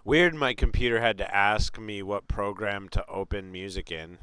Weird, my computer had to ask me what program to open music in.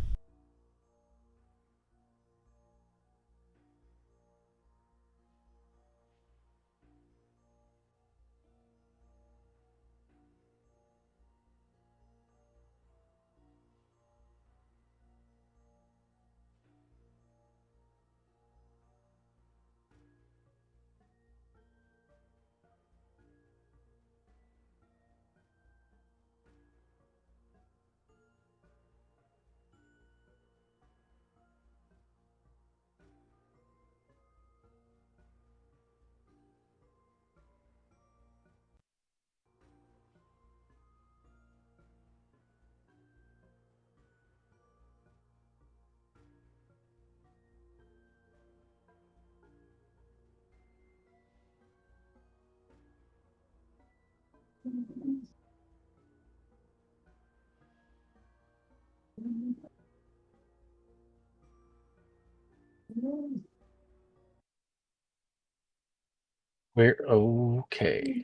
We're okay.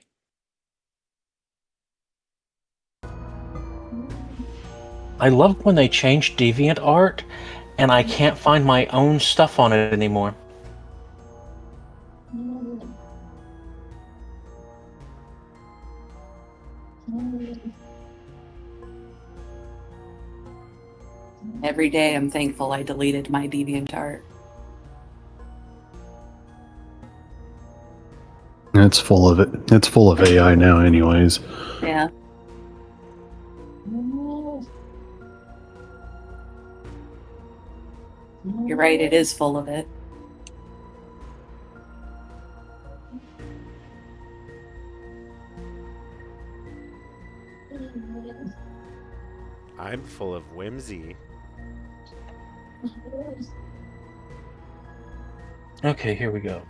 I love when they changed DeviantArt, and I can't find my own stuff on it anymore. Every day I'm thankful I deleted my DeviantArt. It's full of it. It's full of AI now, anyways. Yeah. You're right, it is full of it. I'm full of whimsy. Okay, here we go.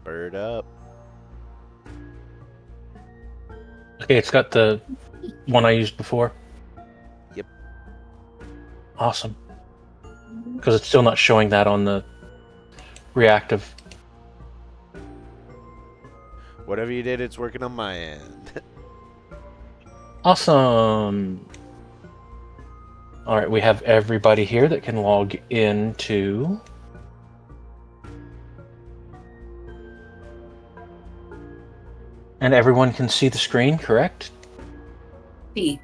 Bird up. Okay, it's got the one I used before. Yep. Awesome. Because it's still not showing that on the reactive. Whatever you did, it's working on my end. Awesome. All right, we have everybody here that can log into. And everyone can see the screen, correct? B.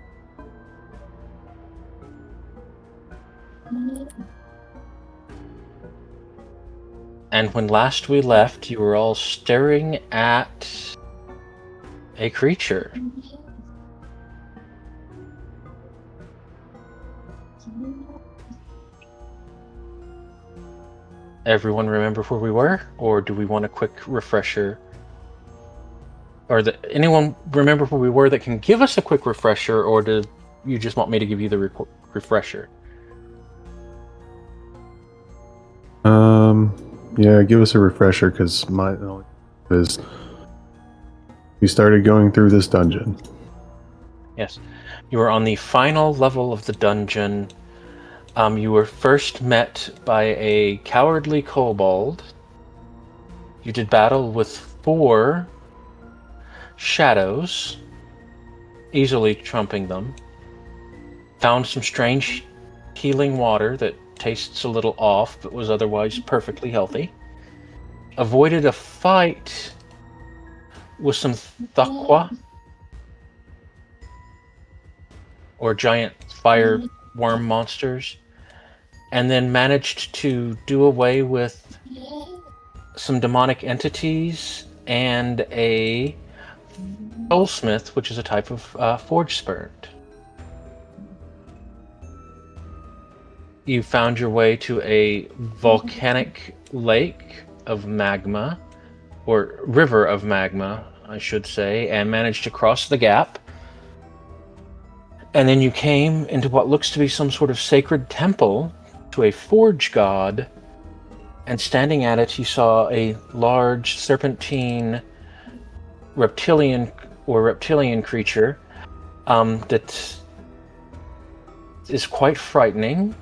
And when last we left, you were all staring at a creature. Everyone remember where we were? Or do we want a quick refresher? Or anyone remember where we were that can give us a quick refresher, or do you just want me to give you the refresher? Yeah, give us a refresher, because my is we started going through this dungeon. Yes. You are on the final level of the dungeon. You were first met by a cowardly kobold. You did battle with 4 shadows, easily trumping them. Found some strange healing water that tastes a little off, but was otherwise perfectly healthy. Avoided a fight with some Thakwa, or giant fire worm monsters, and then managed to do away with some demonic entities and a soulsmith, which is a type of forge spirit. You found your way to a volcanic lake of magma, or river of magma, I should say, and managed to cross the gap. And then you came into what looks to be some sort of sacred temple to a forge god, and standing at it, you saw a large serpentine reptilian creature that is quite frightening.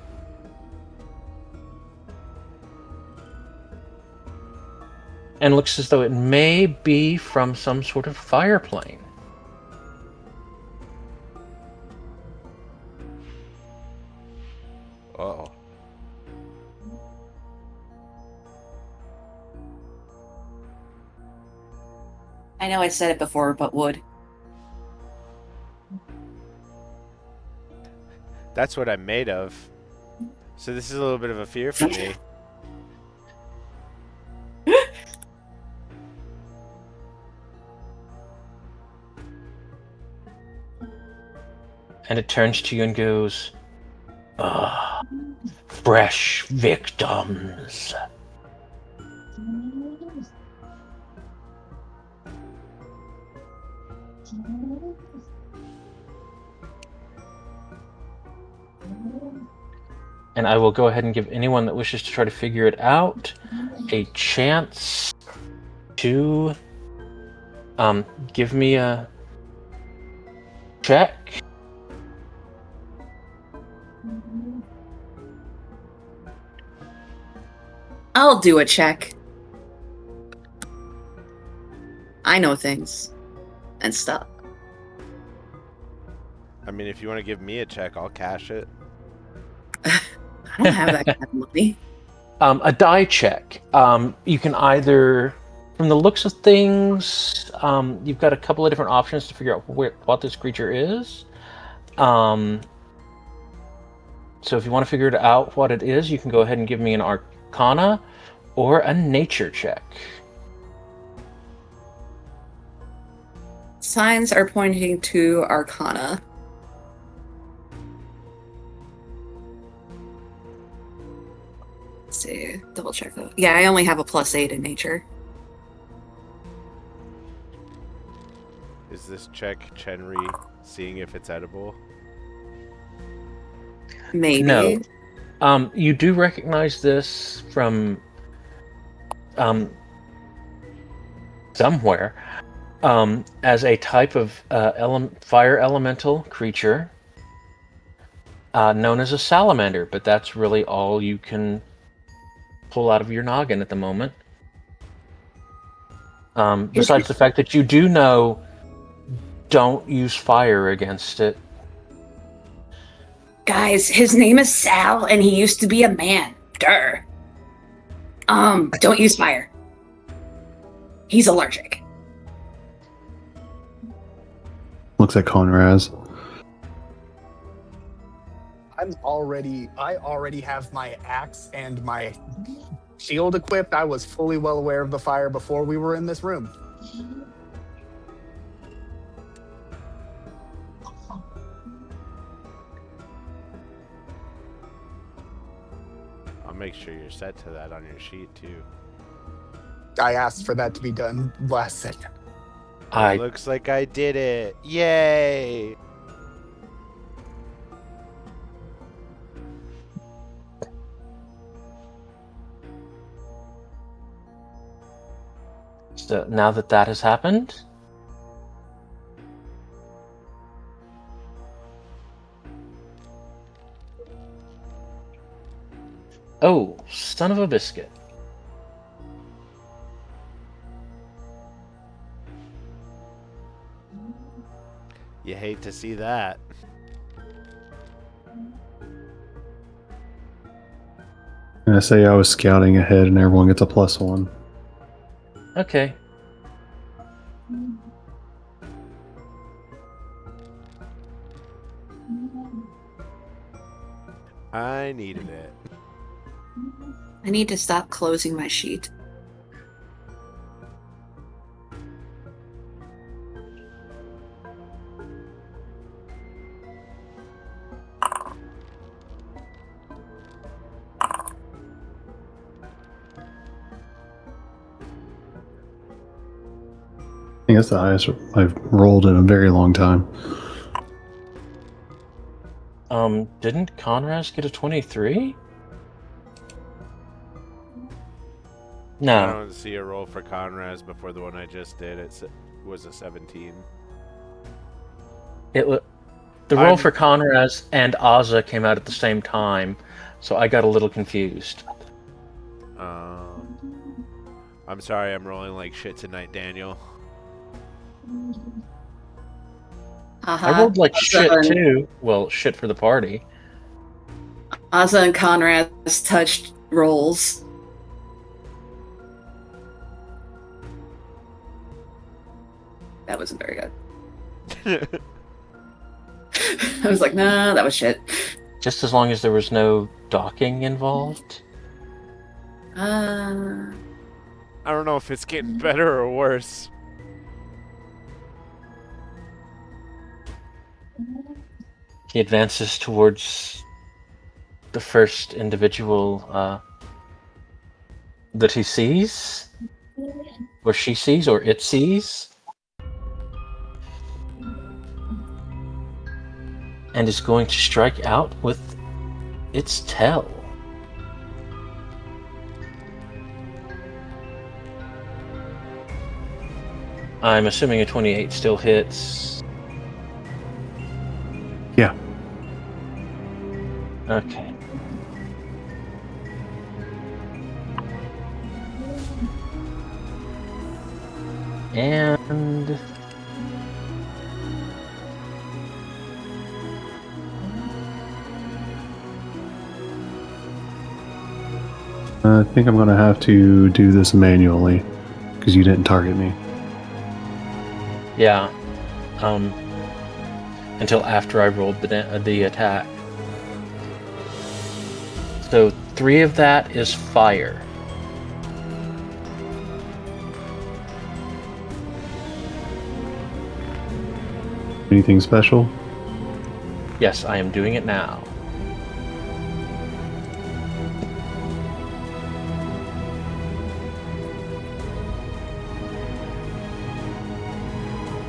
And looks as though it may be from some sort of fire plane. Uh-oh. I know I said it before, but would. That's what I'm made of. So this is a little bit of a fear for me. And it turns to you and goes, "Ah, fresh victims." And I will go ahead and give anyone that wishes to try to figure it out a chance to give me a check. I'll do a check. I know things and stuff. I mean, if you want to give me a check, I'll cash it. I don't have that kind of money. A die check. You can either, from the looks of things, you've got a couple of different options to figure out what this creature is. So if you want to figure it out what it is, you can go ahead and give me an Arcana or a Nature check. Signs are pointing to Arcana. Let's see, double check though. Yeah, I only have a +8 in Nature. Is this check Chenry seeing if it's edible? Maybe. No. You do recognize this from somewhere as a type of fire elemental creature known as a salamander, but that's really all you can pull out of your noggin at the moment. Besides the fact that you do know, don't use fire against it. Guys, his name is Sal, and he used to be a man. Durr. Don't use fire. He's allergic. Looks like Conraz. I already have my axe and my shield equipped. I was fully well aware of the fire before we were in this room. I'll make sure you're set to that on your sheet too. I asked for that to be done last second. It looks like I did it. Yay! So now that has happened, Oh, son of a biscuit. You hate to see that. And I say I was scouting ahead, and everyone gets a +1. Okay. I needed it. I need to stop closing my sheet. I think that's the highest I've rolled in a very long time. Didn't Conraz get a 23? I No. don't see a roll for Conraz before the one I just did. It was a 17. The roll I'm- for Conraz and Ozza came out at the same time, so I got a little confused. I'm sorry, I'm rolling like shit tonight, Daniel. I rolled like shit too. Well, shit for the party. Ozza and Conrad's touched rolls. That wasn't very good. I was like, nah, that was shit. Just as long as there was no docking involved. I don't know if it's getting better or worse. He advances towards the first individual that he sees, or she sees, or it sees, and is going to strike out with its tail. I'm assuming a 28 still hits. Yeah. Okay. And I think I'm going to have to do this manually because you didn't target me. yeah, until after I rolled the attack. So 3 of that is fire. Anything special? Yes, I am doing it now.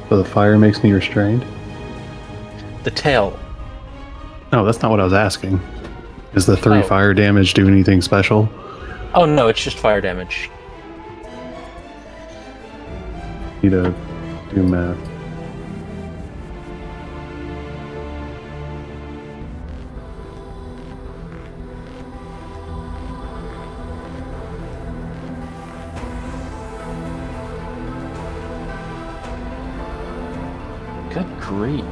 So the fire makes me restrained? The tail. No, that's not what I was asking. Does the 3 Oh. fire damage do anything special? Oh no, it's just fire damage. Need to do math. Good grief.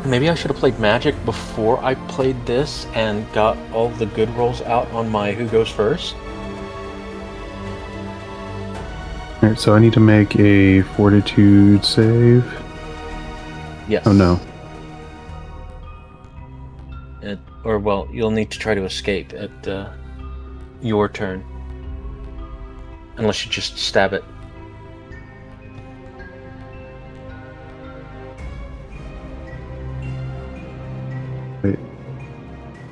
Maybe I should have played Magic before I played this and got all the good rolls out on my Who Goes First. Alright, so I need to make a fortitude save. Yes. Oh no. Or, well, you'll need to try to escape at your turn. Unless you just stab it. Wait.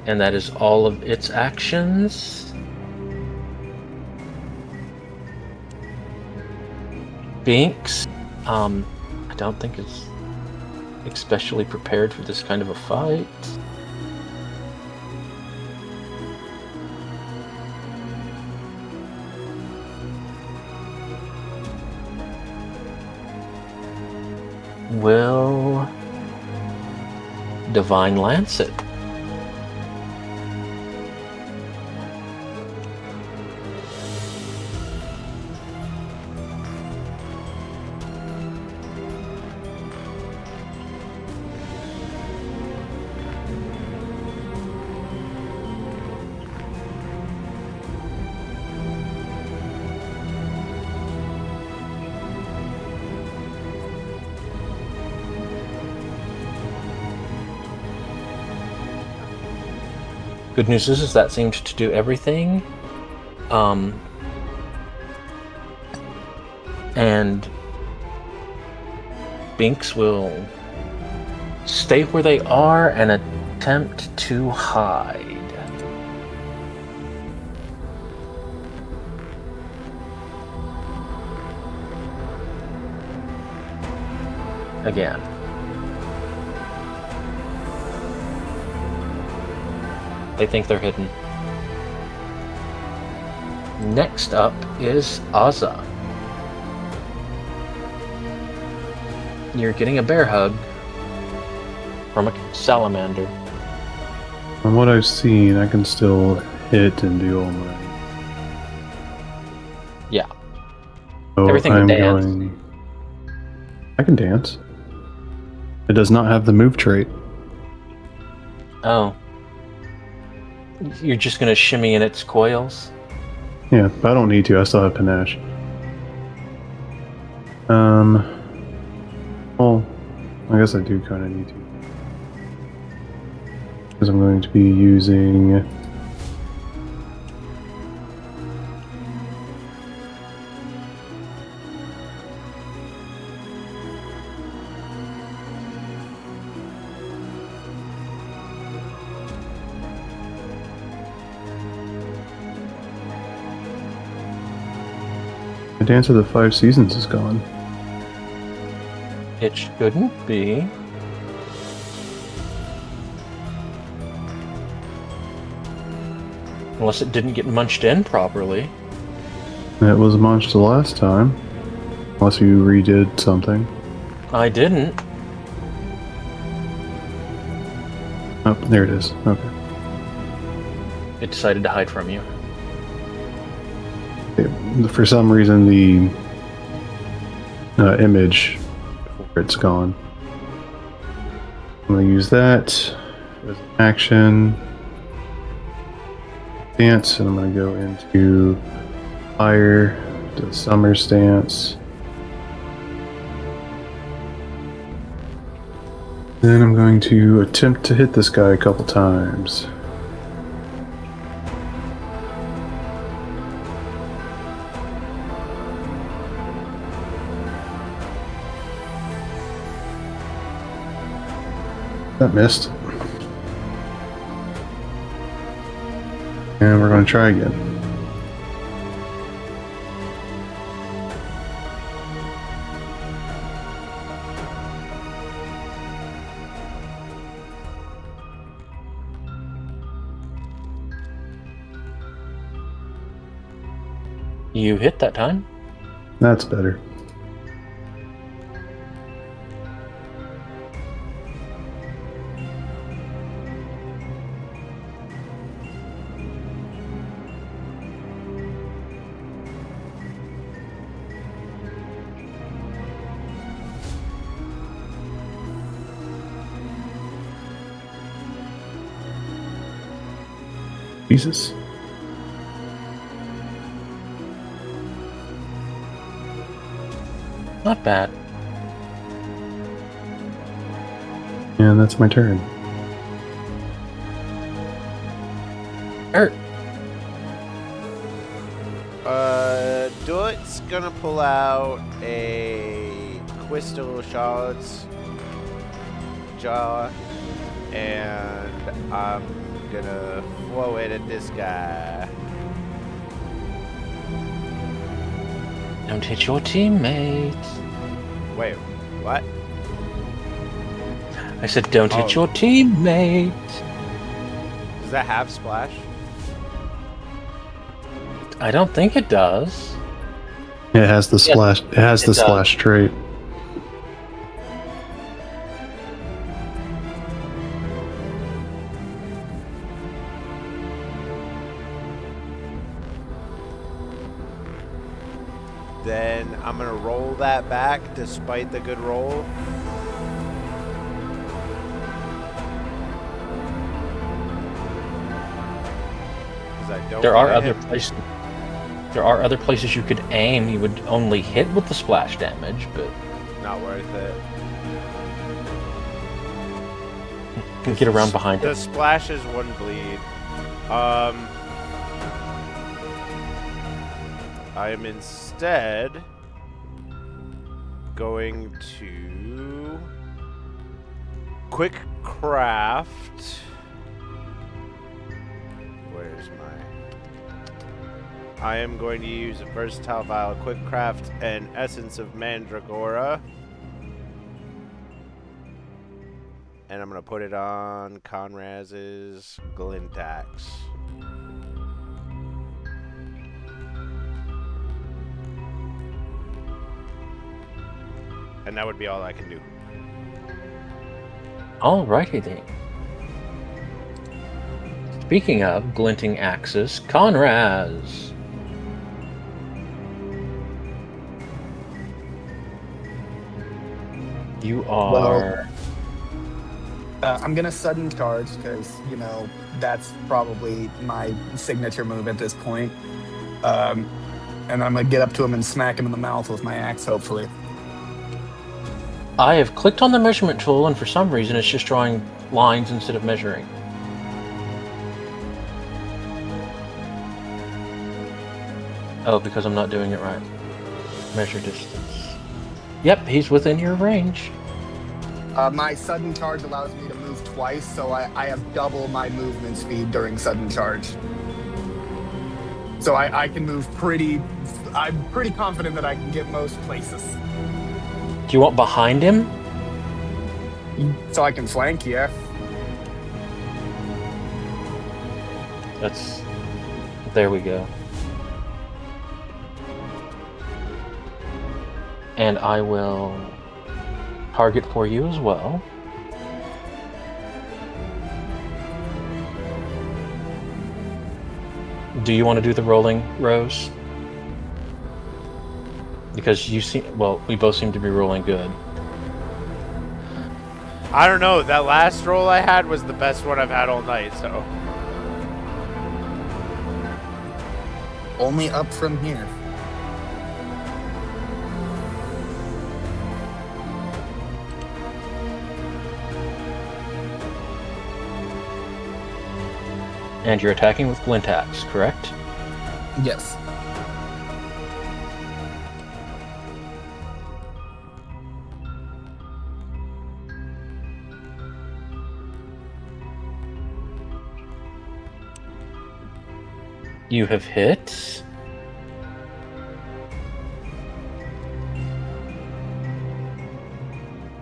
And that is all of its actions. Binks, I don't think is especially prepared for this kind of a fight. Will Divine Lancet. Good news is that seemed to do everything. And Binks will stay where they are and attempt to hide. Again. They think they're hidden. Next up is Azza. You're getting a bear hug from a salamander. From what I've seen, I can still hit and do all my. Yeah. So Everything I'm but dance. going. I can dance. It does not have the move trait. Oh. You're just gonna shimmy in its coils? Yeah, but I don't need to. I still have panache. Well, I guess I do kind of need to. Because I'm going to be using. The Dance of the Five Seasons is gone. It shouldn't be. Unless it didn't get munched in properly. It was munched the last time. Unless you redid something. I didn't. Oh, there it is. Okay. It decided to hide from you. For some reason, the image before it's gone. I'm going to use that as an action. Dance, and I'm going to go into fire, do the summer stance. Then I'm going to attempt to hit this guy a couple times. That missed. And we're going to try again. You hit that time. That's better. Jesus. Not bad. And that's my turn. Ert. Doit's gonna pull out a crystal shards jar, and I'm gonna throw it at this guy. Don't hit your teammates. Wait, what? I said don't hit Oh. your teammates. Does that have splash? I don't think it does. It has the splash. It has the it does. splash trait. then I'm gonna roll that back despite the good roll. Because I don't. There are wanna other hit- places. There are other places you could aim. You would only hit with the splash damage, but Not worth it. you can get around behind The it. splash is 1 bleed. I am instead going to quick craft. Where's my? I am going to use a versatile vial, quick craft, and essence of mandragora. And I'm going to put it on Conraz's Glintax. And that would be all I can do. Alrighty then. Speaking of glinting axes, Conraz. You are. I'm gonna sudden charge because that's probably my signature move at this point. And I'm gonna get up to him and smack him in the mouth with my axe, hopefully. I have clicked on the measurement tool, and for some reason, it's just drawing lines instead of measuring. Oh, because I'm not doing it right. Measure distance. Yep, he's within your range. My sudden charge allows me to move twice, so I have double my movement speed during sudden charge. So I can move I'm pretty confident that I can get most places. Do you want behind him? So I can flank, yeah. That's... There we go. And I will target for you as well. Do you want to do the rolling, Rose? Because you seem... Well, we both seem to be rolling good. I don't know. That last roll I had was the best one I've had all night, so. Only up from here. And you're attacking with Glintax, correct? Yes. You have hit.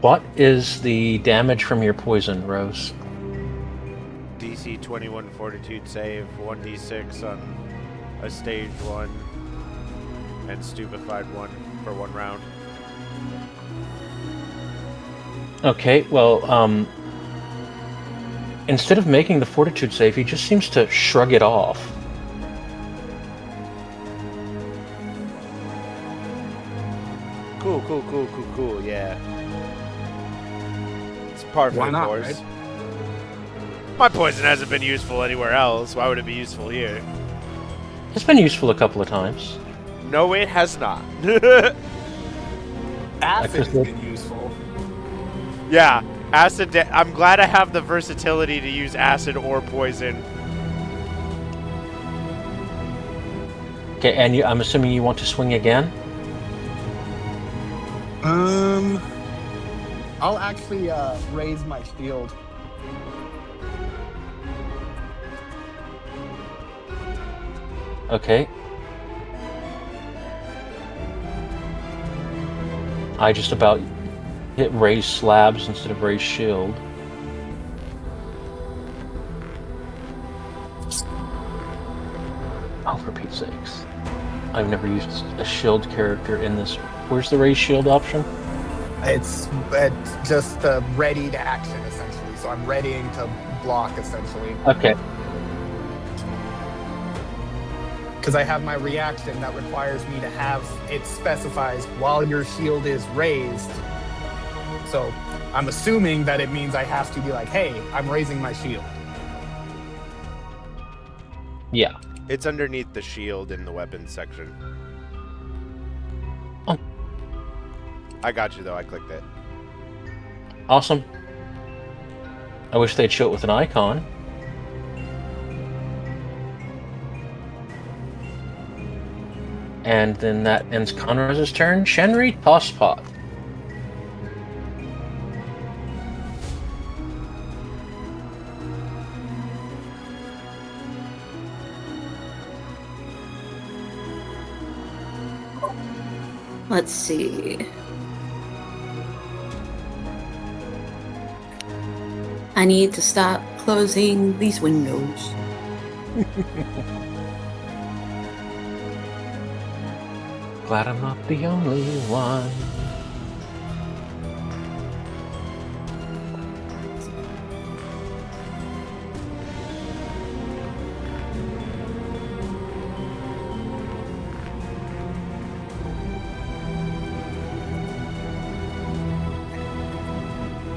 What is the damage from your poison, Rose? DC 21 Fortitude save, 1d6 on a stage 1, and stupefied 1 for 1 round. Okay, well, instead of making the fortitude save, he just seems to shrug it off. Cool, yeah. It's par for Why the not, course. right? My poison hasn't been useful anywhere else. Why would it be useful here? It's been useful a couple of times. No, it has not. Acid has crystal- been useful. Yeah, acid. I'm glad I have the versatility to use acid or poison. Okay, and I'm assuming you want to swing again? I'll actually raise my shield. Okay. I just about hit raise slabs instead of raise shield. Oh, for Pete's sakes. I've never used a shield character in this. Where's the raise shield option? It's just ready to action, essentially. So I'm readying to block, essentially. Okay. because I have my reaction that requires me to have it specifies while your shield is raised. So I'm assuming that it means I have to be like, hey, I'm raising my shield. Yeah. It's underneath the shield in the weapons section. Oh. I got you, though. I clicked it. Awesome. I wish they'd show it with an icon. And then that ends Conrad's turn. Shenri, Tosspot. Let's see. I need to stop closing these windows. Glad I'm not the only one.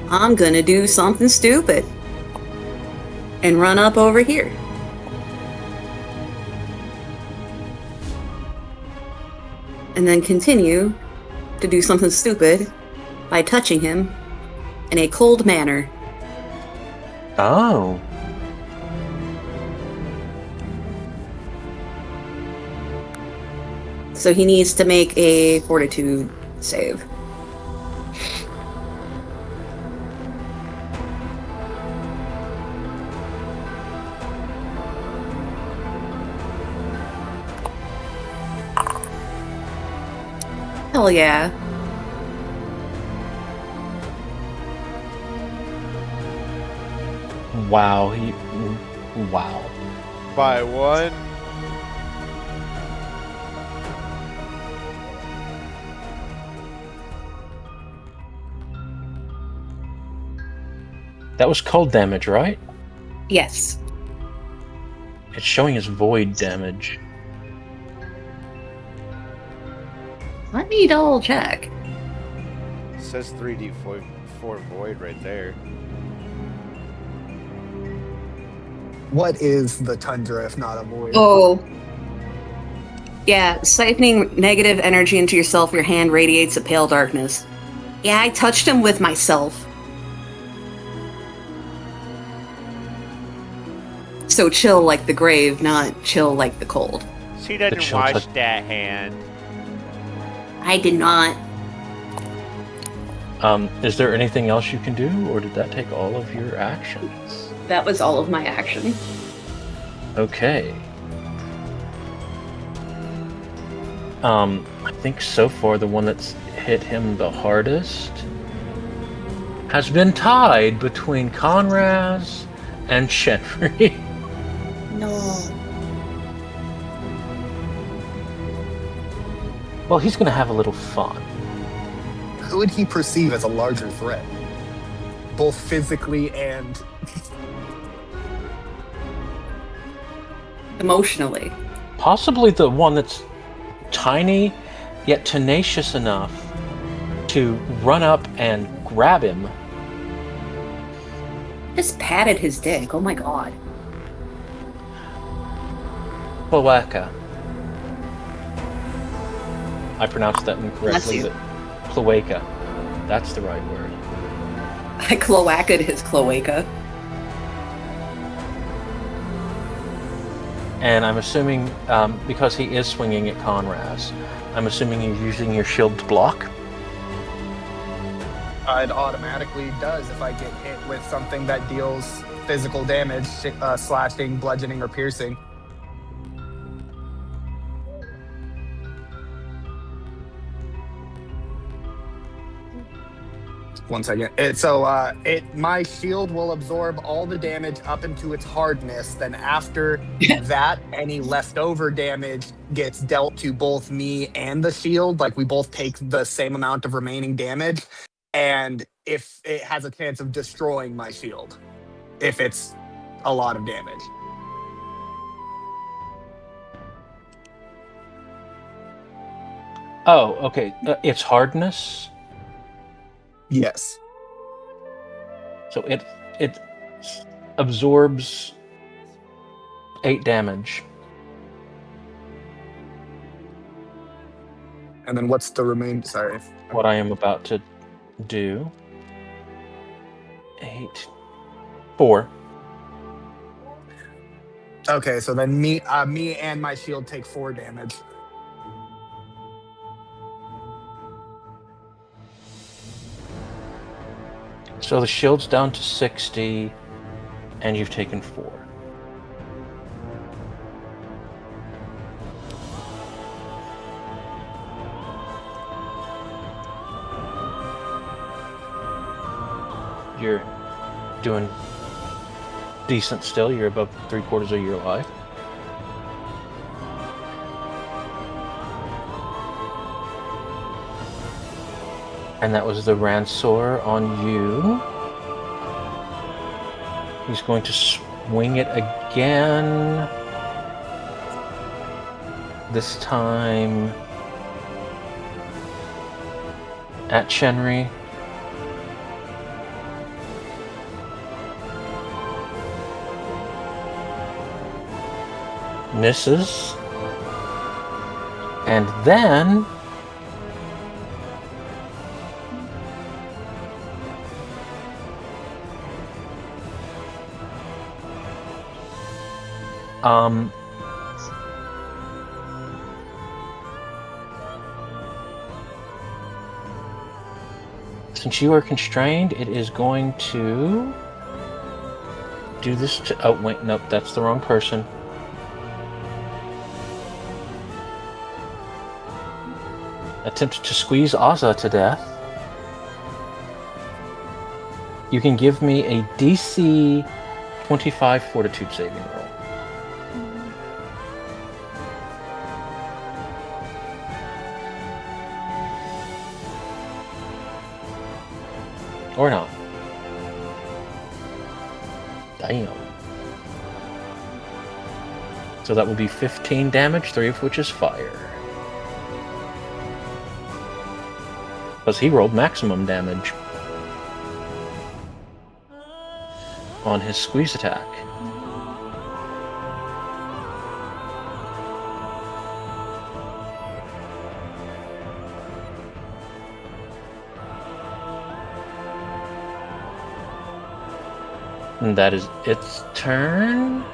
I'm gonna do something stupid and run up over here. And then continue to do something stupid by touching him in a cold manner. Oh. So he needs to make a fortitude save. Hell yeah. Wow. Wow. By 1. That was cold damage, right? Yes. It's showing as void damage. Let me double check. It says 3d4 void right there. What is the tundra if not a void? Oh. Yeah, siphoning negative energy into yourself, your hand radiates a pale darkness. Yeah, I touched him with myself. So chill like the grave, not chill like the cold. She doesn't chill wash touch- that hand. I did not. Is there anything else you can do, or did that take all of your actions? That was all of my action. Okay. I think so far the one that's hit him the hardest has been tied between Conraz and Shenri. No. Well, he's gonna have a little fun. Who would he perceive as a larger threat? Both physically and... Emotionally. Possibly the one that's tiny, yet tenacious enough to run up and grab him. Just patted his dick. Oh my god. Cloaca. I pronounced that incorrectly, Bless you. but cloaca. That's the right word. I cloaca'd his cloaca. And I'm assuming, because he is swinging at Conraz, I'm assuming you're using your shield to block? It automatically does if I get hit with something that deals physical damage, slashing, bludgeoning, or piercing. One second. My shield will absorb all the damage up into its hardness. Then after that, any leftover damage gets dealt to both me and the shield. Like we both take the same amount of remaining damage. And if it has a chance of destroying my shield, if it's a lot of damage. Oh, okay. It's hardness, Yes. so it absorbs 8 damage. And then what's the remain? Sorry. What I am about to do. 8, 4. Okay, so then me and my shield take 4 damage. So the shield's down to 60, and you've taken 4. You're doing decent still. You're above 3/4 of your life. And that was the Ransor on you. He's going to swing it again. This time at Shenri. Misses. And then since you are constrained, it is going to do this to... Oh, wait, nope, that's the wrong person. Attempt to squeeze Ozza to death. You can give me a DC 25 Fortitude saving roll. Or not. Damn. So that will be 15 damage, 3 of which is fire. Because he rolled maximum damage on his squeeze attack. And that is its turn.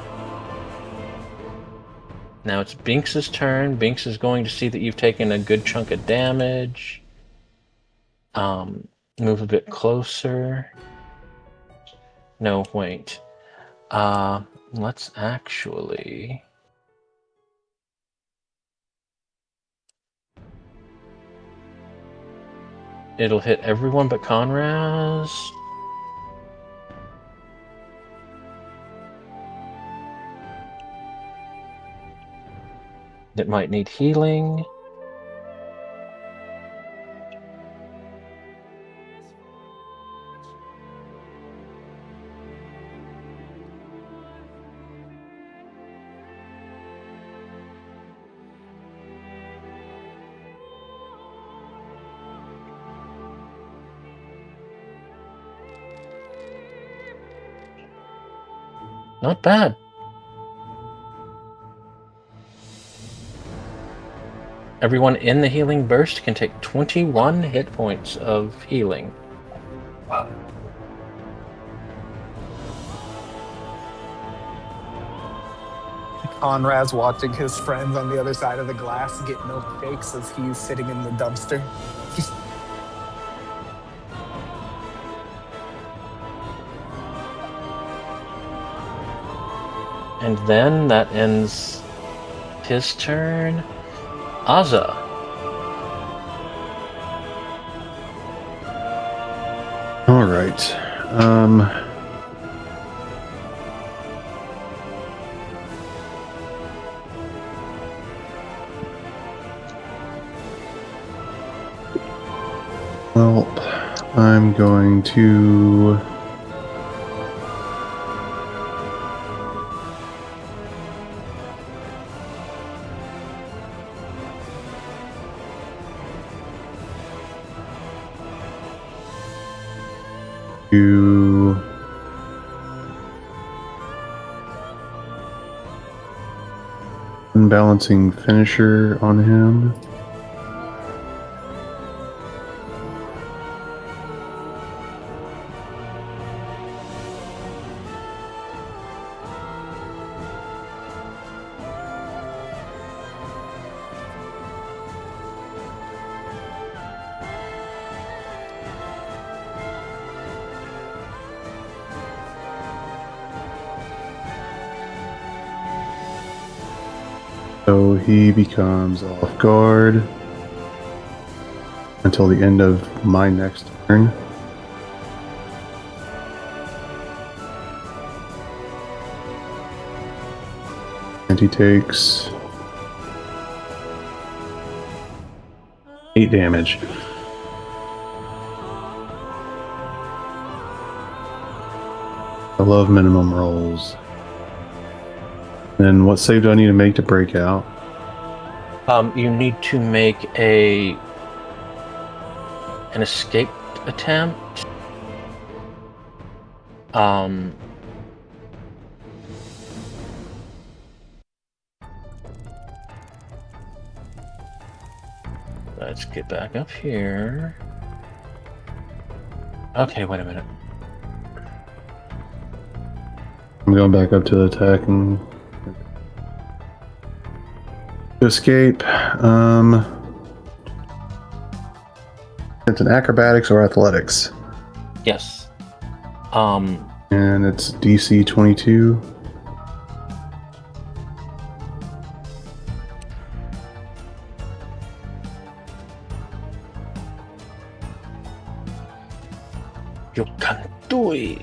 Now it's Binks's turn. Binks is going to see that you've taken a good chunk of damage. Move a bit closer. No, wait. Let's actually... It'll hit everyone but Conraz. It might need healing. Not bad. Everyone in the healing burst can take 21 hit points of healing. Conrad's watching his friends on the other side of the glass get milkshakes as he's sitting in the dumpster. And then that ends his turn. Ozza. All right. Well, I'm going to... Do unbalancing finisher on him. So he becomes off guard until the end of my next turn. And he takes 8 damage. I love minimum rolls. And what save do I need to make to break out? You need to make an escape attempt. Let's get back up here. Okay, wait a minute. I'm going back up to the attack and escape. It's an acrobatics or athletics. Yes. And it's DC 22. You can do it.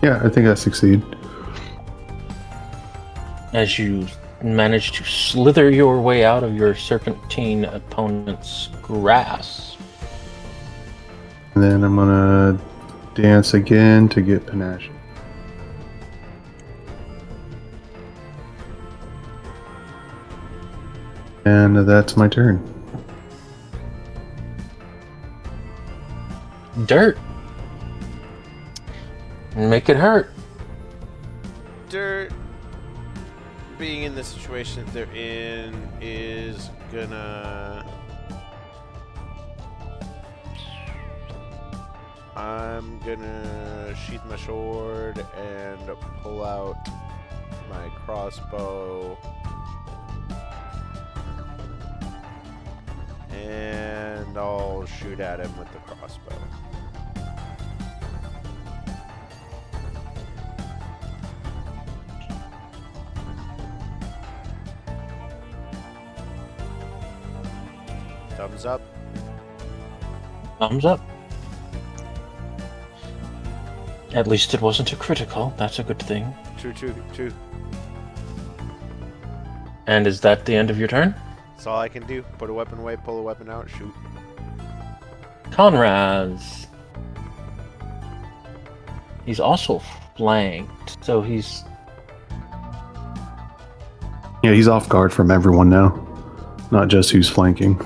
Yeah, I think I succeed. As you manage to slither your way out of your serpentine opponent's grasp. And then I'm gonna dance again to get panache. And that's my turn. Dirt. Make it hurt. Dirt, being in the situation that they're in, is gonna... I'm gonna sheath my sword and pull out my crossbow. And I'll shoot at him with the crossbow. Thumbs up. Thumbs up. At least it wasn't a critical. That's a good thing. True. And is that the end of your turn? That's all I can do. Put a weapon away, pull a weapon out, shoot. Conraz. He's also flanked, so he's... Yeah, he's off guard from everyone now. Not just who's flanking.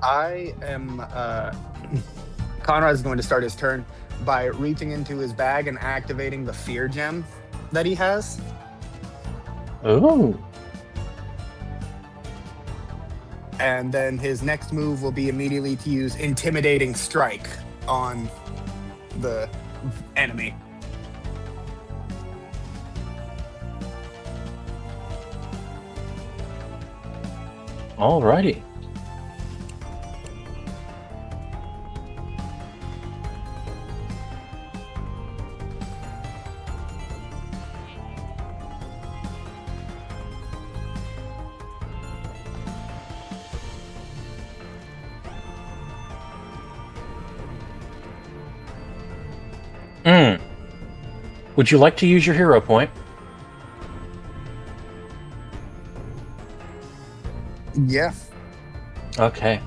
I am. Conrad is going to start his turn by reaching into his bag and activating the fear gem that he has. Oh. And then his next move will be immediately to use intimidating strike on the enemy. Alrighty. Would you like to use your hero point? Yeah. Okay.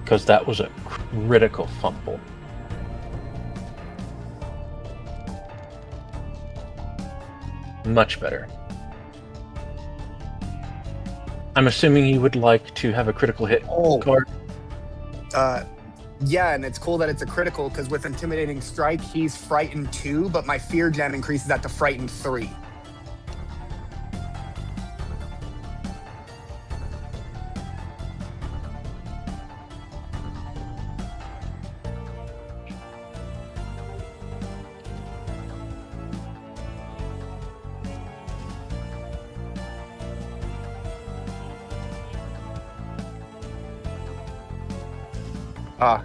Because that was a critical fumble. Much better. I'm assuming you would like to have a critical hit card. Yeah, and it's cool that it's a critical because with Intimidating Strike, he's frightened 2, but my fear gem increases that to frightened 3.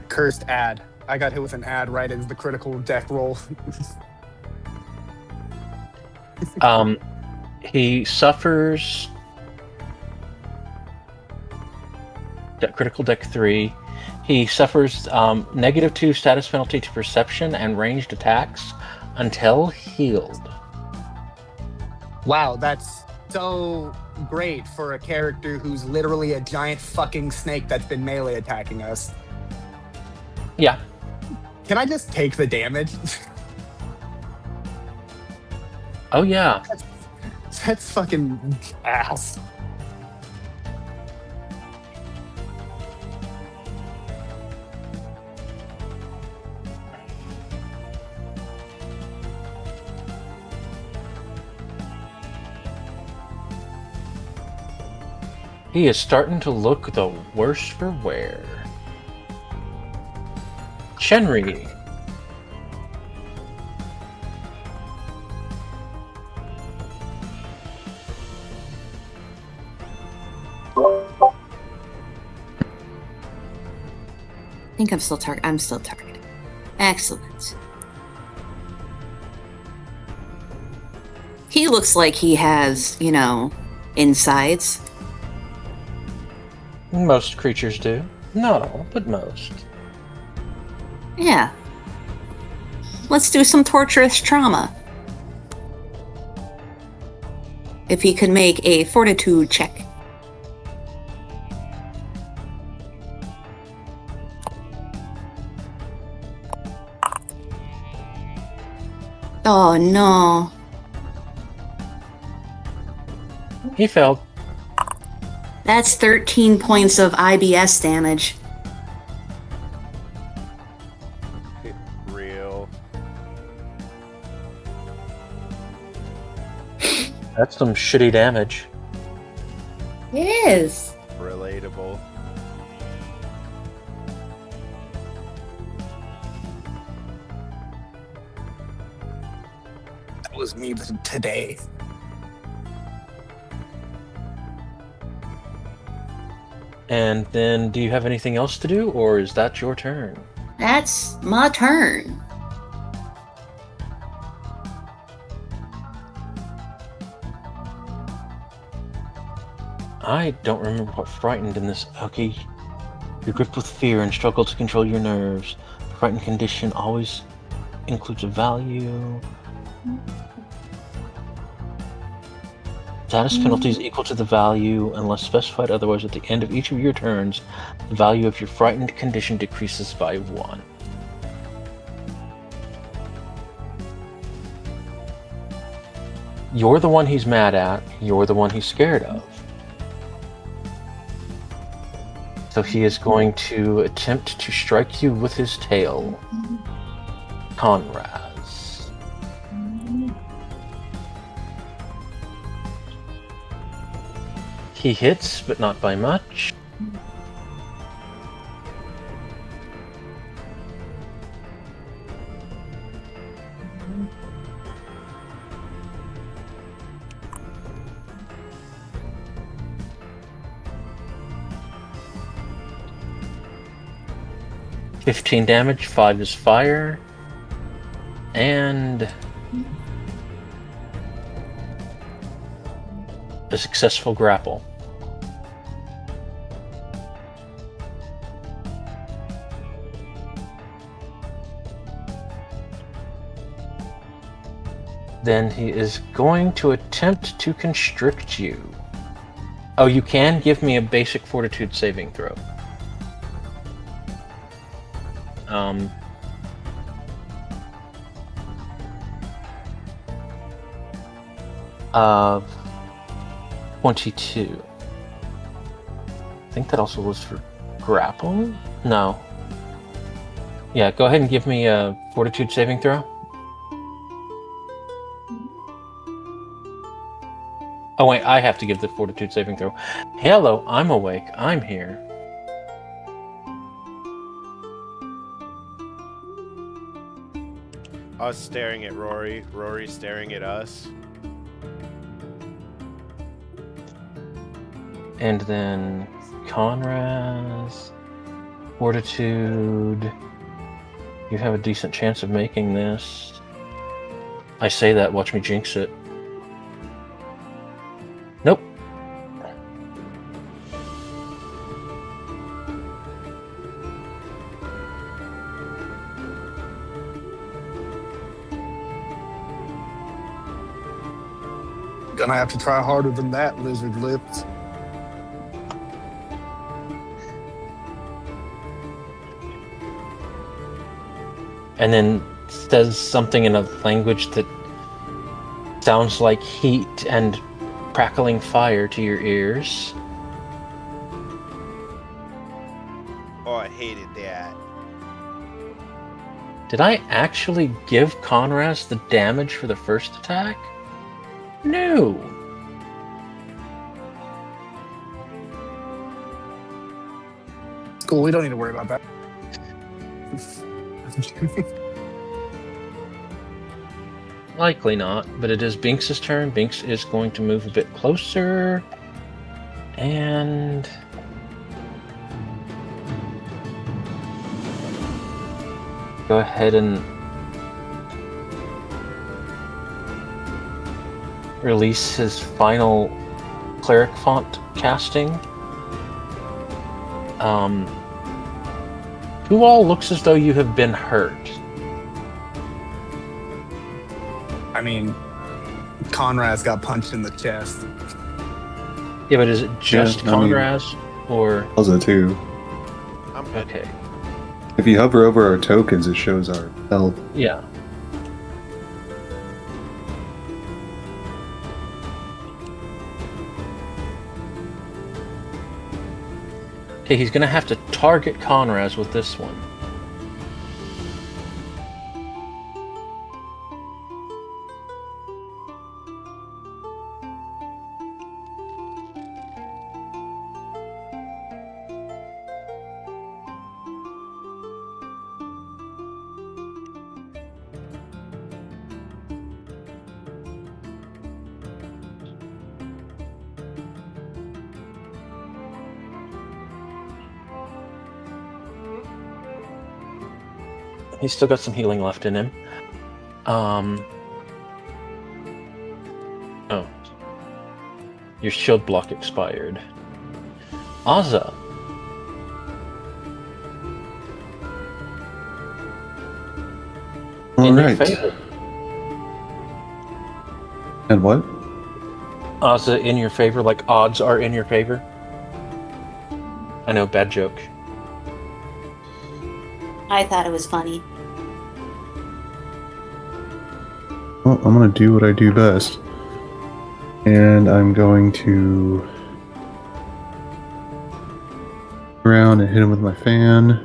Cursed ad. I got hit with an ad right as the critical deck roll. He suffers critical deck 3. He suffers -2 status penalty to perception and ranged attacks until healed. Wow, that's so great for a character who's literally a giant fucking snake that's been melee attacking us. Yeah. Can I just take the damage? Oh yeah. That's fucking ass. He is starting to look the worse for wear. Shenri. I think I'm still targeted. Excellent. He looks like he has, insides. Most creatures do. Not all, but most. Yeah. Let's do some torturous trauma. If he could make a fortitude check. Oh no. He failed. That's 13 points of IBS damage. Real. That's some shitty damage. It is. Relatable. That was me today. And then, do you have anything else to do, or is that your turn? That's my turn. I don't remember what frightened in this. Okay. You're gripped with fear and struggle to control your nerves. The frightened condition always includes a value. Status penalties equal to the value, unless specified otherwise. At the end of each of your turns, the value of your frightened condition decreases by 1. You're the one he's mad at. You're the one he's scared of. So he is going to attempt to strike you with his tail. Conraz. He hits, but not by much. $15 damage, 5 is fire, and a successful grapple. then he is going to attempt to constrict you. Oh, you can give me a basic fortitude saving throw. 22. I think that also was for grappling? No. Yeah, go ahead and give me a fortitude saving throw. Oh wait, I have to give the fortitude saving throw. Hello, I'm awake. I'm here. Us staring at Rory, Rory staring at us. And then Conraz, fortitude. You have a decent chance of making this. I say that, watch me jinx it. Nope. Gonna have to try harder than that, lizard lips. And then says something in a language that sounds like heat and crackling fire to your ears. Oh, I hated that. Did I actually give Conraz the damage for the first attack? No. It's cool, we don't need to worry about that. Likely not, but it is Binks' turn. Binks is going to move a bit closer. And... go ahead and... release his final cleric font casting. Who all looks as though you have been hurt? I mean, Conrad's got punched in the chest. Yeah, but is it just Yeah, I mean- Conraz? Or... Also, too, I'm good. okay. if you hover over our tokens, it shows our health. Yeah. Okay, he's gonna have to target Conraz with this one. He's still got some healing left in him. Oh. Your shield block expired. Azza. All In your right. favor. And what? Azza in your favor, like odds are in your favor. I know, bad joke. I thought it was funny. Well, I'm going to do what I do best. And I'm going to around and hit him with my fan.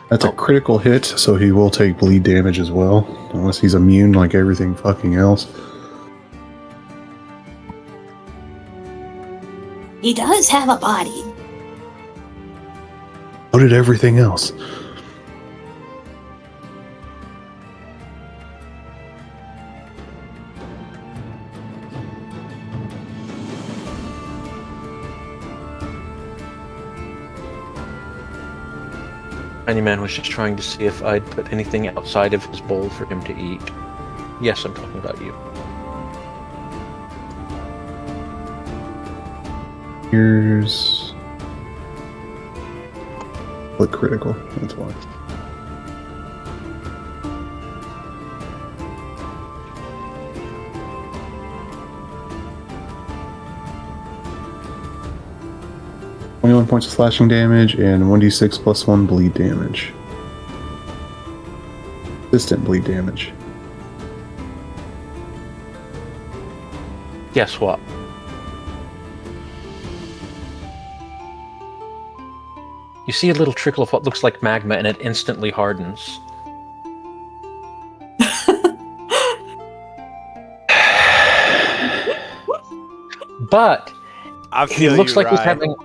That's a critical hit, so he will take bleed damage as well. Unless he's immune like everything fucking else. He does have a body. So did everything else. Man was just trying to see if I'd put anything outside of his bowl for him to eat. Yes, I'm talking about you. Here's click critical. That's why. .21 points of slashing damage and 1d6 plus 1 bleed damage. Consistent bleed damage. Guess what? You see a little trickle of what looks like magma, and it instantly hardens. But I he feel looks you, like he's Ryan. having.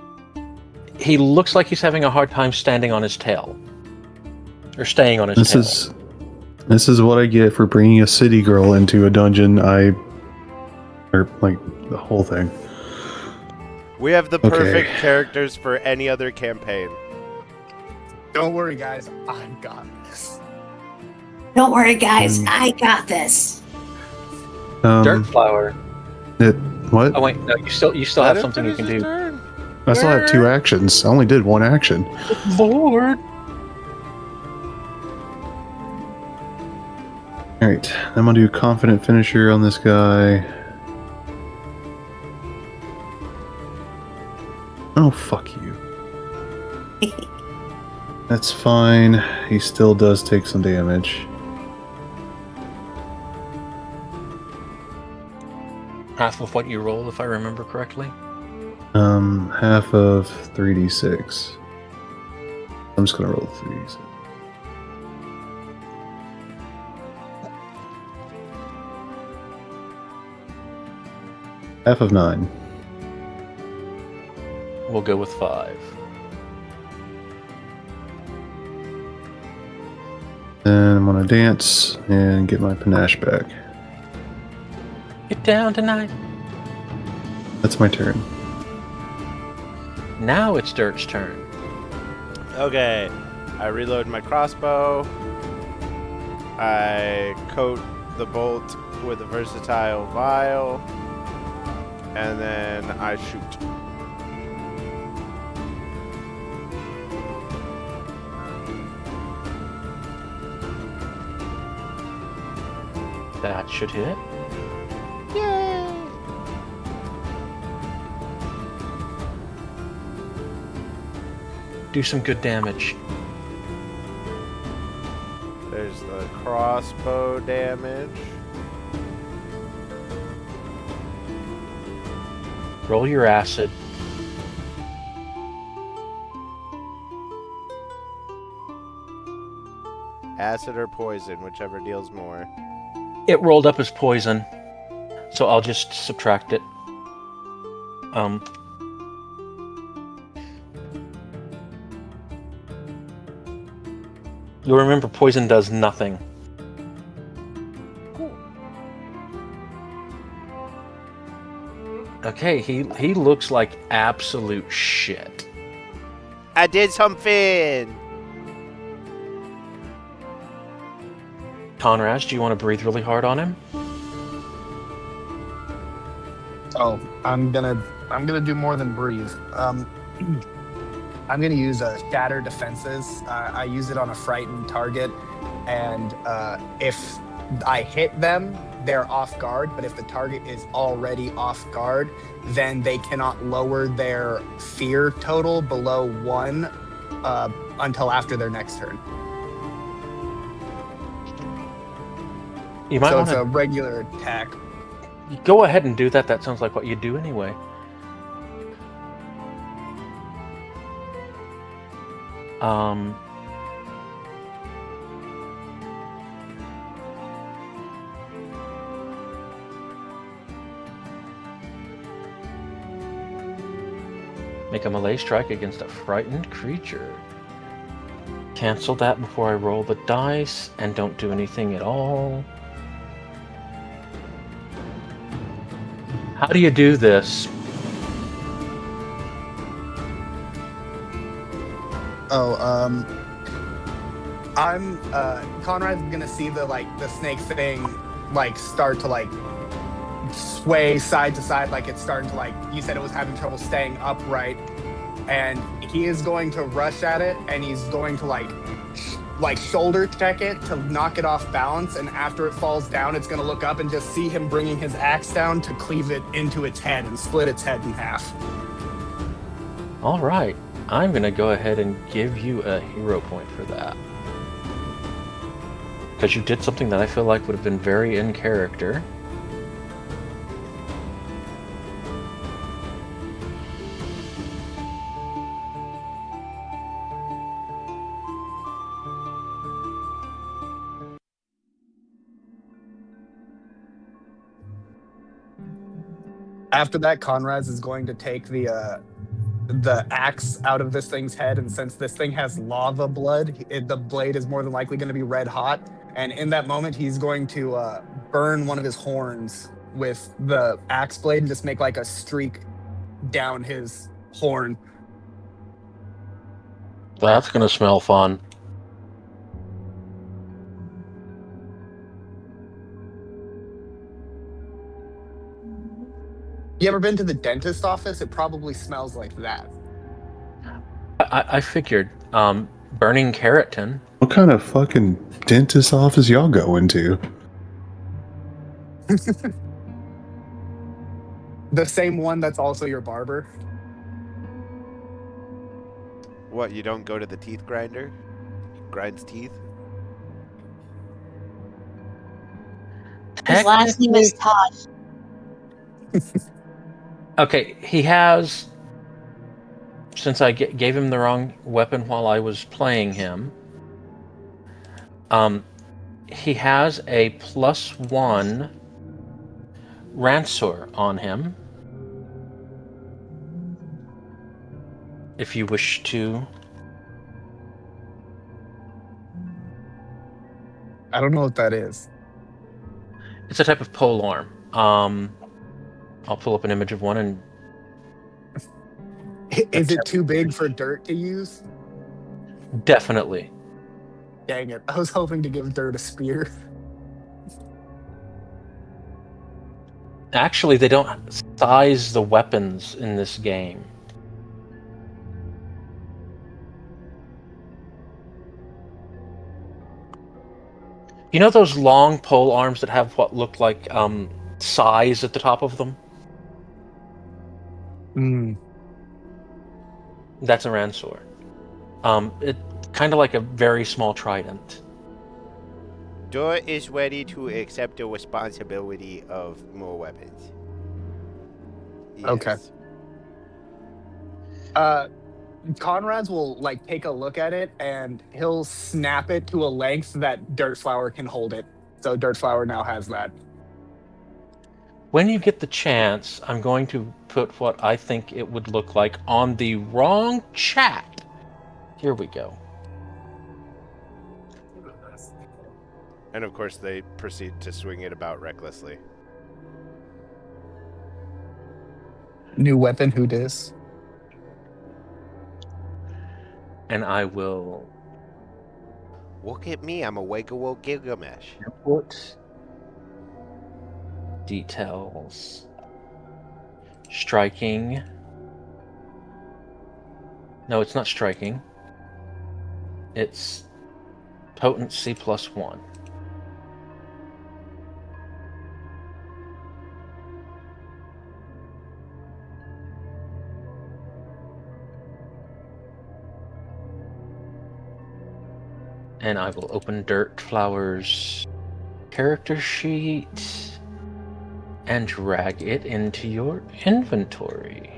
He looks like he's having a hard time standing on his tail, or staying on his tail. This is what I get for bringing a city girl into a dungeon. Or like the whole thing. We have the Okay. perfect characters for any other campaign. Don't worry, guys. I've got this. Don't worry, guys. I got this. Dirt flower. What? Oh wait, no, you still Let have him something you finish can his do. turn. I still have 2 actions. I only did 1 action. Lord. Alright, I'm gonna do confident finisher on this guy. Oh, fuck you. That's fine. He still does take some damage. Half of what you roll, if I remember correctly. Half of 3d6. I'm just gonna roll 3d6. Half of 9. We'll go with 5. Then I'm gonna dance and get my panache back. Get down tonight. That's my turn. Now it's Dirt's turn. Okay, I reload my crossbow. I coat the bolt with a versatile vial. And then I shoot. That should hit. Yay! Do some good damage. There's the crossbow damage. Roll your acid. Acid or poison, whichever deals more. It rolled up as poison, so I'll just subtract it. You'll remember poison does nothing. Okay, he looks like absolute shit. I did something! Conraz, do you want to breathe really hard on him? Oh, I'm gonna do more than breathe. I'm gonna use a shatter defenses. I use it on a frightened target, and if I hit them, they're off guard. But if the target is already off guard, then they cannot lower their fear total below 1 until after their next turn. You might So want it's a to regular attack. go ahead and do that. That sounds like what you do anyway. Make a melee strike against a frightened creature. Cancel that before I roll the dice, and don't do anything at all. How do you do this? I'm Conrad's gonna see the snake thing start to sway side to side, like it's starting to you said it was having trouble staying upright. and he is going to rush at it, and he's going to like shoulder check it to knock it off balance, and after it falls down, it's going to look up and just see him bringing his axe down to cleave it into its head and split its head in half. All right. I'm going to go ahead and give you a hero point for that. Because you did something that I feel like would have been very in character. After that, Conraz is going to take the axe out of this thing's head, and since this thing has lava blood, the blade is more than likely going to be red hot. And in that moment, he's going to burn one of his horns with the axe blade and just make like a streak down his horn. That's going to smell fun. You ever been to the dentist office? It probably smells like that. I figured. Burning keratin. What kind of fucking dentist office y'all go into? The same one that's also your barber. What, you don't go to the teeth grinder? Grinds teeth? His last name is Todd. Okay, he has, since I gave him the wrong weapon while I was playing him, he has a +1 Ransor on him. If you wish to. I don't know what that is. It's a type of pole arm. I'll pull up an image of one and... Is it too big for Dirt to use? Definitely. Dang it. I was hoping to give Dirt a spear. Actually, they don't size the weapons in this game. You know those long pole arms that have what look like size at the top of them? That's a Ransor. It's kind of like a very small trident. Dor is ready to accept the responsibility of more weapons. Yes. Okay. Conrad's will like take a look at it and he'll snap it to a length that Dirt Flower can hold it. So Dirt Flower now has that. When you get the chance, I'm going to put what I think it would look like on the wrong chat. Here we go. And of course, they proceed to swing it about recklessly. New weapon, who dis? And I will Look at me, I'm a Wiggle Gilgamesh. import details. Striking. No, it's not striking. It's potency +1. And I will open Dirt Flower's character sheet and drag it into your inventory.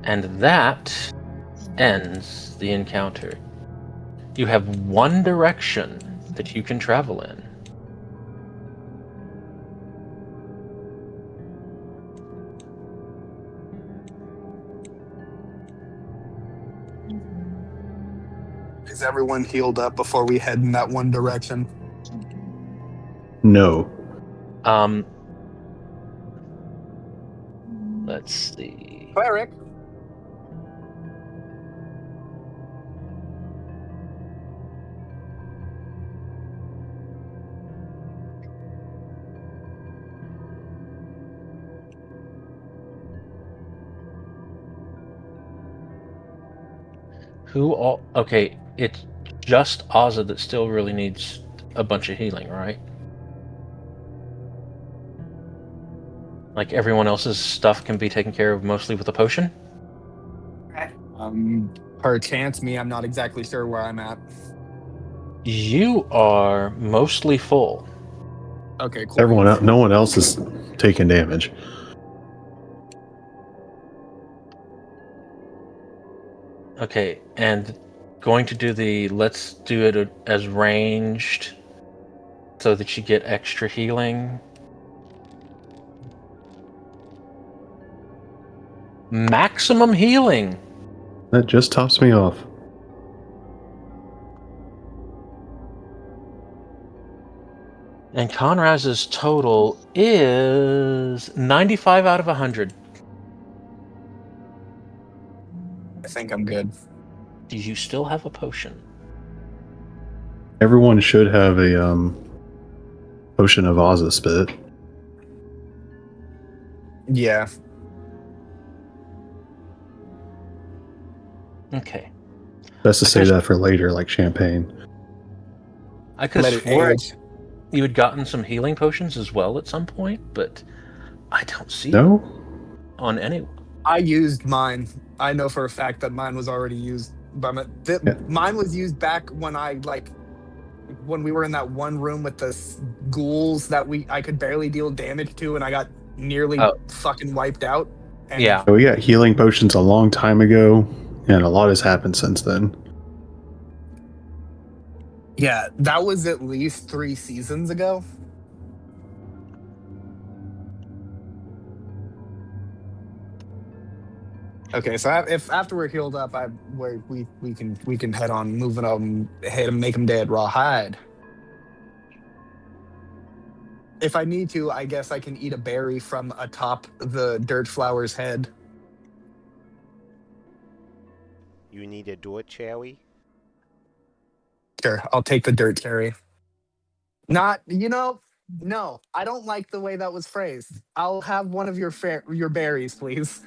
And that ends the encounter. You have one direction that you can travel in. Is everyone healed up before we head in that one direction? No. Let's see. Cleric. Who all? Okay, it's just Ozza that still really needs a bunch of healing, right? Like everyone else's stuff can be taken care of mostly with a potion? Per chance me, I'm not exactly sure where I'm at. You are mostly full. Okay, cool. Everyone else, no one else is taking damage. Okay, and going to do let's do it as ranged so that you get extra healing. Maximum healing! That just tops me off. And Conraz's total is 95 out of 100. I think I'm good. Do you still have a potion? Everyone should have a potion of Ozza spit. Yeah. Okay. Best to I say could've- that for later, like champagne. I could Let have it swore age. you had gotten some healing potions as well at some point, but I don't see No? them on any. I used mine. I know for a fact that mine was already used. Yeah. Mine was used back when when we were in that one room with the ghouls that I could barely deal damage to, and I got nearly Oh. fucking wiped out. And Yeah. We got healing potions a long time ago, and a lot has happened since then. yeah, that was at least 3 seasons ago. Okay, so if after we're healed up, we can head on, moving them, head and make them dead raw hide. If I need to, I guess I can eat a berry from atop the dirt flower's head. You need to do it, Chowie? Sure, I'll take the dirt cherry. No, I don't like the way that was phrased. I'll have one of your berries, please.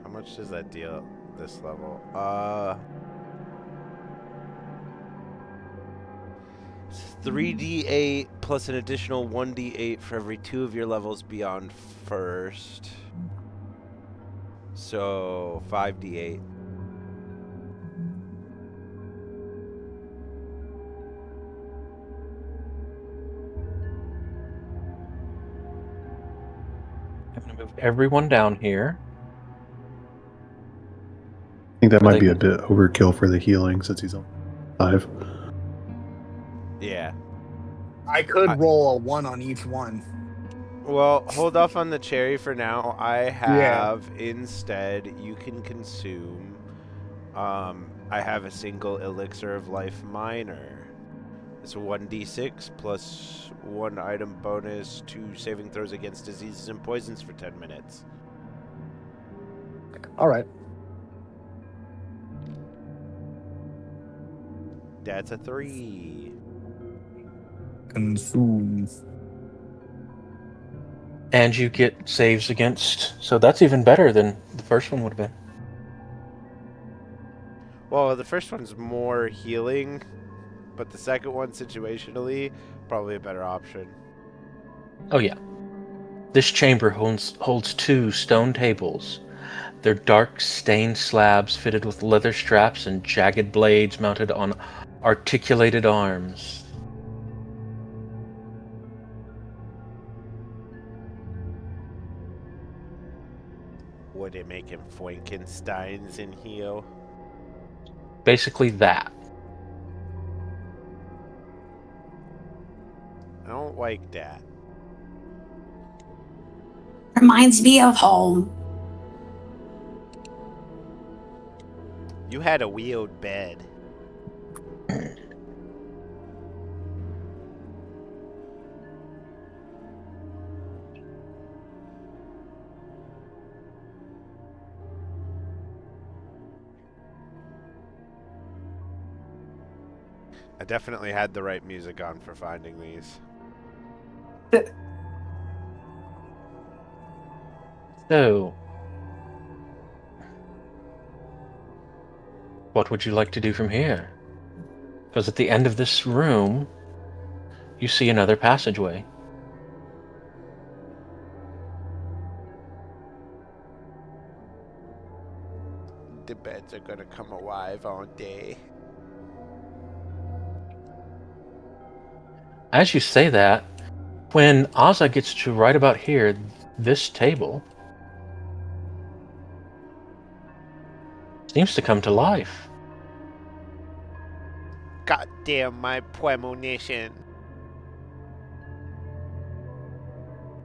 How much does that deal this level? 3d8 plus an additional 1d8 for every 2 of your levels beyond first. So 5d8. I'm going to move everyone down here. I think that Are might they be a good? bit overkill for the healing since he's on 5. Yeah. I could roll a 1 on each one. Well, hold off on the cherry for now. I Yeah. have instead, you can consume. I have a single elixir of life minor. It's a 1d6 plus 1 item bonus to saving throws against diseases and poisons for 10 minutes. All right. That's a 3. Consume. And you get saves against, so that's even better than the first one would have been. Well, the first one's more healing, but the second one, situationally, probably a better option. Oh yeah. This chamber holds 2 stone tables. They're dark, stained slabs fitted with leather straps and jagged blades mounted on articulated arms. Would it make him Frankensteins in here? Basically that. I don't like that. Reminds me of home. You had a wheeled bed. I definitely had the right music on for finding these. So, what would you like to do from here? Because at the end of this room, you see another passageway. The beds are gonna come alive, aren't they? As you say that, when Ozza gets to right about here, this table seems to come to life. God damn my premonition.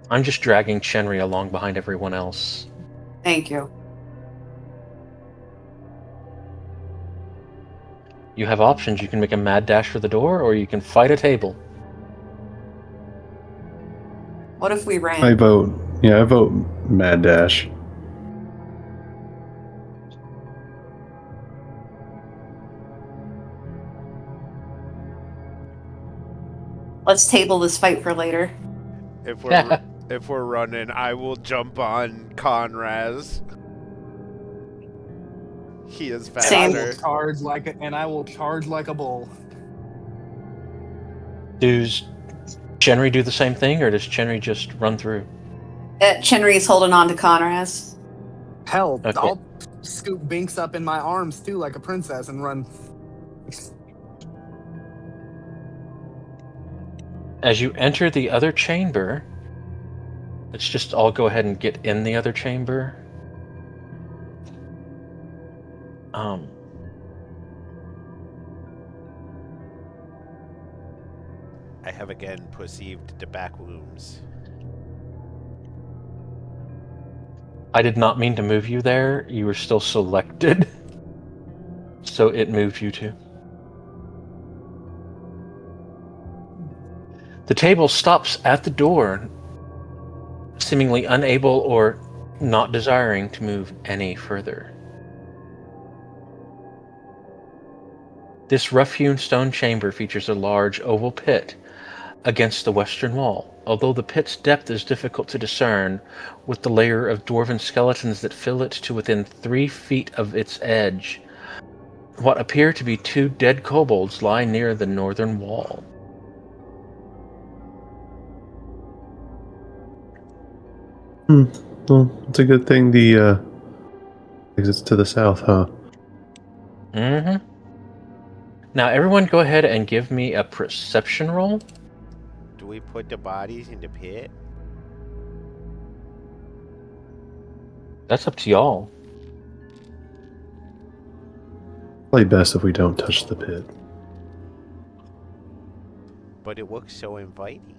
I'm just dragging Chenry along behind everyone else. Thank you. You have options. You can make a mad dash for the door, or you can fight a table. What if we I ran? vote. Yeah, I vote Mad Dash. Let's table this fight for later. If we're running, I will jump on Conraz. He is And I will faster. charge like a bull. Does Chenry do the same thing, or does Chenry just run through? Chenry's holding on to Conraz. Hell, Okay. I'll scoop Binks up in my arms too, like a princess, and run. As you enter the other chamber, let's just all go ahead and get in the other chamber. I have again perceived the back rooms. I did not mean to move you there. You were still selected. So it moved you to. The table stops at the door, seemingly unable or not desiring to move any further. This rough-hewn stone chamber features a large oval pit against the western wall, although the pit's depth is difficult to discern with the layer of dwarven skeletons that fill it to within 3 feet of its edge. What appear to be 2 dead kobolds lie near the northern wall. Well, it's a good thing the exit's to the south, huh? Mm-hmm. Now, everyone go ahead and give me a perception roll. Do we put the bodies in the pit? That's up to y'all. Probably best if we don't touch the pit. But it looks so inviting.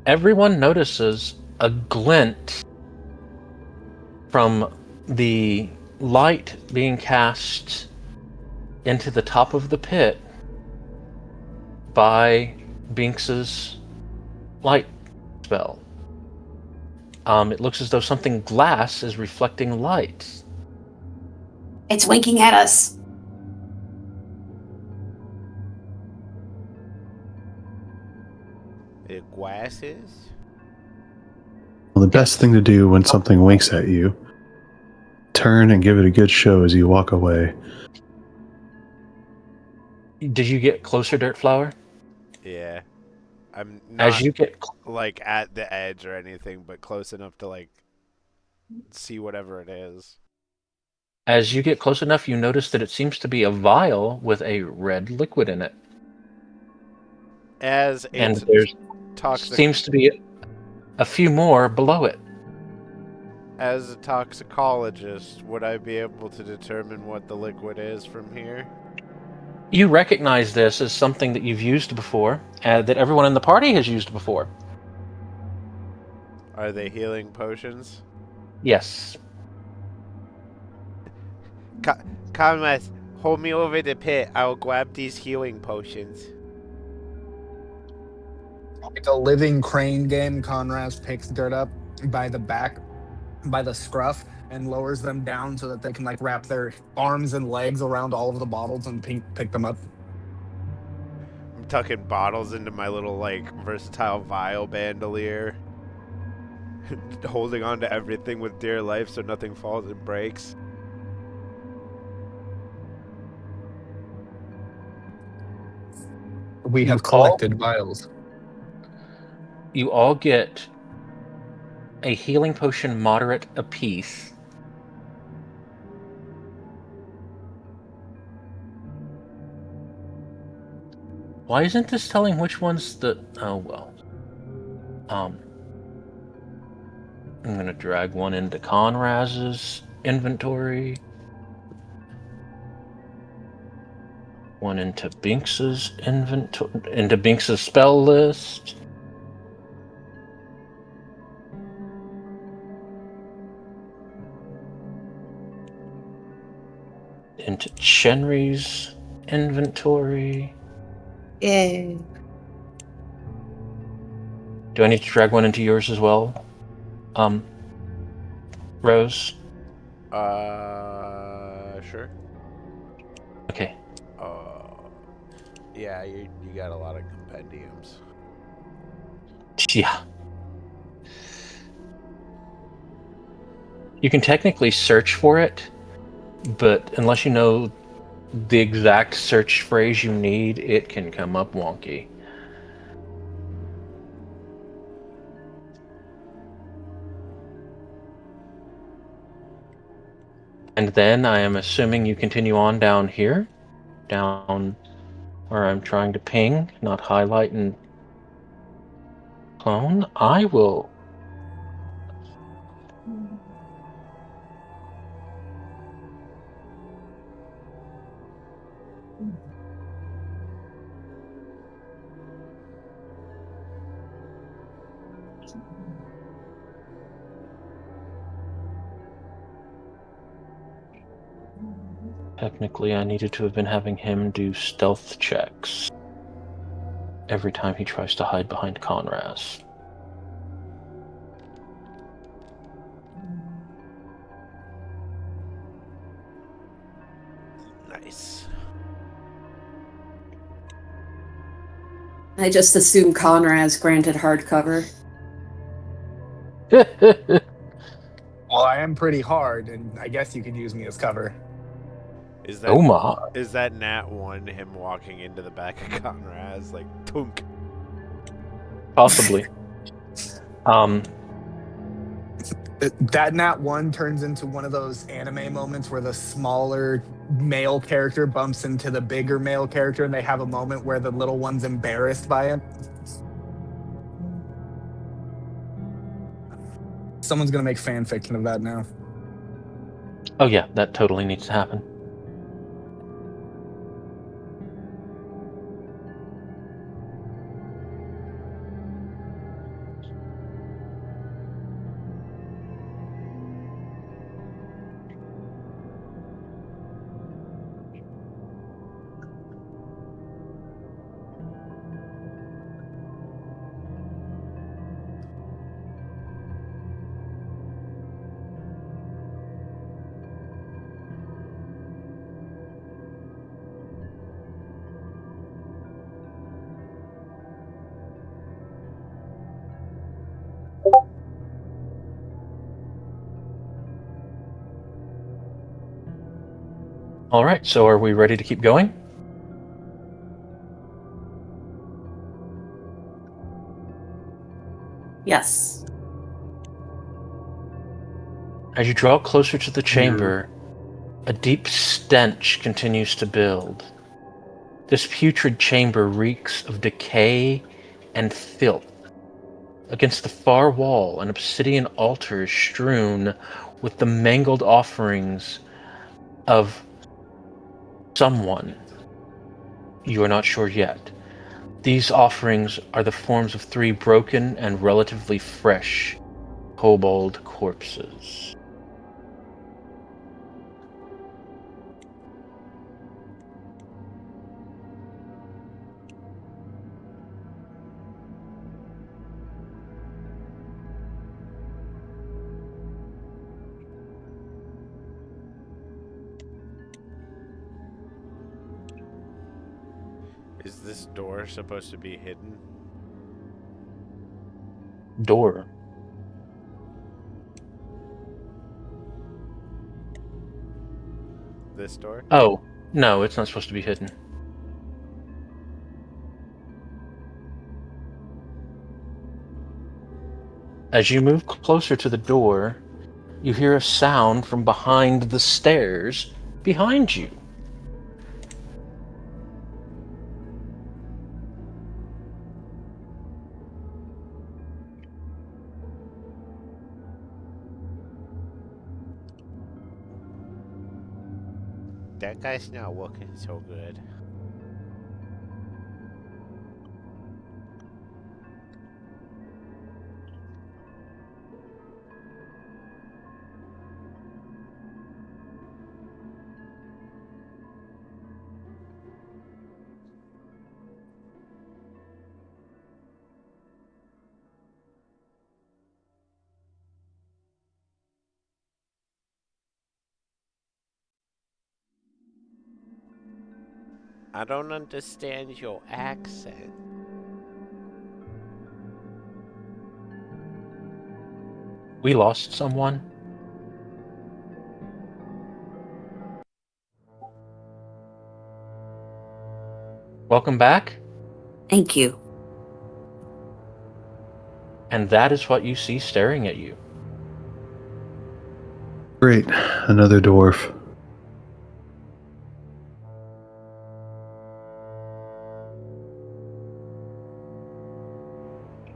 Everyone notices a glint from the light being cast into the top of the pit by Binks's light spell. It looks as though something glass is reflecting light. It's winking at us. It glasses? Well, the best thing to do when something winks at you, turn and give it a good show as you walk away. Did you get closer, Dirt Flower? Yeah. I'm not As you get like at the edge or anything, but close enough to like see whatever it is. As you get close enough, you notice that it seems to be a vial with a red liquid in it. As And it there's toxic seems to be a few more below it. as a toxicologist, would I be able to determine what the liquid is from here? You recognize this as something that you've used before, that everyone in the party has used before. Are they healing potions? Yes. Conrad, hold me over the pit. I'll grab these healing potions. Like a living crane game, Conraz picks Dirt up by the back by the scruff and lowers them down so that they can like wrap their arms and legs around all of the bottles and pick them up. I'm tucking bottles into my little, like, versatile vial bandolier. Holding on to everything with dear life so nothing falls and breaks. We You have all- collected vials. You all get a healing potion moderate apiece. Why isn't this telling which one's the... Oh, well. I'm going to drag one into Conraz's inventory. One into Binks's inventory, into Binks's spell list. Into Chenry's inventory. Yay. Do I need to drag one into yours as well? Rose? Sure. Okay. Yeah, you got a lot of compendiums. Yeah. You can technically search for it, but unless you know the exact search phrase you need, it can come up wonky. And then I am assuming you continue on down here, down where I'm trying to ping, not highlight and clone. I will. Technically, I needed to have been having him do stealth checks every time he tries to hide behind Conraz. Nice. I just assume Conrad's granted hardcover. Well, I am pretty hard, and I guess you could use me as cover. Is that Oh my. is that Nat 1 him walking into the back of Conraz like tunk? Possibly. That nat one turns into one of those anime moments where the smaller male character bumps into the bigger male character, and they have a moment where the little one's embarrassed by it. Someone's gonna make fan fiction of that now. Oh yeah, that totally needs to happen. All right, so are we ready to keep going? Yes. As you draw closer to the chamber, a deep stench continues to build. This putrid chamber reeks of decay and filth. Against the far wall, an obsidian altar is strewn with the mangled offerings of someone. You are not sure yet. These offerings are the forms of 3 broken and relatively fresh kobold corpses. Is this door supposed to be hidden? Door. This door? Oh, no, it's not supposed to be hidden. As you move closer to the door, you hear a sound from behind the stairs behind you. That guy's not looking so good. I don't understand your accent. We lost someone. Welcome back. Thank you. And that is what you see staring at you. Great. Another dwarf.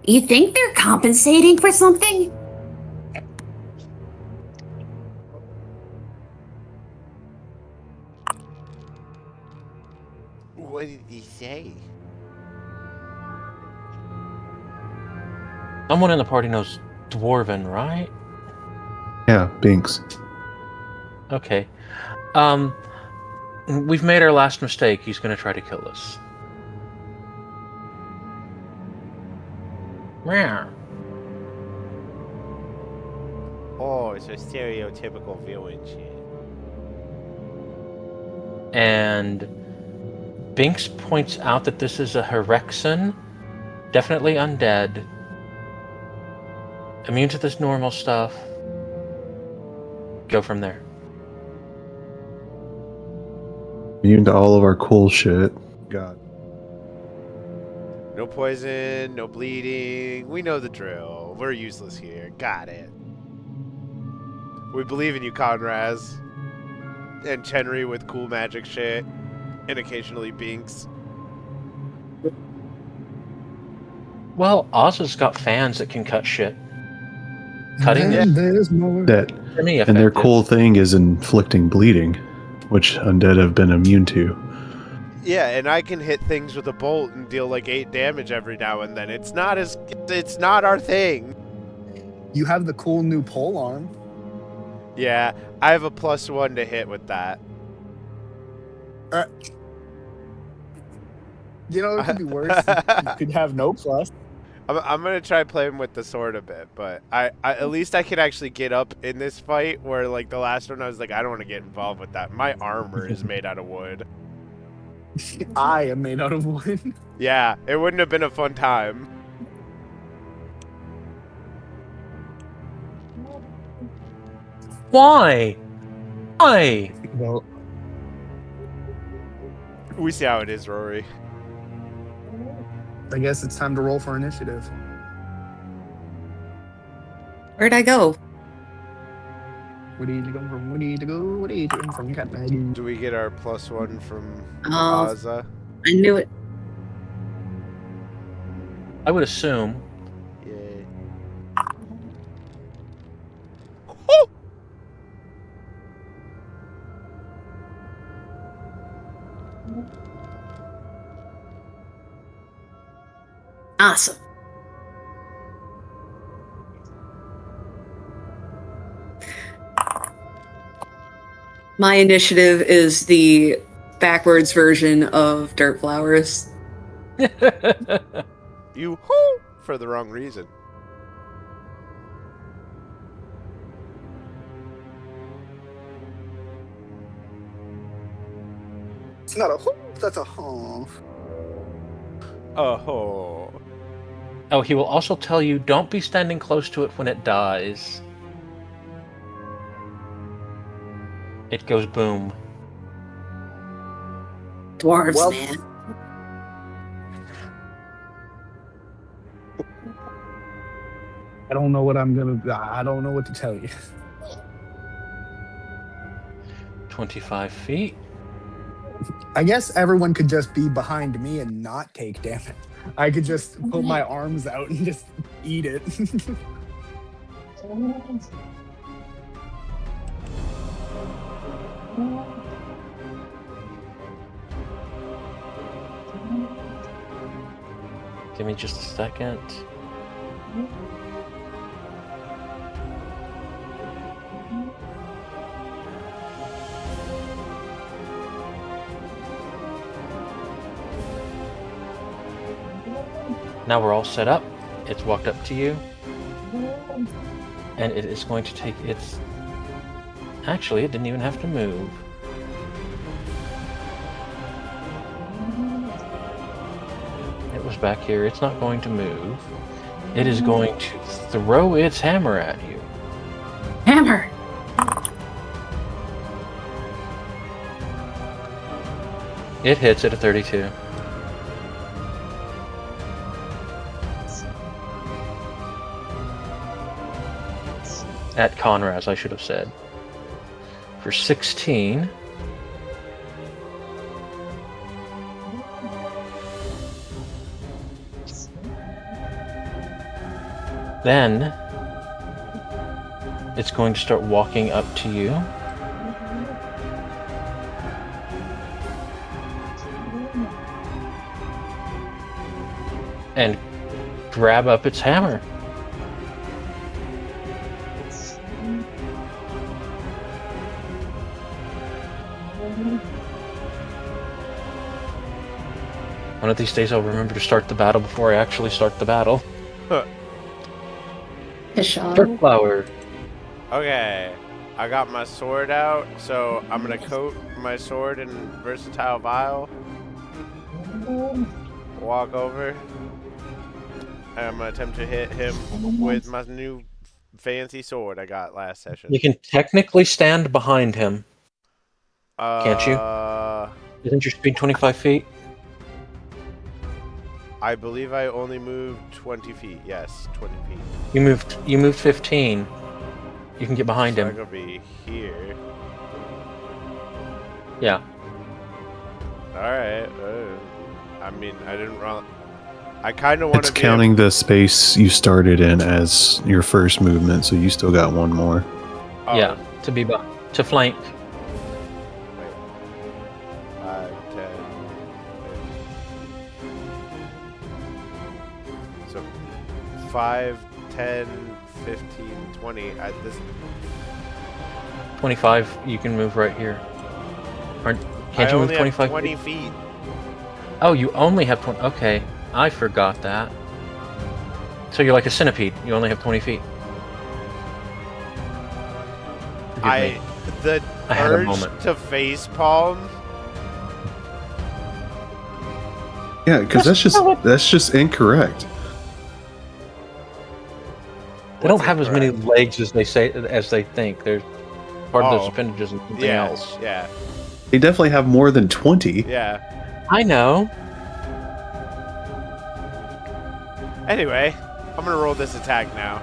You think they're compensating for something? What did he say? Someone in the party knows Dwarven, right? Yeah, Binks. Okay. We've made our last mistake. He's going to try to kill us. Meow. Oh, it's a stereotypical villain shit. And Binks points out that this is a Herexan, definitely undead, immune to this normal stuff. Go from there. Immune to all of our cool shit. God. No poison, no bleeding. We know the drill. We're useless here. Got it. We believe in you, Conraz. And Chenry with cool magic shit. And occasionally Binks. Well, Oz's got fans that can cut shit. Cutting Then is there's more. That semi-effective. and their cool thing is inflicting bleeding, which undead have been immune to. Yeah, and I can hit things with a bolt and deal like 8 damage every now and then. It's not our thing. You have the cool new pole arm. Yeah, I have a +1 to hit with that. You know, it could be worse. You could have no plus. I'm gonna try playing with the sword a bit, but I at least I can actually get up in this fight. Where like the last one, I was like, I don't want to get involved with that. My armor is made out of wood. I am made out of wood. Yeah, it wouldn't have been a fun time. Why? Why? Well, We see how it is, Rory. I guess it's time to roll for initiative. Where'd I go? Where do you go from? Where do you go? Where do you go from? Captain? Do we get our +1 from Oh, Azza? I knew it. I would assume. Yeah. Oh! Awesome. My initiative is the backwards version of Dirt Flowers. You hoo for the wrong reason. It's not a whoop, that's a honk. Oh. Oh, he will also tell you, don't be standing close to it when it dies. It goes boom. Dwarves, Well- man. I don't know what I don't know what to tell you. 25 feet. I guess everyone could just be behind me and not take damage. I could just put my arms out and just eat it. Give me just a second. Now we're all set up. It's walked up to you. And it is going to take its... Actually, it didn't even have to move. It was back here. It's not going to move. It is going to throw its hammer at you. Hammer. It hits at a 32. At Conraz, I should have said. For 16. Then it's going to start walking up to you. And grab up its hammer. One of these days I'll remember to start the battle before I actually start the battle. Dark flower. Okay, I got my sword out, so I'm gonna coat my sword in versatile vial. Walk over. And I'm gonna attempt to hit him with my new fancy sword I got last session. You can technically stand behind him. Can't you? Isn't your speed 25 feet? I believe I only moved 20 feet. Yes, 20 feet. You moved 15. You can get behind So him. I'm gonna be here. Yeah. Alright. I mean, I didn't run. I kind of want to It's counting the space you started in as your first movement, so you still got one more. Yeah. To flank. Wait. 5, 10. So 5, 10, 15, 20. At this, 25. You can move right here. Can't you move 25 have 20 feet? feet. Oh, you only have 20. Okay. I forgot that. So you're like a centipede. You only have 20 feet. Forgive me. The I had a urge moment. to face palm. Yeah, because that's just incorrect. They don't What's have as many incorrect? legs as they think. There's part of those appendages and something Yeah, else. yeah, They definitely have more than 20. yeah. I know. Anyway, I'm gonna roll this attack now.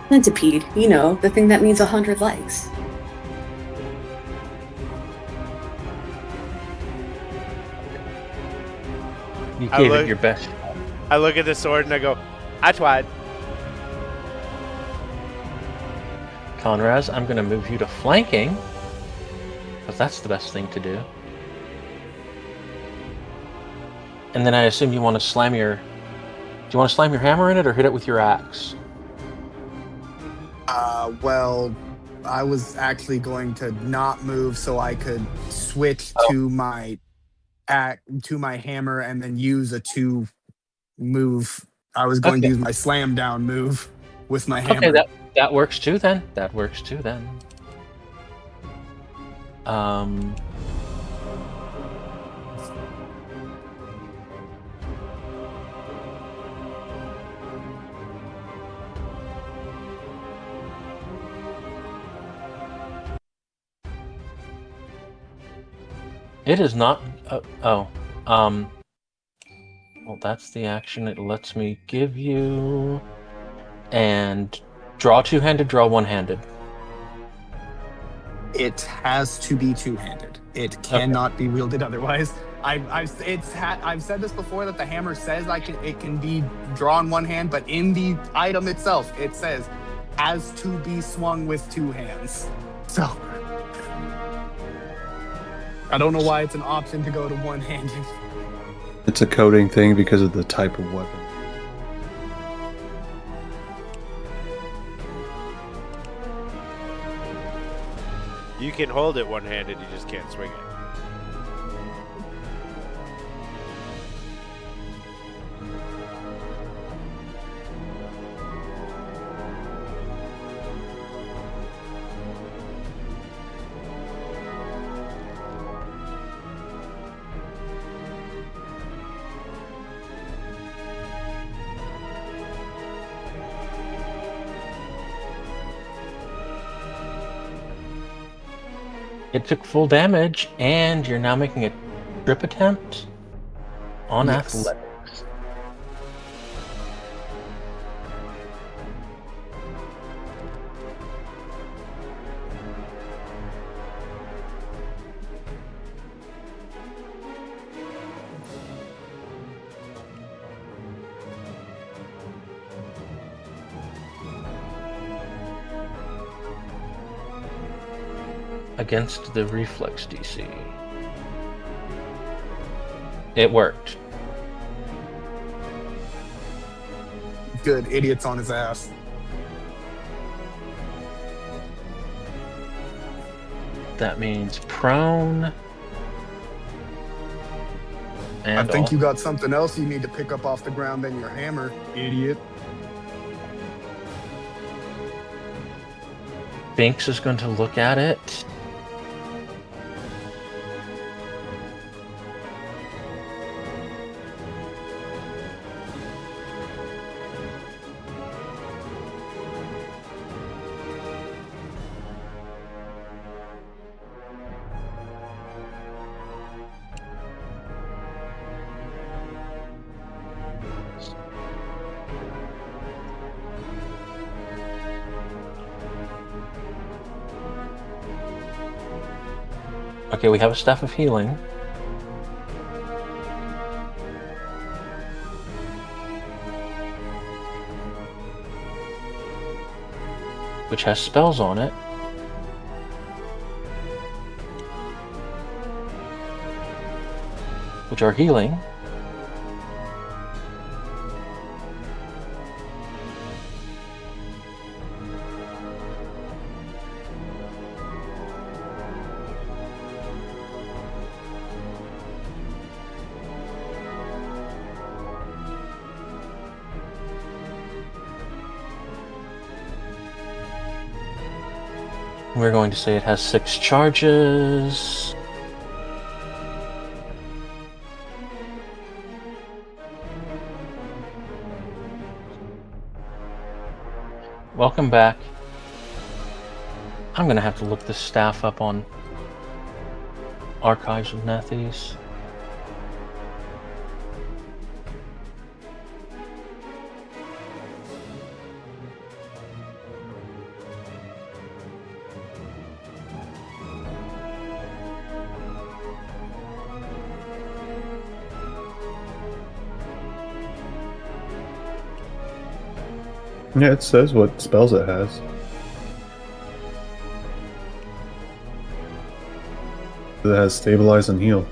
Centipede. You know, the thing that means 100 legs. You I gave look- it your best. I look at the sword and I go, I tried. Conraz, I'm going to move you to flanking. Because that's the best thing to do. And then I assume you want to slam your... Do you want to slam your hammer in it or hit it with your axe? Well, I was actually going to not move so I could switch to my hammer and then use a 2 move. I was going to use my slam down move with my hammer. Okay, that works too then. That works too then. It is not. Well, that's the action it lets me give you. And draw two-handed, draw one-handed. It has to be two-handed. It cannot be wielded otherwise. I've said this before that the hammer says it can be drawn one hand, but in the item itself it says has to be swung with two hands. So I don't know why it's an option to go to one-handed. It's a coding thing because of the type of weapon. You can hold it one-handed, you just can't swing it. It took full damage, and you're now making a trip attempt on athletics. Against the reflex DC. It worked. Good. Idiot's on his ass. That means prone. And I think you got something else you need to pick up off the ground than your hammer, idiot. Binks is going to look at it. Okay, we have a Staff of Healing. Which has spells on it. Which are healing. We're going to say it has 6 charges. Welcome back. I'm going to have to look this staff up on Archives of Nethes. Yeah, it says what spells it has. It has stabilize and heal.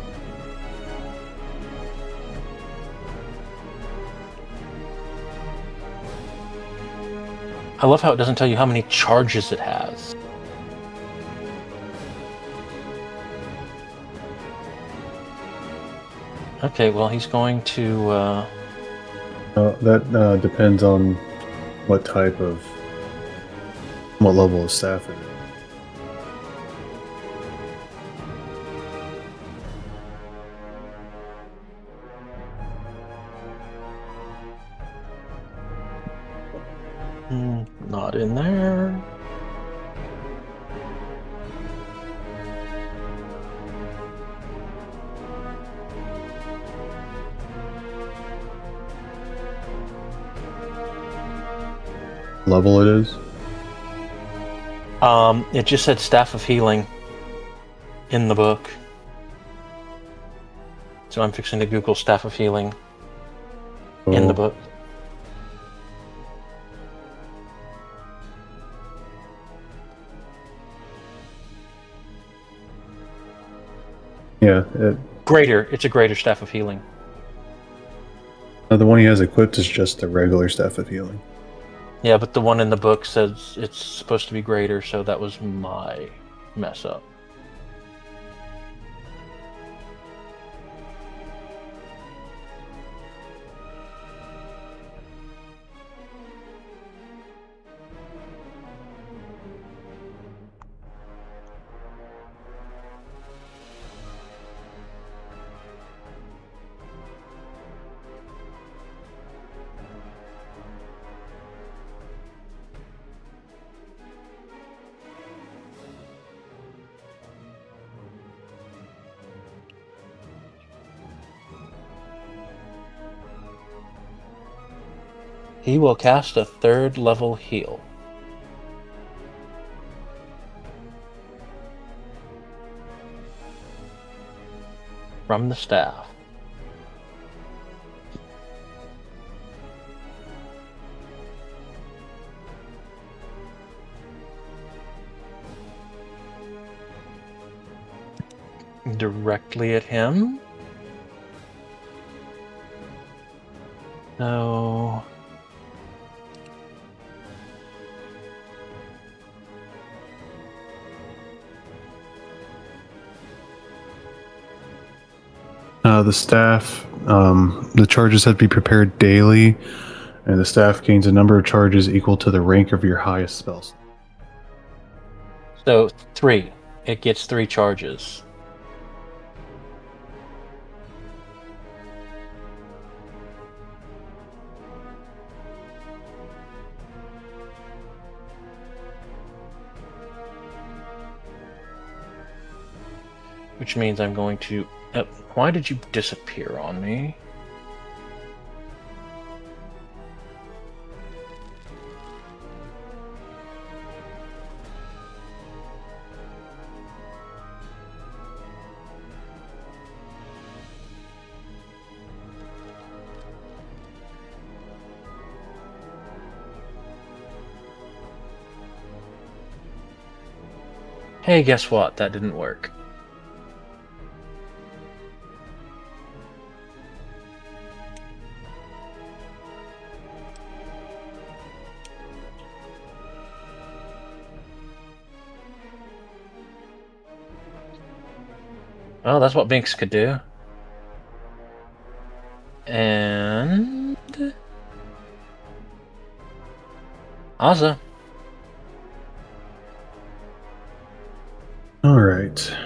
I love how it doesn't tell you how many charges it has. Okay, well, he's going to... That depends on what level of staff it is. Not in there. Level it is. It just said Staff of Healing in the book. So I'm fixing to Google Staff of Healing in the Oh. book. Yeah, Greater. It's a greater Staff of Healing. the one he has equipped is just the regular Staff of Healing. Yeah, but the one in the book says it's supposed to be greater, so that was my mess up. He will cast a 3rd level heal. From the staff. Directly at him. So... The staff, the charges have to be prepared daily, and the staff gains a number of charges equal to the rank of your highest spells. So 3. It gets 3 charges. Which means I'm going to... why did you disappear on me? Hey, guess what? That didn't work. Well, that's what Binks could do. And... Ozza. All right.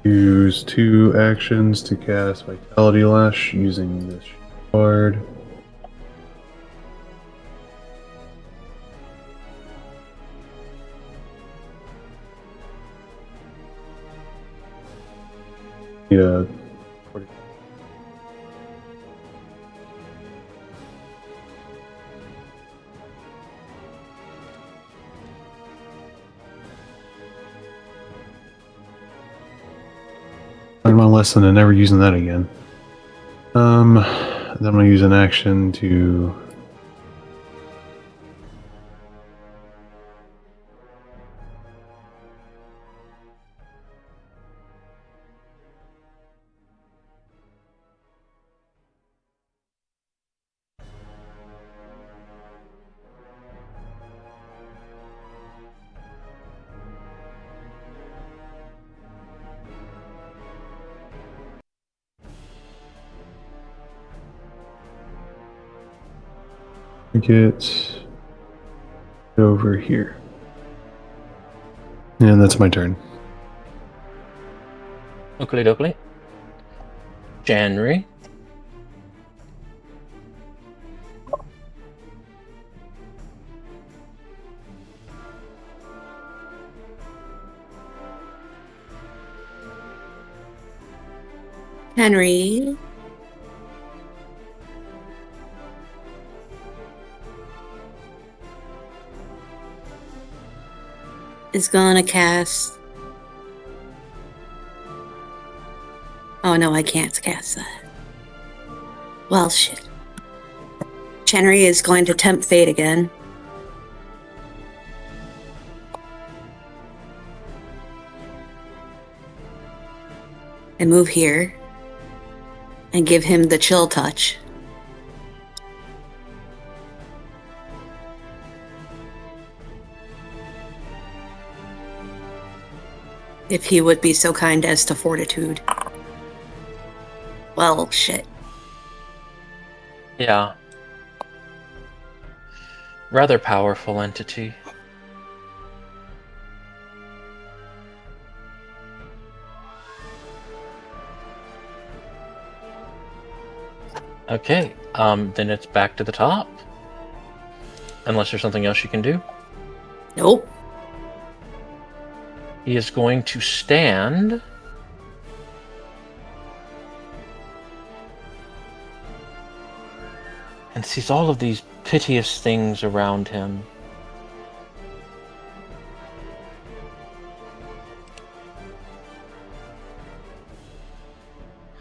Use 2 actions to cast Vitality Lash using this card. Yeah. Learn my lesson and never using that again. Then I'm gonna use an action to Get over here. And that's my turn. Oakley dokley. January. Henry. Is gonna cast. Oh no, I can't cast that. Well, shit. Henry is going to tempt fate again. And move here. And give him the chill touch. If he would be so kind as to fortitude. Well, shit. Yeah. Rather powerful entity. Okay, then it's back to the top. Unless there's something else you can do. Nope. He is going to stand. And sees all of these piteous things around him.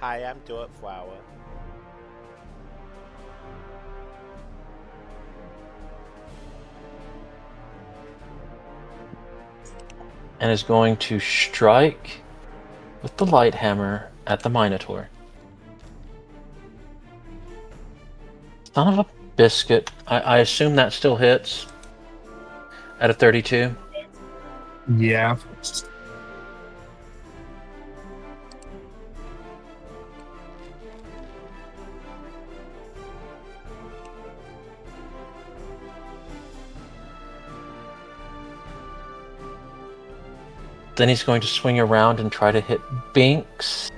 Hi, I'm Tulip Flower. And is going to strike with the light hammer at the Minotaur. Son of a biscuit. I assume that still hits at a 32. Yeah. Then he's going to swing around and try to hit Binks.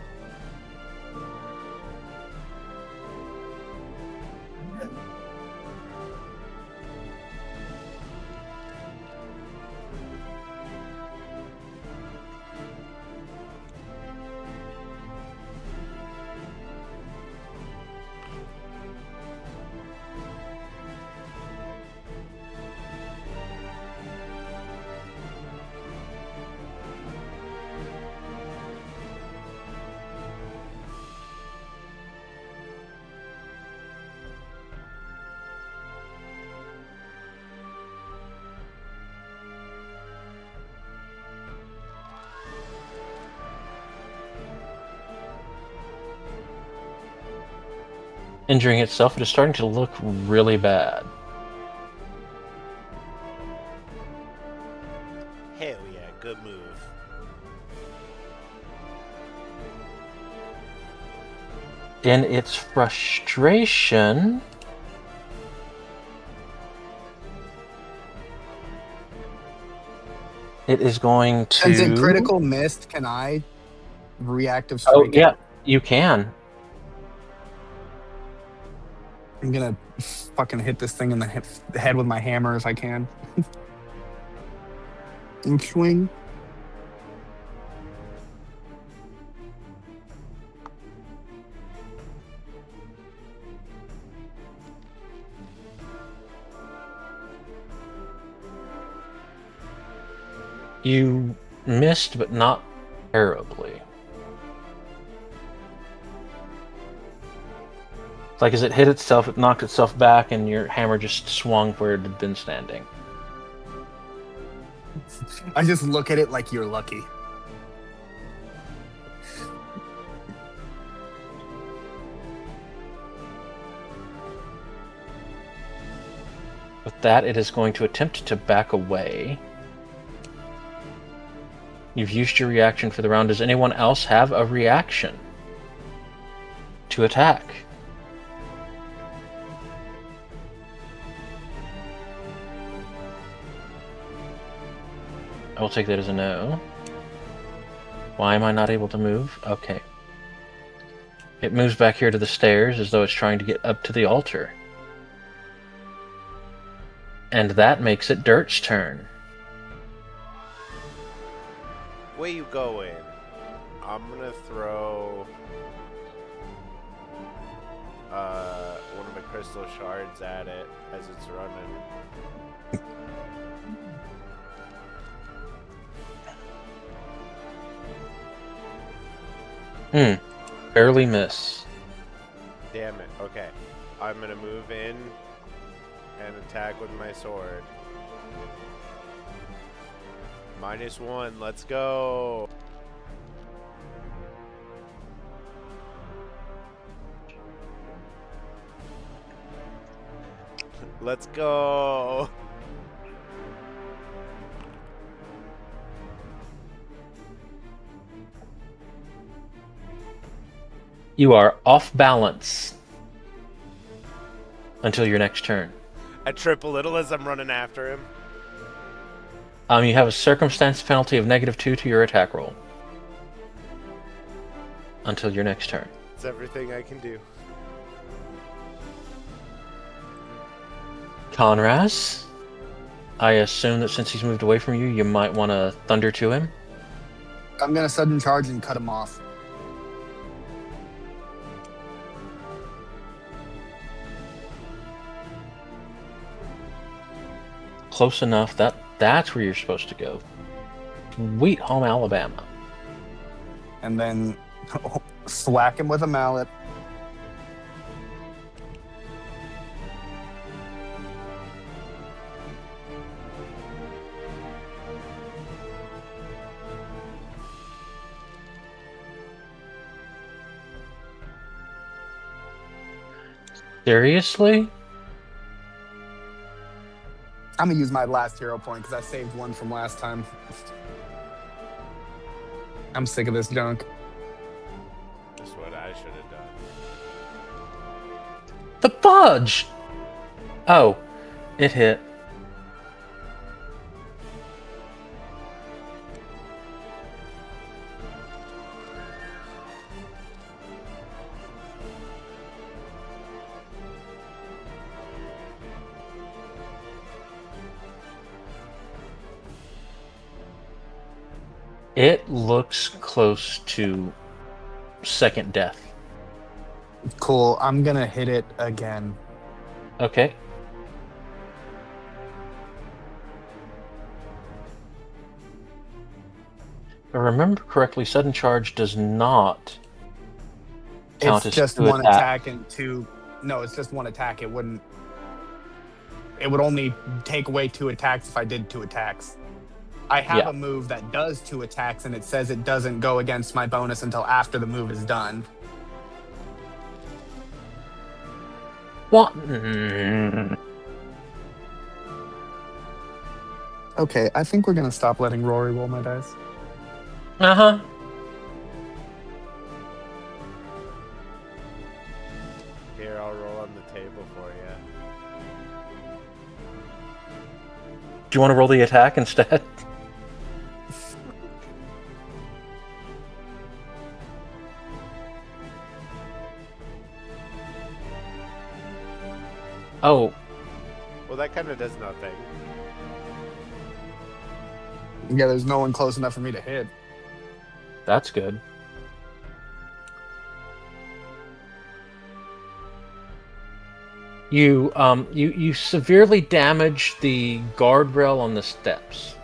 Injuring itself. It is starting to look really bad. Hell yeah, good move. In its frustration, it is going to... Since it critical missed, can I reactive strike? Oh, yeah, you can. I'm gonna fucking hit this thing in the head with my hammer if I can. And swing. You missed, but not terribly. It's like as it hit itself, it knocked itself back, and your hammer just swung where it had been standing. I just look at it like you're lucky. With that, it is going to attempt to back away. You've used your reaction for the round. Does anyone else have a reaction to attack? I will take that as a no. Why am I not able to move? Okay. It moves back here to the stairs as though it's trying to get up to the altar. And that makes it Dirt's turn. Where you going? I'm gonna throw one of my crystal shards at it as it's running. Barely miss. Damn it. Okay. I'm gonna move in and attack with my sword. -1. Let's go. Let's go. You are off balance until your next turn. I trip a little as I'm running after him. You have a circumstance penalty of -2 to your attack roll until your next turn. It's everything I can do. Conraz, I assume that since he's moved away from you, you might want to thunder to him. I'm gonna sudden charge and cut him off. Close enough. That's where you're supposed to go. Sweet home Alabama. And then thwack him with a mallet. Seriously? I'm gonna use my last hero point because I saved one from last time. I'm sick of this junk. That's what I should have done. The fudge! Oh, it hit. It looks close to second death. Cool. I'm gonna hit it again. Okay. If I remember correctly, sudden charge does not count It's as just two one attack. attack and two. No, it's just one attack. It wouldn't. It would only take away 2 attacks if I did 2 attacks. I have Yeah. a move that does 2 attacks, and it says it doesn't go against my bonus until after the move is done. What? Okay, I think we're gonna stop letting Rory roll my dice. Uh-huh. Here, I'll roll on the table for you. Do you want to roll the attack instead? Oh, Well, that kind of does nothing. Yeah, there's no one close enough for me to hit. that's good. You severely damage the guardrail on the steps.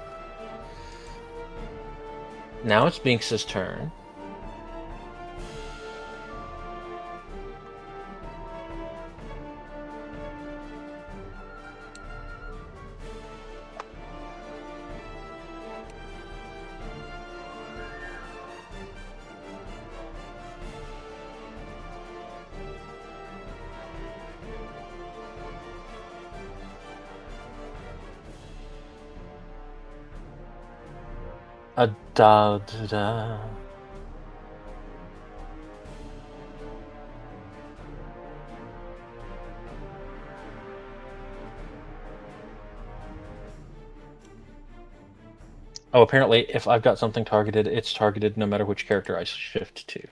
Now it's Binks's turn. Da, da, da. Oh, apparently, if I've got something targeted, it's targeted no matter which character I shift to.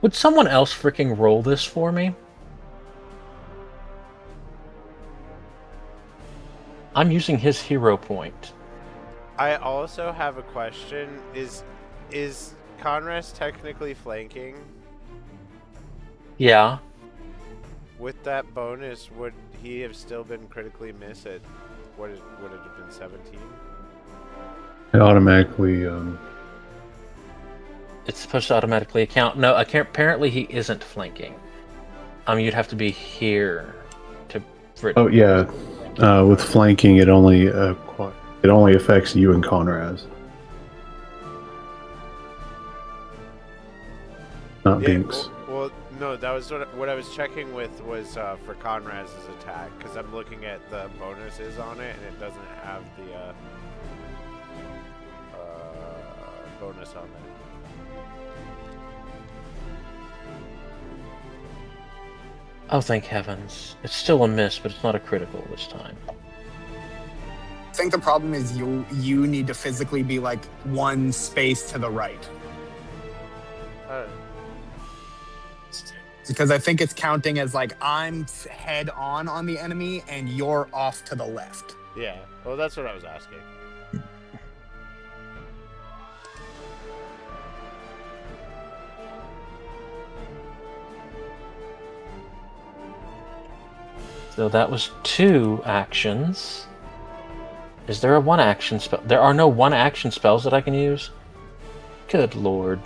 Would someone else freaking roll this for me? I'm using his hero point. I also have a question. Is Conras technically flanking? Yeah. With that bonus, would he have still been critically miss at would it have been 17? It automatically. It's supposed to automatically account. No, apparently he isn't flanking. You'd have to be here to. Oh yeah, with flanking, it only affects you and Conraz, not Binks. Well, no, that was what I was checking with was for Conraz's attack, because I'm looking at the bonuses on it, and it doesn't have the bonus on it. Oh, thank heavens. It's still a miss, but it's not a critical this time. I think the problem is you need to physically be like one space to the right. Because I think it's counting as like I'm head on the enemy and you're off to the left. Yeah, well, that's what I was asking. So that was 2 actions. Is there a 1 action spell? There are no 1 action spells that I can use? Good lord.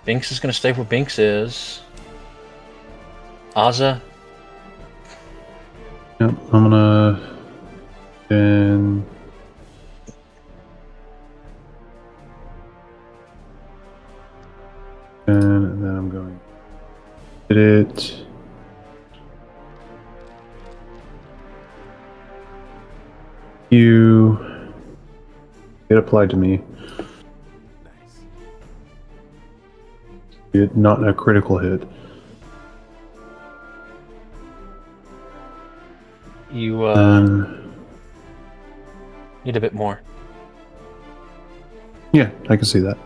Binks is going to stay where Binks is. Azza. Yep, I'm gonna. And. And then I'm going. Hit it. You. It applied to me. Nice. It not a critical hit. You need a bit more. Yeah, I can see that.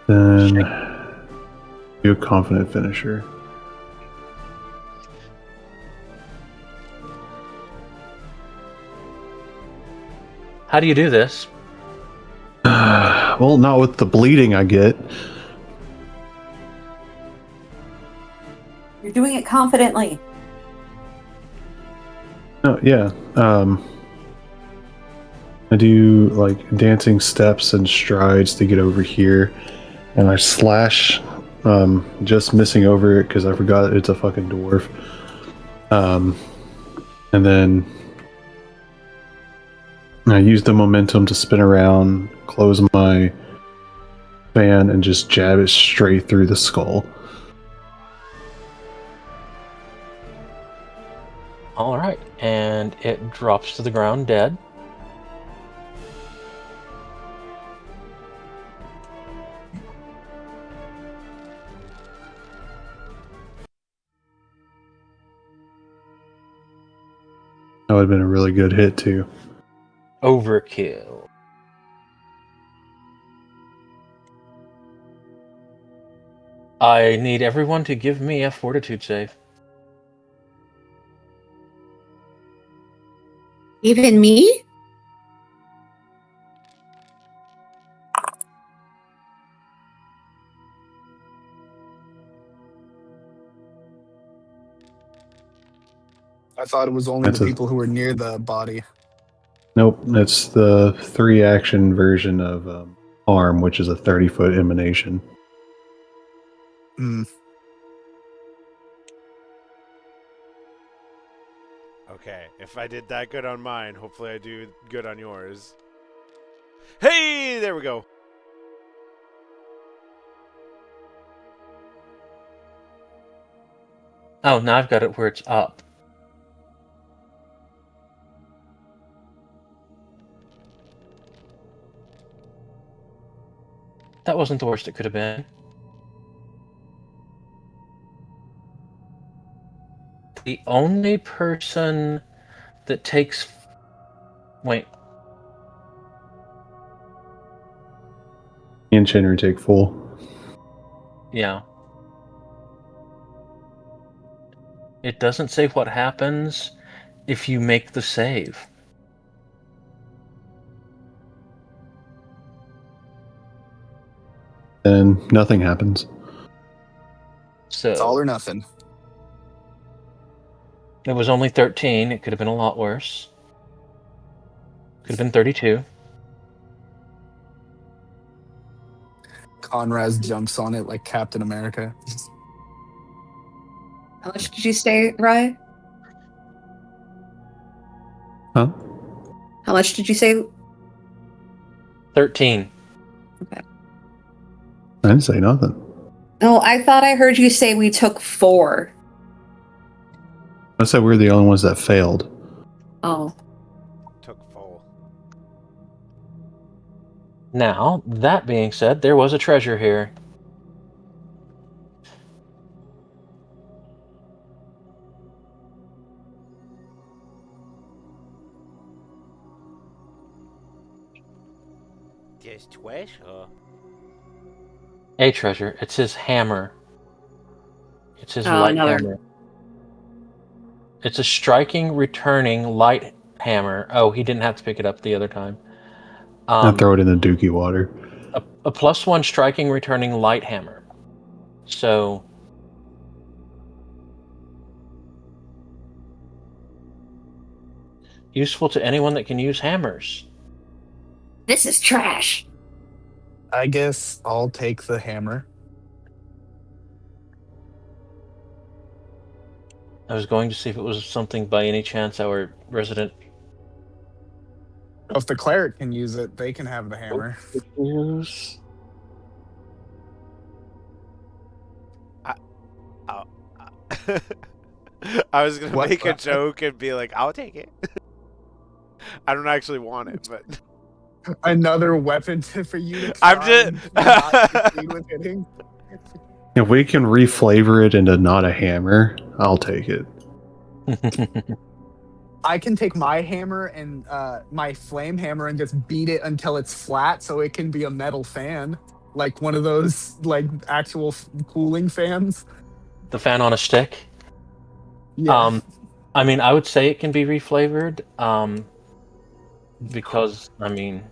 Then do a confident finisher. How do you do this? Well, not with the bleeding I get. You're doing it confidently. Oh yeah. I do like dancing steps and strides to get over here, and I slash, just missing over it because I forgot it's a fucking dwarf. And then I use the momentum to spin around, close my fan, and just jab it straight through the skull. Alright, and it drops to the ground dead. That would have been a really good hit too. Overkill. I need everyone to give me a fortitude save. Even me? I thought it was only That's the a- people who were near the body. Nope, it's the 3-action version of arm, which is a 30-foot emanation. Okay, if I did that good on mine, hopefully I do good on yours. Hey, there we go. Oh, now I've got it where it's up. That that wasn't the worst it could have been. The only person that takes... Wait. Me and Chinner take full. Yeah. It doesn't say what happens if you make the save. Then nothing happens. So It's all or nothing. it was only 13. It could have been a lot worse. Could have been 32. Conraz jumps on it like Captain America. How much did you say, Rye? Huh? How much did you say? 13. Okay. I didn't say nothing. No, I thought I heard you say we took 4. I said we're the only ones that failed. Oh. Took full. Now, that being said, there was a treasure here. There's treasure. A treasure. It's his hammer. It's his Oh, light another- hammer. It's a striking, returning light hammer. Oh, he didn't have to pick it up the other time. I throw it in the dookie water. A +1 striking, returning light hammer. So... useful to anyone that can use hammers. This is trash. I guess I'll take the hammer. I was going to see if it was something by any chance our resident... If the cleric can use it, they can have the hammer. use. I was gonna What? make a joke and be like, "I'll take it." I don't actually want it, but Another weapon for you to I'm try just- and not succeed with hitting. If we can reflavor it into not a hammer, I'll take it. I can take my hammer and my flame hammer and just beat it until it's flat so it can be a metal fan. Like one of those like actual cooling fans. The fan on a stick. Yeah. I mean, I would say it can be reflavored. Because, I mean...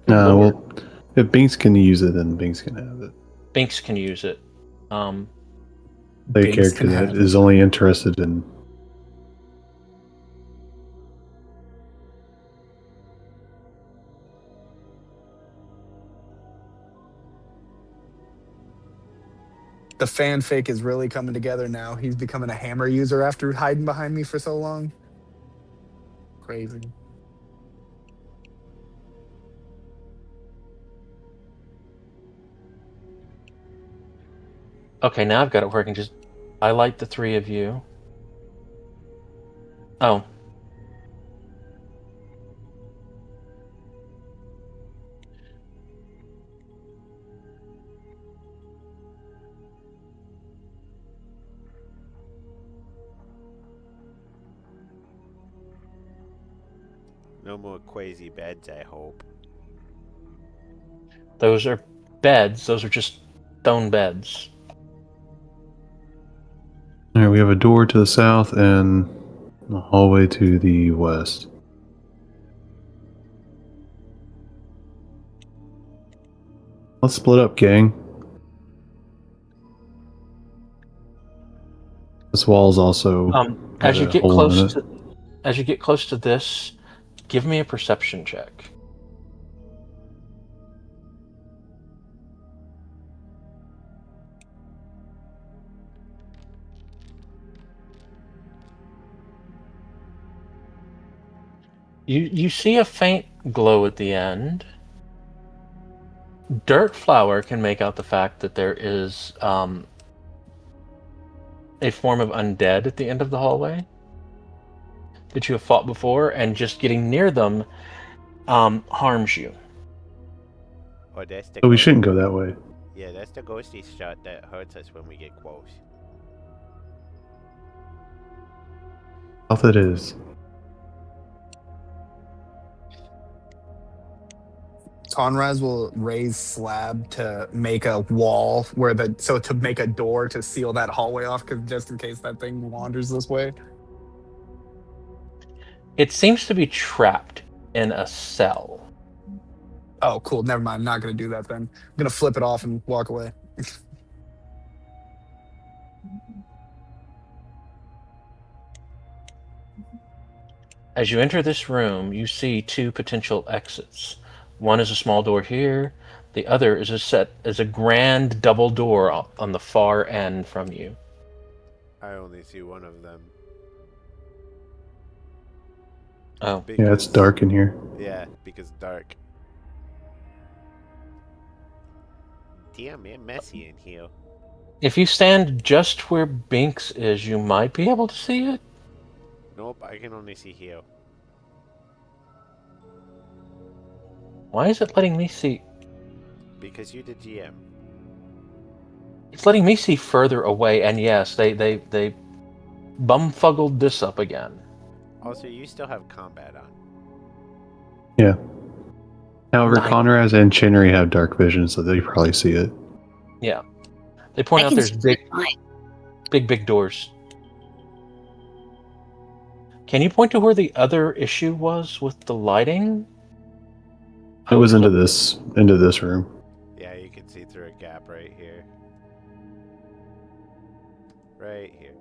No, well, if Binks can use it, then Binks can have it. Binks can use it. The Binks character can that have is it. only interested in... The fanfic is really coming together now. He's becoming a hammer user after hiding behind me for so long. Crazy. Okay, now I've got it working. Just highlight the 3 of you. Oh. no more crazy beds, I hope. Those are beds. Those are just stone beds. Alright, we have a door to the south and a hallway to the west. Let's split up, gang. This wall's also As you got a get hole in close it. to this, give me a perception check. You see a faint glow at the end. Dirt Flower can make out the fact that there is a form of undead at the end of the hallway that you have fought before, and just getting near them harms you. Oh, that's the So we ghost. shouldn't go that way. Yeah, that's the ghosty shot that hurts us when we get close. South it is. Conraz will raise slab to make a wall to make a door to seal that hallway off, because just in case that thing wanders this way. It seems to be trapped in a cell. Oh, cool. Never mind. I'm not gonna do that then. I'm gonna flip it off and walk away. As you enter this room, you see two potential exits. One is a small door here. The other is a grand double door on the far end from you. I only see one of them. Oh, Yeah, it's dark in here. Yeah, because dark. Damn, it's messy in here. if you stand just where Binks is, you might be able to see it. Nope, I can only see here. Why is it letting me see? Because you the GM. It's letting me see further away, and yes, they bumfuggled this up again. Also, you still have combat on. Yeah. However, Nice. Conraz and Chinnery have dark vision, so they probably see it. Yeah. They point I out can there's see mine. big doors. Can you point to where the other issue was with the lighting? It was into this room. Yeah, you can see through a gap right here. Right here.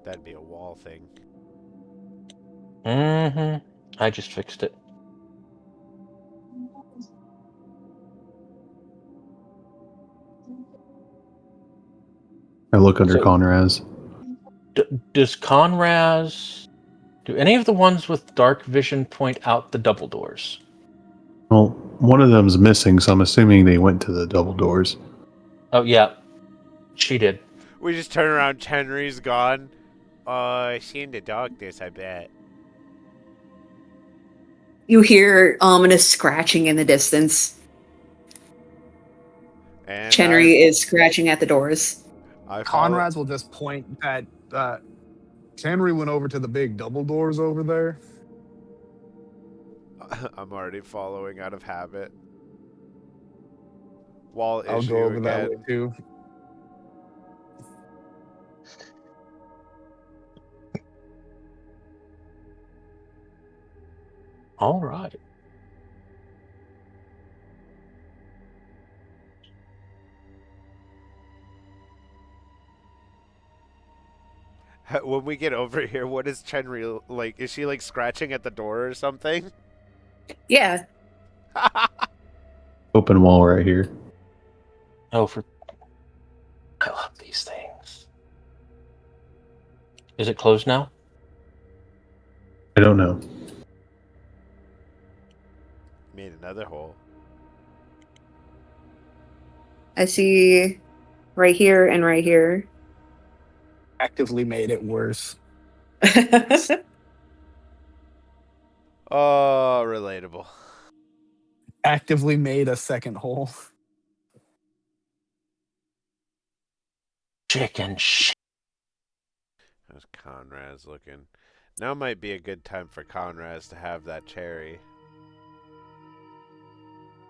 That'd be a wall thing. Mm-hmm. I just fixed it. I look under So- Conraz. Does Conraz... Do any of the ones with dark vision point out the double doors? Well, one of them's missing, so I'm assuming they went to the double doors. Oh, yeah. She did. We just turn around, Henry's gone. She in the darkness, I bet. You hear ominous scratching in the distance. And Chenry is scratching at the doors. I follow. Conraz will just point that Henry went over to the big double doors over there. I'm already following out of habit. Wall I'll issue go over that way again. too. All right. When we get over here, what is Chenry like? Is she like scratching at the door or something? Yeah. Open wall right here. Oh, I love these things. Is it closed now? I don't know. Made another hole. I see right here and right here. Actively made it worse. Oh, relatable. Actively made a second hole. Chicken shit. How's Conraz looking? Now might be a good time for Conraz to have that cherry.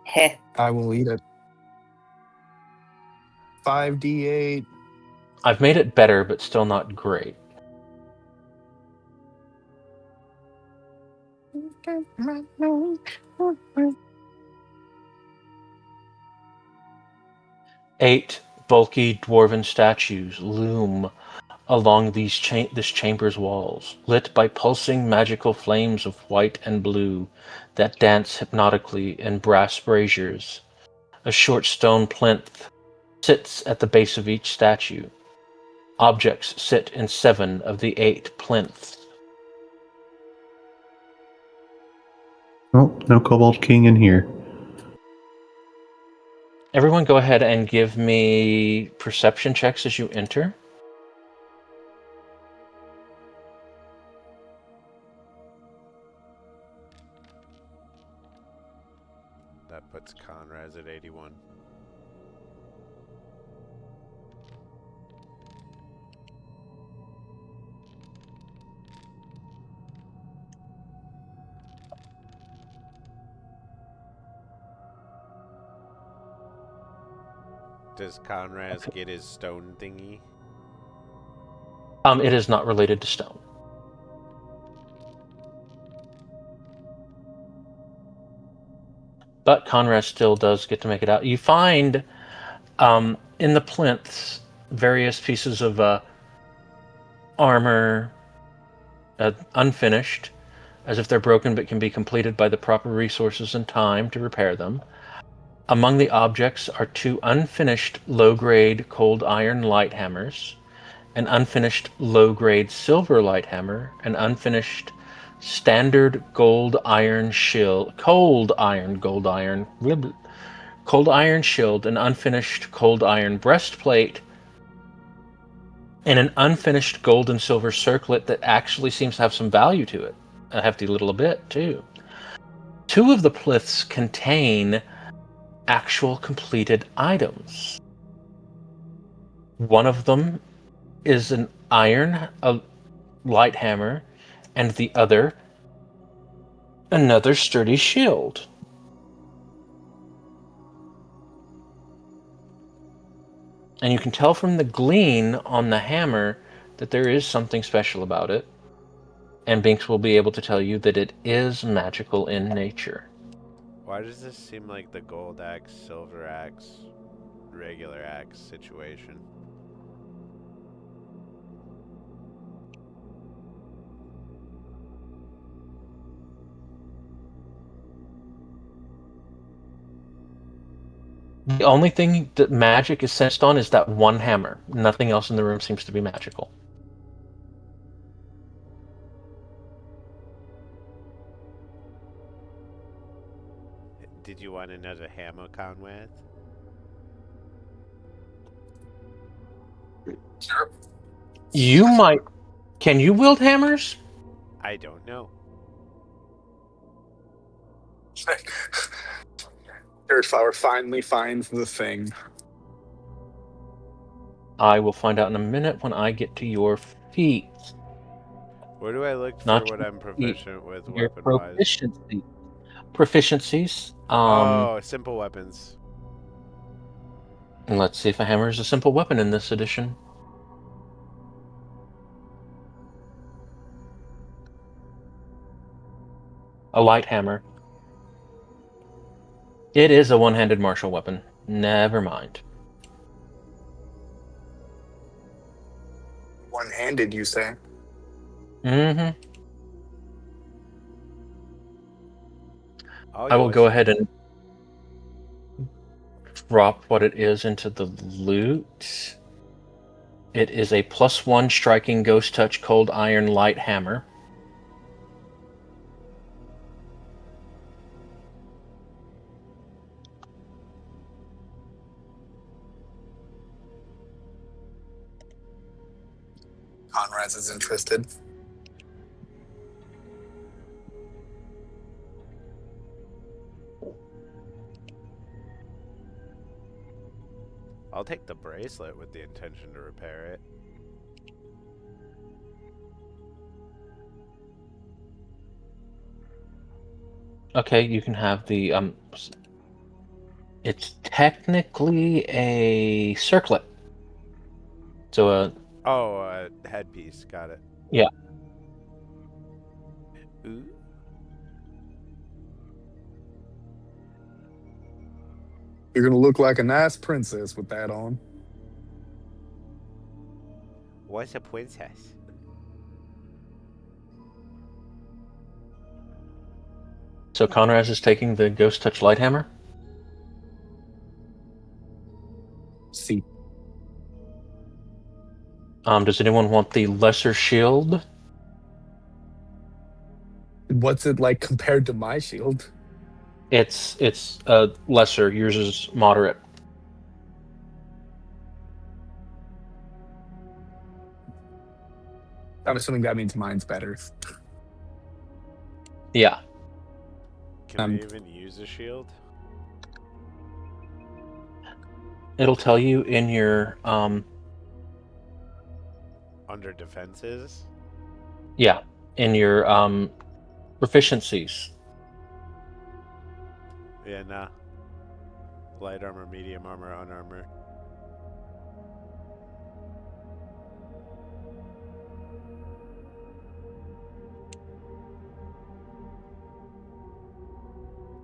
Heh. I will eat it. 5d8. I've made it better, but still not great. Eight bulky dwarven statues loom along this chamber's walls, lit by pulsing magical flames of white and blue that dance hypnotically in brass braziers. A short stone plinth sits at the base of each statue. Objects sit in 7 of the 8 plinths. Oh, no Cobalt King in here. Everyone go ahead and give me perception checks as you enter. That puts Conraz at 81. Does Conraz get his stone thingy? It is not related to stone. But Conrad still does get to make it out. You find in the plinths various pieces of armor, unfinished, as if they're broken but can be completed by the proper resources and time to repair them. Among the objects are 2 unfinished low-grade cold iron light hammers, an unfinished low-grade silver light hammer, an unfinished standard cold iron shield, an unfinished cold iron breastplate, and an unfinished gold and silver circlet that actually seems to have some value to it. A hefty little bit, too. 2 of the plinths contain actual completed items. One of them is an iron light hammer, and the other another sturdy shield. And you can tell from the gleam on the hammer that there is something special about it. And Binks will be able to tell you that it is magical in nature. Why does this seem like the gold axe, silver axe, regular axe situation? The only thing that magic is sensed on is that one hammer. Nothing else in the room seems to be magical. Did you want another hammer, Conrad? Sure. You might... Can you wield hammers? I don't know. Earthflower finally finds the thing. I will find out in a minute when I get to your feet. Where do I look for Not what your I'm feet, proficient with your weapon-wise? proficiencies. Oh, simple weapons. And let's see if a hammer is a simple weapon in this edition. A light hammer. It is a one-handed martial weapon. Never mind. One-handed, you say? Mm-hmm. All I will yours. go ahead and drop what it is into the loot. It is a +1 striking ghost touch cold iron light hammer. Conrad is interested. I'll take the bracelet with the intention to repair it. Okay, you can have the it's technically a circlet. So Oh, headpiece. Got it. Yeah. Ooh. You're gonna look like a nice princess with that on. What's a princess? So Conrad is taking the ghost touch light hammer. See. Does anyone want the lesser shield? What's it like compared to my shield? It's lesser. Yours is moderate. I'm assuming that means mine's better. Yeah. Can I even use a shield? It'll tell you in your Under defenses. in your proficiencies. Yeah, nah. Light armor, medium armor, unarmor.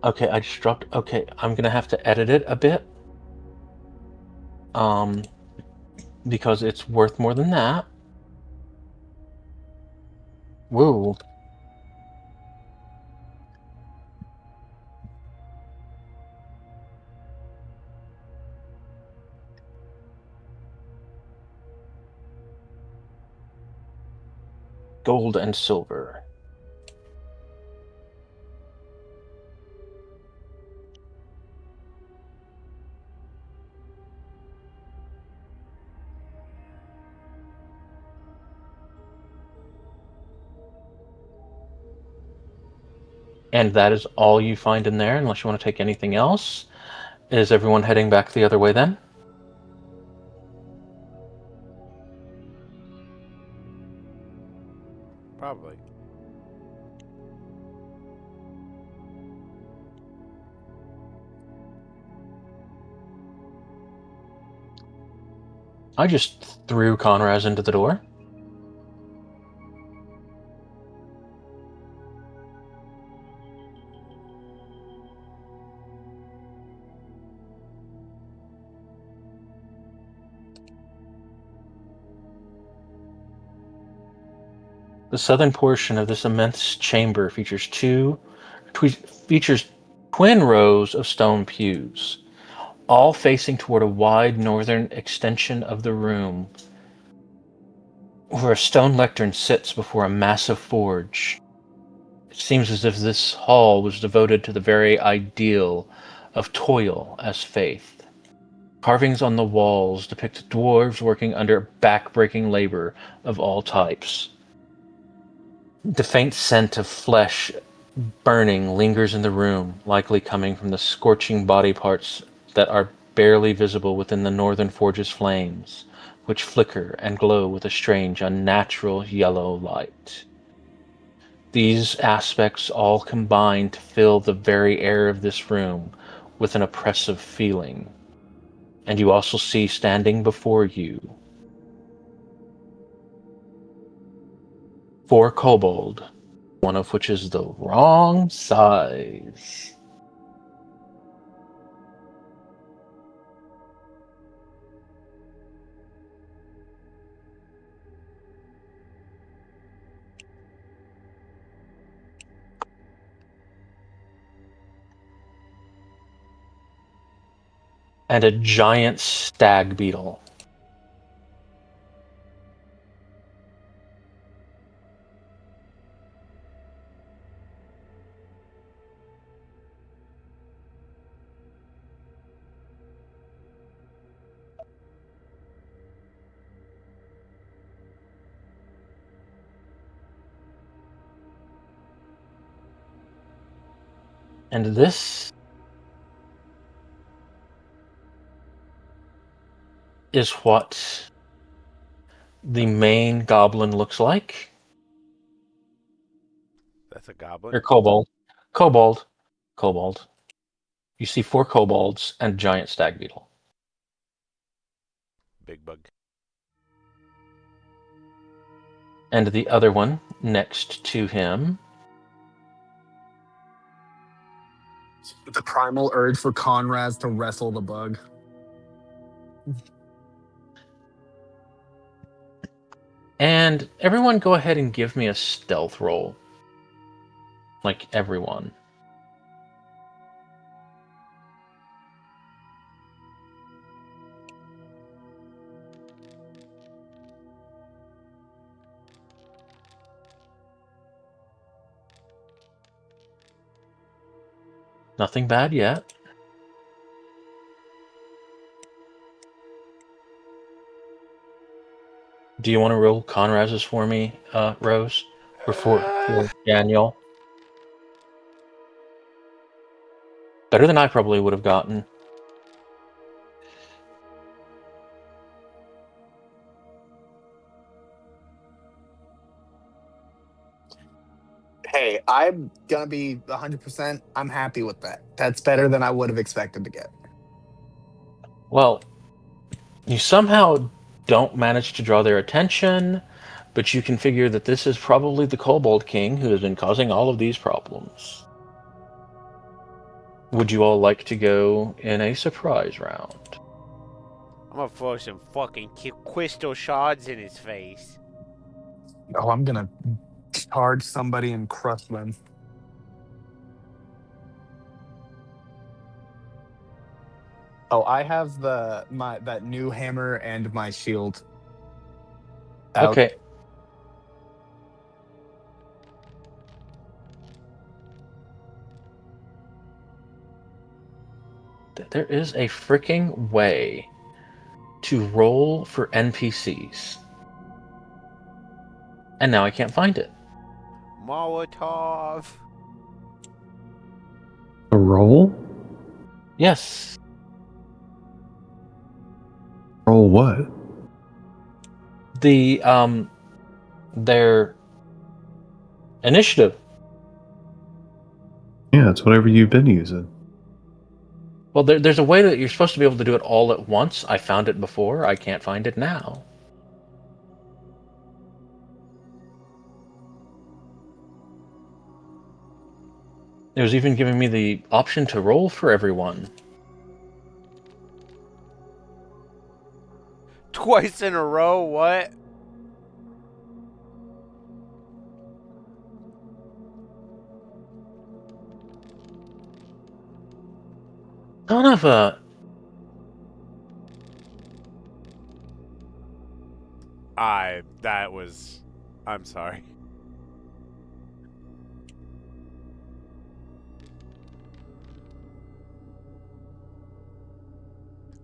Okay, I just dropped. Okay, I'm gonna have to edit it a bit. Because it's worth more than that. Woo. Gold and silver. And that is all you find in there, unless you want to take anything else. Is everyone heading back the other way then? Probably. I just threw Conraz into the door. The southern portion of this immense chamber features twin rows of stone pews, all facing toward a wide northern extension of the room, where a stone lectern sits before a massive forge. It seems as if this hall was devoted to the very ideal of toil as faith. Carvings on the walls depict dwarves working under back-breaking labor of all types. The faint scent of flesh burning lingers in the room, likely coming from the scorching body parts that are barely visible within the northern forge's flames, which flicker and glow with a strange, unnatural yellow light. These aspects all combine to fill the very air of this room with an oppressive feeling. And you also see standing before you 4 kobold, one of which is the wrong size. And a giant stag beetle. And this is what the main goblin looks like. That's a goblin. Or kobold. Kobold. Kobold. You see 4 kobolds and a giant stag beetle. Big bug. And the other one next to him. The primal urge for Conraz to wrestle the bug. And everyone go ahead and give me a stealth roll. Like everyone. Nothing bad yet. Do you want to roll Conraz's for me, Rose? Or for Daniel? Better than I probably would have gotten. I'm gonna be 100%. I'm happy with that. That's better than I would have expected to get. Well, you somehow don't manage to draw their attention, but you can figure that this is probably the Kobold King who has been causing all of these problems. Would you all like to go in a surprise round? I'm gonna throw some fucking crystal shards in his face. Oh, I'm gonna charge somebody and crush them. Oh, I have that new hammer and my shield out. Okay. There is a freaking way to roll for NPCs. And now I can't find it. Molotov. A roll? Yes. Roll what? Their initiative. Yeah, it's whatever you've been using. Well, there's a way that you're supposed to be able to do it all at once. I found it before. I can't find it now. It was even giving me the option to roll for everyone. Twice in a row, what? Son of a... I'm sorry.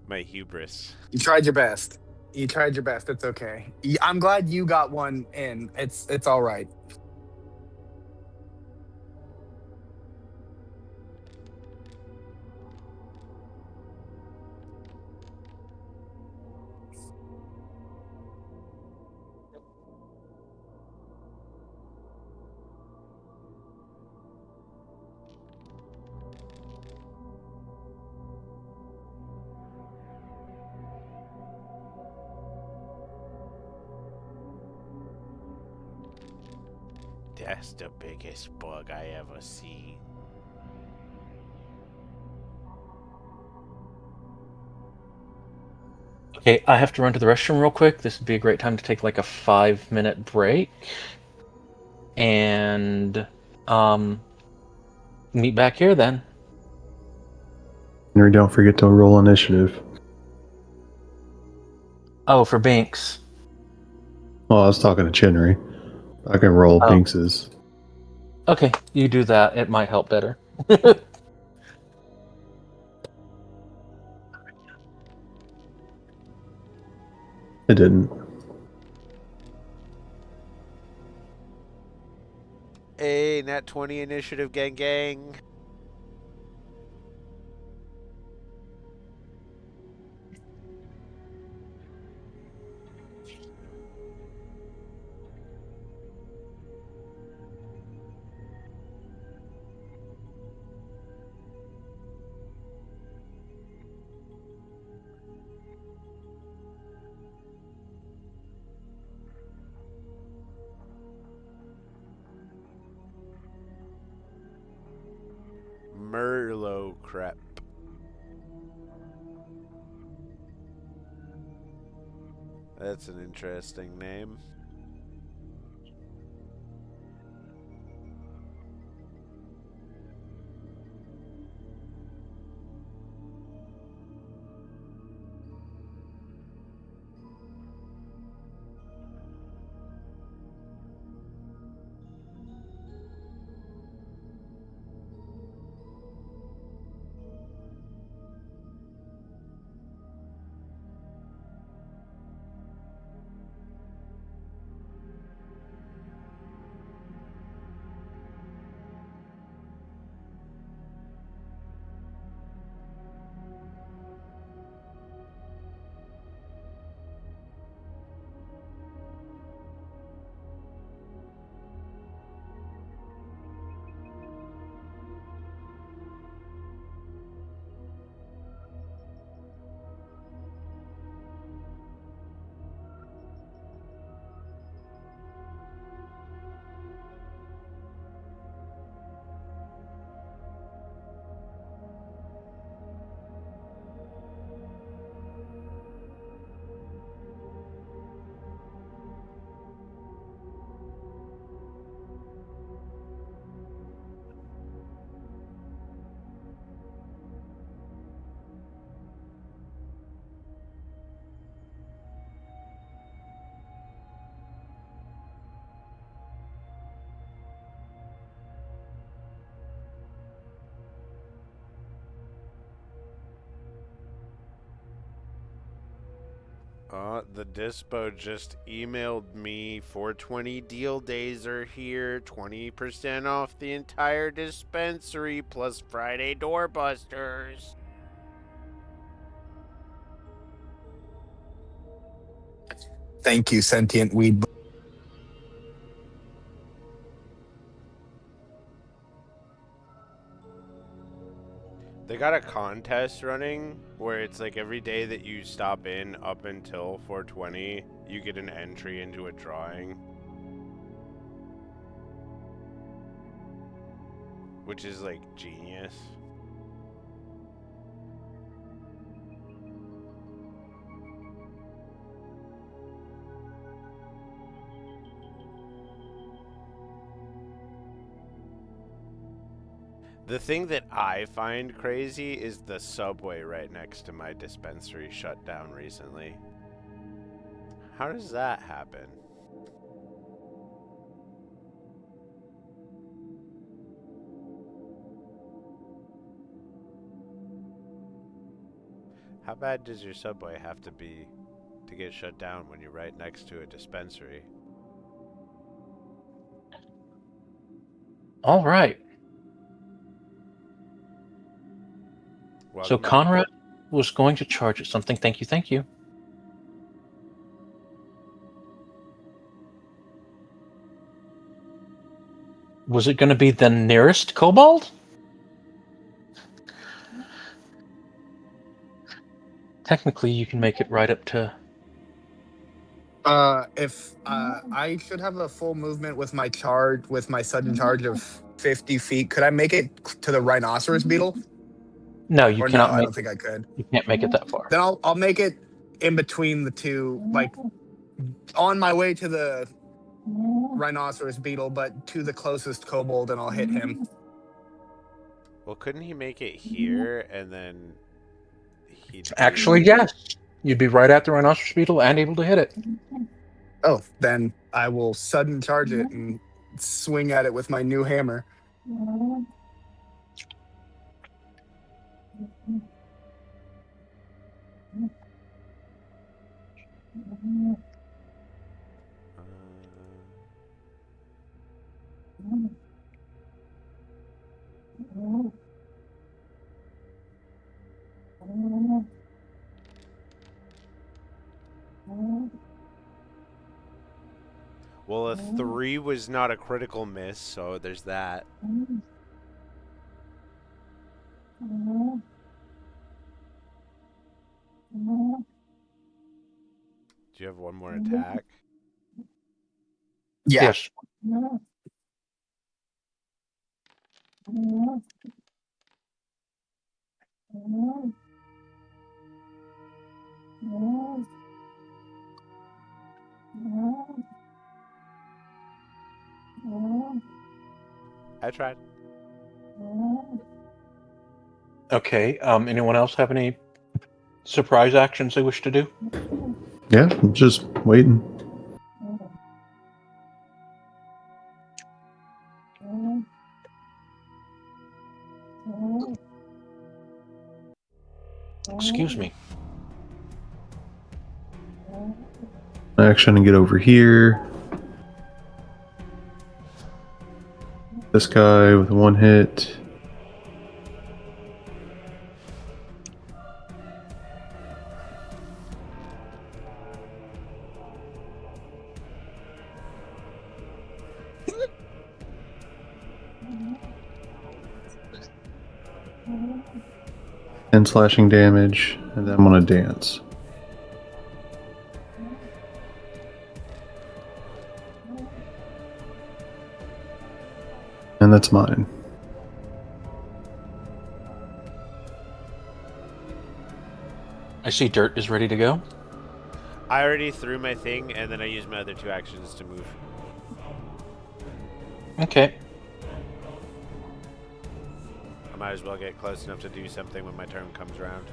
My hubris. You tried your best. You tried your best. It's okay. I'm glad you got one in. It's all right. That's the biggest bug I ever seen. Okay, I have to run to the restroom real quick. This would be a great time to take like a 5-minute break. And, meet back here then. And don't forget to roll initiative. Oh, for Binks. Oh, I was talking to Chinry. I can roll Oh. Binks's. Okay, you do that. It might help better. It didn't. Hey, Nat 20 initiative, gang gang. Merlot crap. That's an interesting name. The dispo just emailed me 420 deal days are here, 20% off the entire dispensary plus Friday doorbusters. Thank you, sentient weed. They got a contest running where it's like every day that you stop in up until 420, you get an entry into a drawing. Which is like genius. The thing that I find crazy is the subway right next to my dispensary shut down recently. How does that happen? How bad does your subway have to be to get shut down when you're right next to a dispensary? All right. So Welcome. Conrad was going to charge at something. Thank you, thank you. Was it going to be the nearest kobold? Technically, you can make it right up to... If I should have a full movement with my sudden charge of 50 feet, could I make it to the rhinoceros beetle? No, you Or cannot no, I make don't think I could. You can't make it that far. Then I'll make it in between the two, like on my way to the rhinoceros beetle, but to the closest kobold, and I'll hit him. Well, couldn't he make it here and then he'd Actually, yes. You'd be right at the rhinoceros beetle and able to hit it. Oh, then I will sudden charge it and swing at it with my new hammer. Well, a 3 was not a critical miss, so there's that. Do you have one more attack? Yeah. Yes. I tried. Okay. Anyone else have any surprise actions they wish to do? Yeah, I'm just waiting. Excuse me. Action and get over here. This guy with one hit. And slashing damage, and then I'm gonna dance. And that's mine. I see Dirt is ready to go. I already threw my thing, and then I used my other 2 actions to move. Okay. I might as well get close enough to do something when my turn comes around.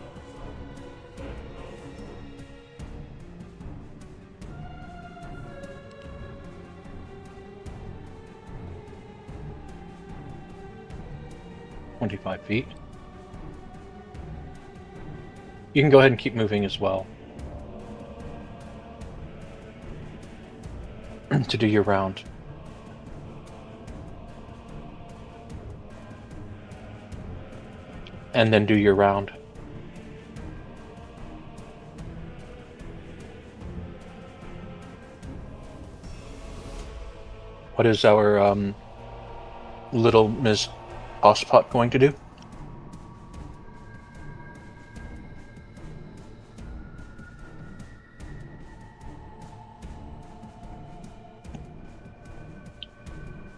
.25 feet. You can go ahead and keep moving as well. to do your round. And then do your round. What is our little Miss Tosspot going to do?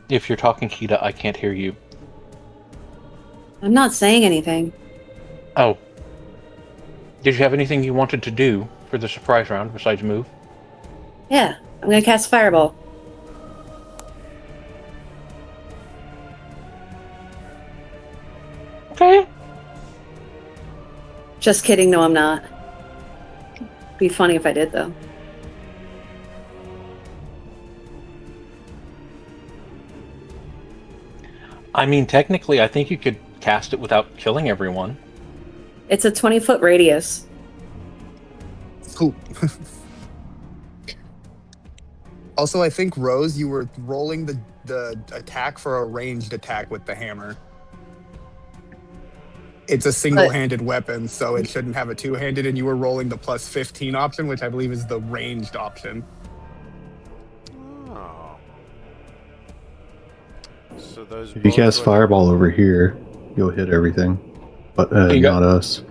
If you're talking, Kita, I can't hear you. I'm not saying anything. Oh. Did you have anything you wanted to do for the surprise round besides move? Yeah, I'm gonna cast Fireball. Okay. Just kidding, no I'm not. Be funny if I did, though. I mean, technically, I think you could cast it without killing everyone. It's a 20-foot radius. Cool. Also, I think, Rose, you were rolling the attack for a ranged attack with the hammer. It's a single-handed weapon, so it shouldn't have a two-handed, and you were rolling the plus 15 option, which I believe is the ranged option. Oh. So those. If you cast Fireball over here, you'll hit everything, but You got- not us.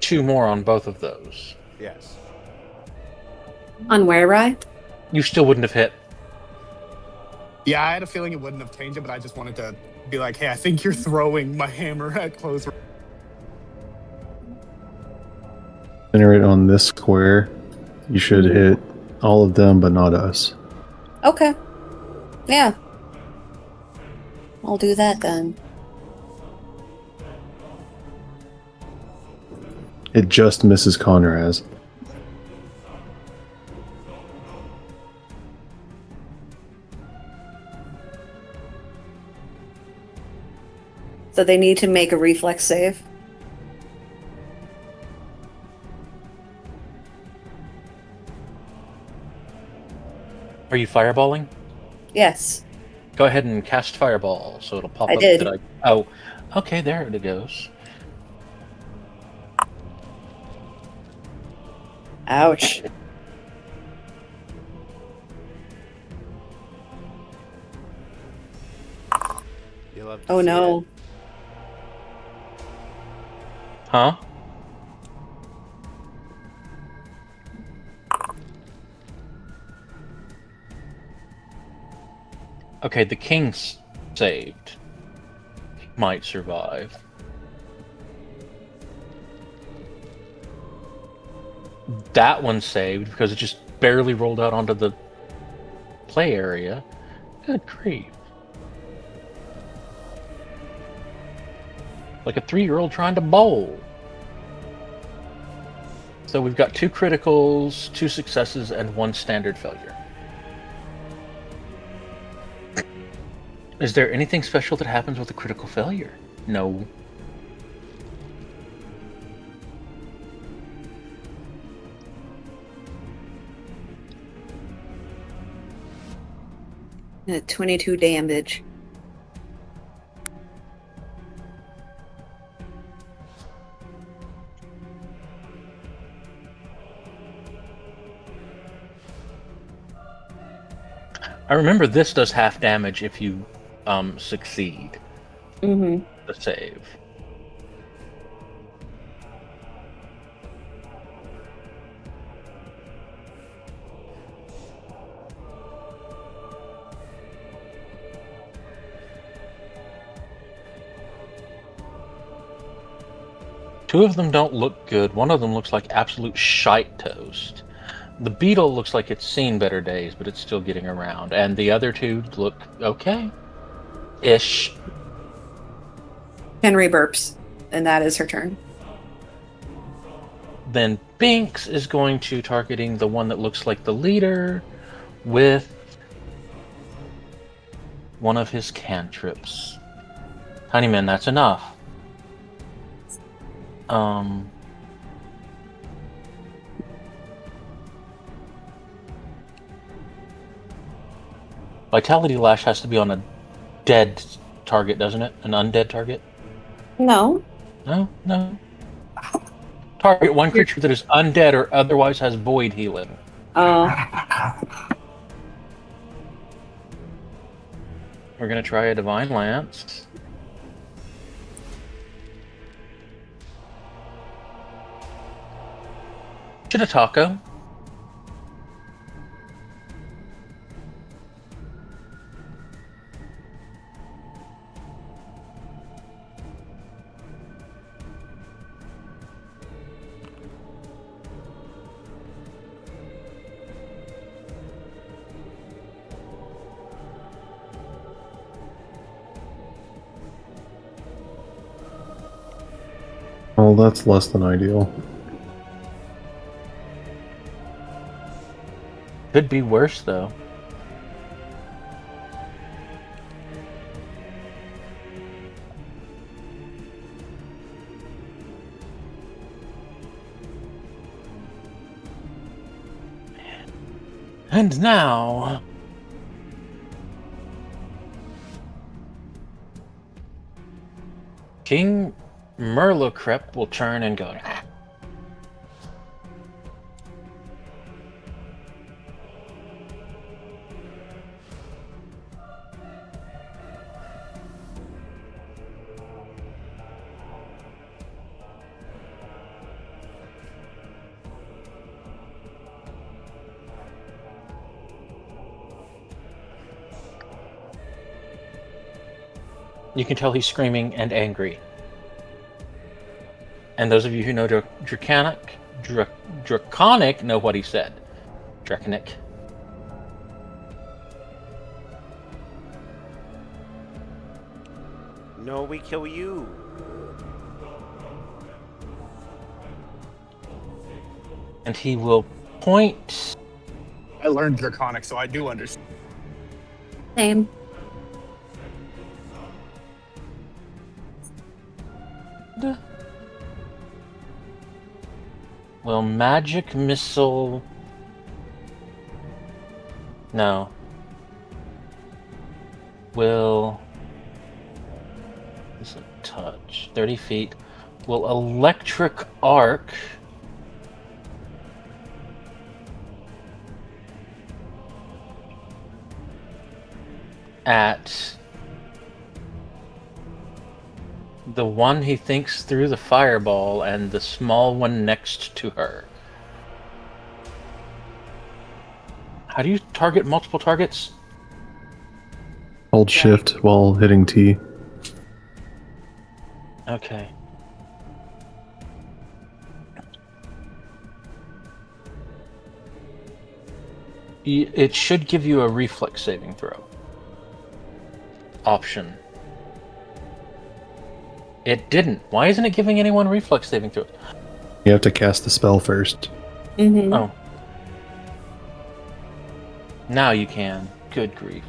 2 more on both of those. Yes. On where, Rye? You still wouldn't have hit. Yeah, I had a feeling it wouldn't have changed it, but I just wanted to be like, hey, I think you're throwing my hammer at close range. Center it on this square. You should hit all of them, but not us. Okay. Yeah. I'll do that then. It just misses Conraz. So they need to make a reflex save. Are you fireballing? Yes. Go ahead and cast Fireball, so it'll pop I up. did. Oh, okay, there it goes. Ouch. You'll have to Oh see no. it. Huh? Okay, the king's saved. He might survive. That one saved because it just barely rolled out onto the play area. Good grief. Like a 3-year-old trying to bowl. So we've got 2 criticals, 2 successes, and 1 standard failure. Is there anything special that happens with a critical failure? No. At 22 damage. I remember this does half damage if you succeed Mm-hmm. the save. Two of them don't look good. One of them looks like absolute shite toast. The beetle looks like it's seen better days, but it's still getting around. And the other 2 look okay. Ish. Henry burps, and that is her turn. Then Binks is going to targeting the one that looks like the leader with one of his cantrips. Honeyman, that's enough. Vitality Lash has to be on a dead target, doesn't it? An undead target? No. No. Target one creature that is undead or otherwise has void healing. Oh. We're gonna try a Divine Lance. Shitataka. Well, that's less than ideal. Could be worse though. And now, King Merlocrep will turn and go. You can tell he's screaming and angry. And those of you who know Draconic know what he said. Draconic. No, we kill you. And he will point. I learned Draconic, so I do understand. Same. Will magic missile. No. Will. This is a touch. 30 feet. Will electric arc. At the one he thinks through the fireball and the small one next to her. How do you target multiple targets? Hold shift while hitting T. Okay. It should give you a reflex saving throw option. It didn't. Why isn't it giving anyone reflex saving throws? You have to cast the spell first. Mm-hmm. Oh. Now you can. Good grief.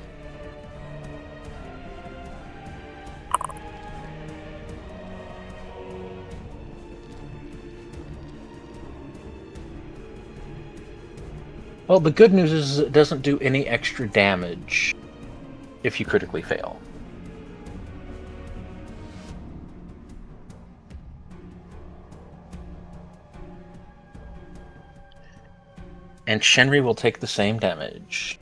Well, the good news is it doesn't do any extra damage if you critically fail. And Shenri will take the same damage.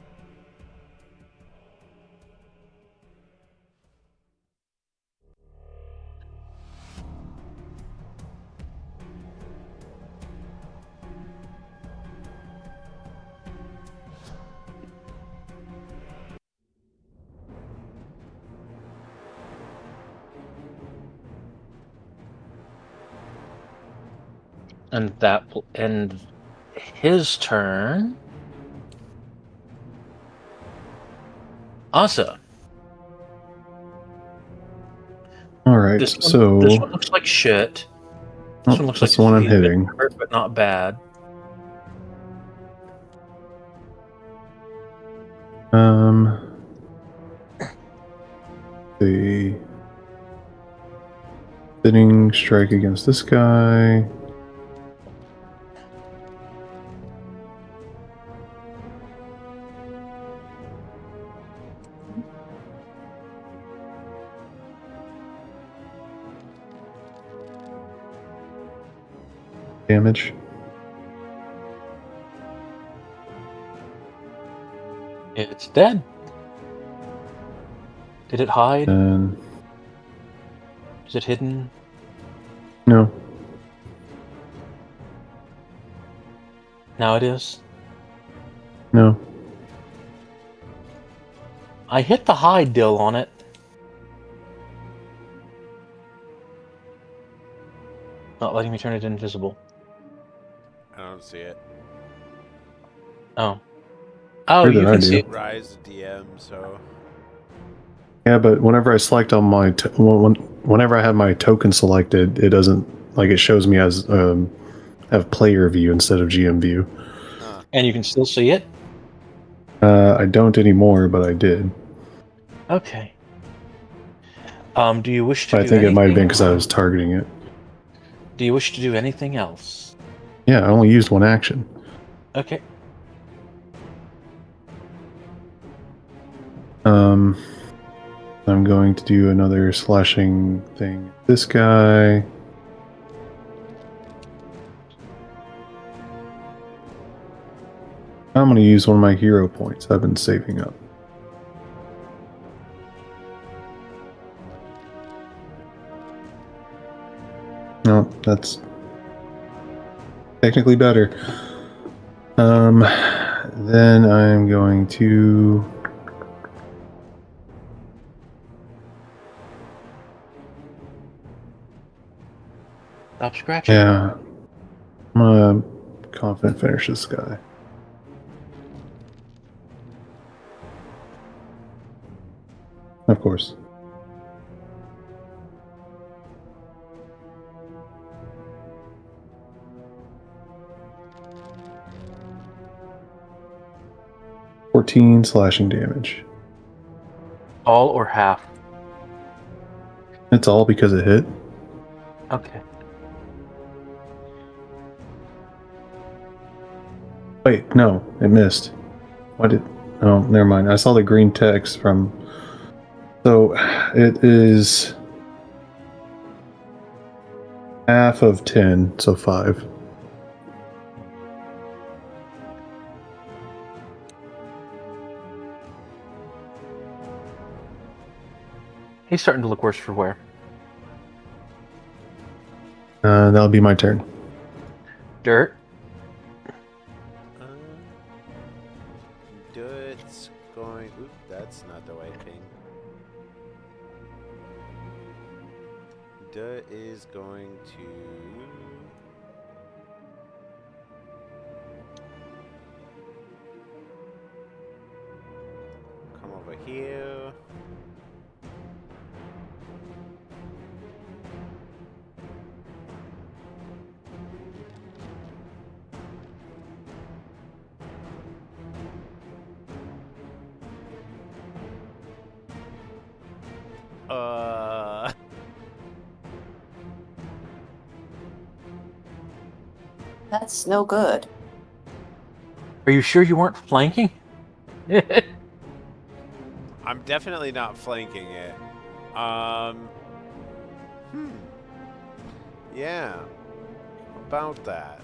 And that will end his turn. Asa. Alright, This so... one looks like shit. This one looks that's like the one I'm he's been hitting. hurt, but not bad. The fitting strike against this guy. damage. It's dead. Did it hide? And Is it hidden? no, Now it is. no. I hit the hide dill on it. Not letting me turn it invisible. I don't see it. Oh. Oh, Sure that you I can do. see it. Rise DM, so Yeah, but whenever I select on my whenever I have my token selected, it doesn't like it shows me as have player view instead of GM view. huh. And you can still see it? I don't anymore, but I did. Okay. Do you wish to I do think it might have been anything? because I was targeting it. Do you wish to do anything else? Yeah, I only used one action. Okay. I'm going to do another slashing thing. This guy. I'm going to use one of my hero points I've been saving up. No, that's technically better. Then I'm going to Stop scratching. yeah. I'm gonna confident finish this guy. Of course. $14 slashing damage. All or half? It's all because it hit. Okay. Wait, no, it missed. Why did? Oh, never mind. I saw the green text from. So it is half of 10, so 5. He's starting to look worse for wear. That'll be my turn. Dirt. Dirt's going. Oop, that's not the right thing. Dirt is going to. Come over here. That's no good. Are you sure you weren't flanking? I'm definitely not flanking it. Yeah. About that.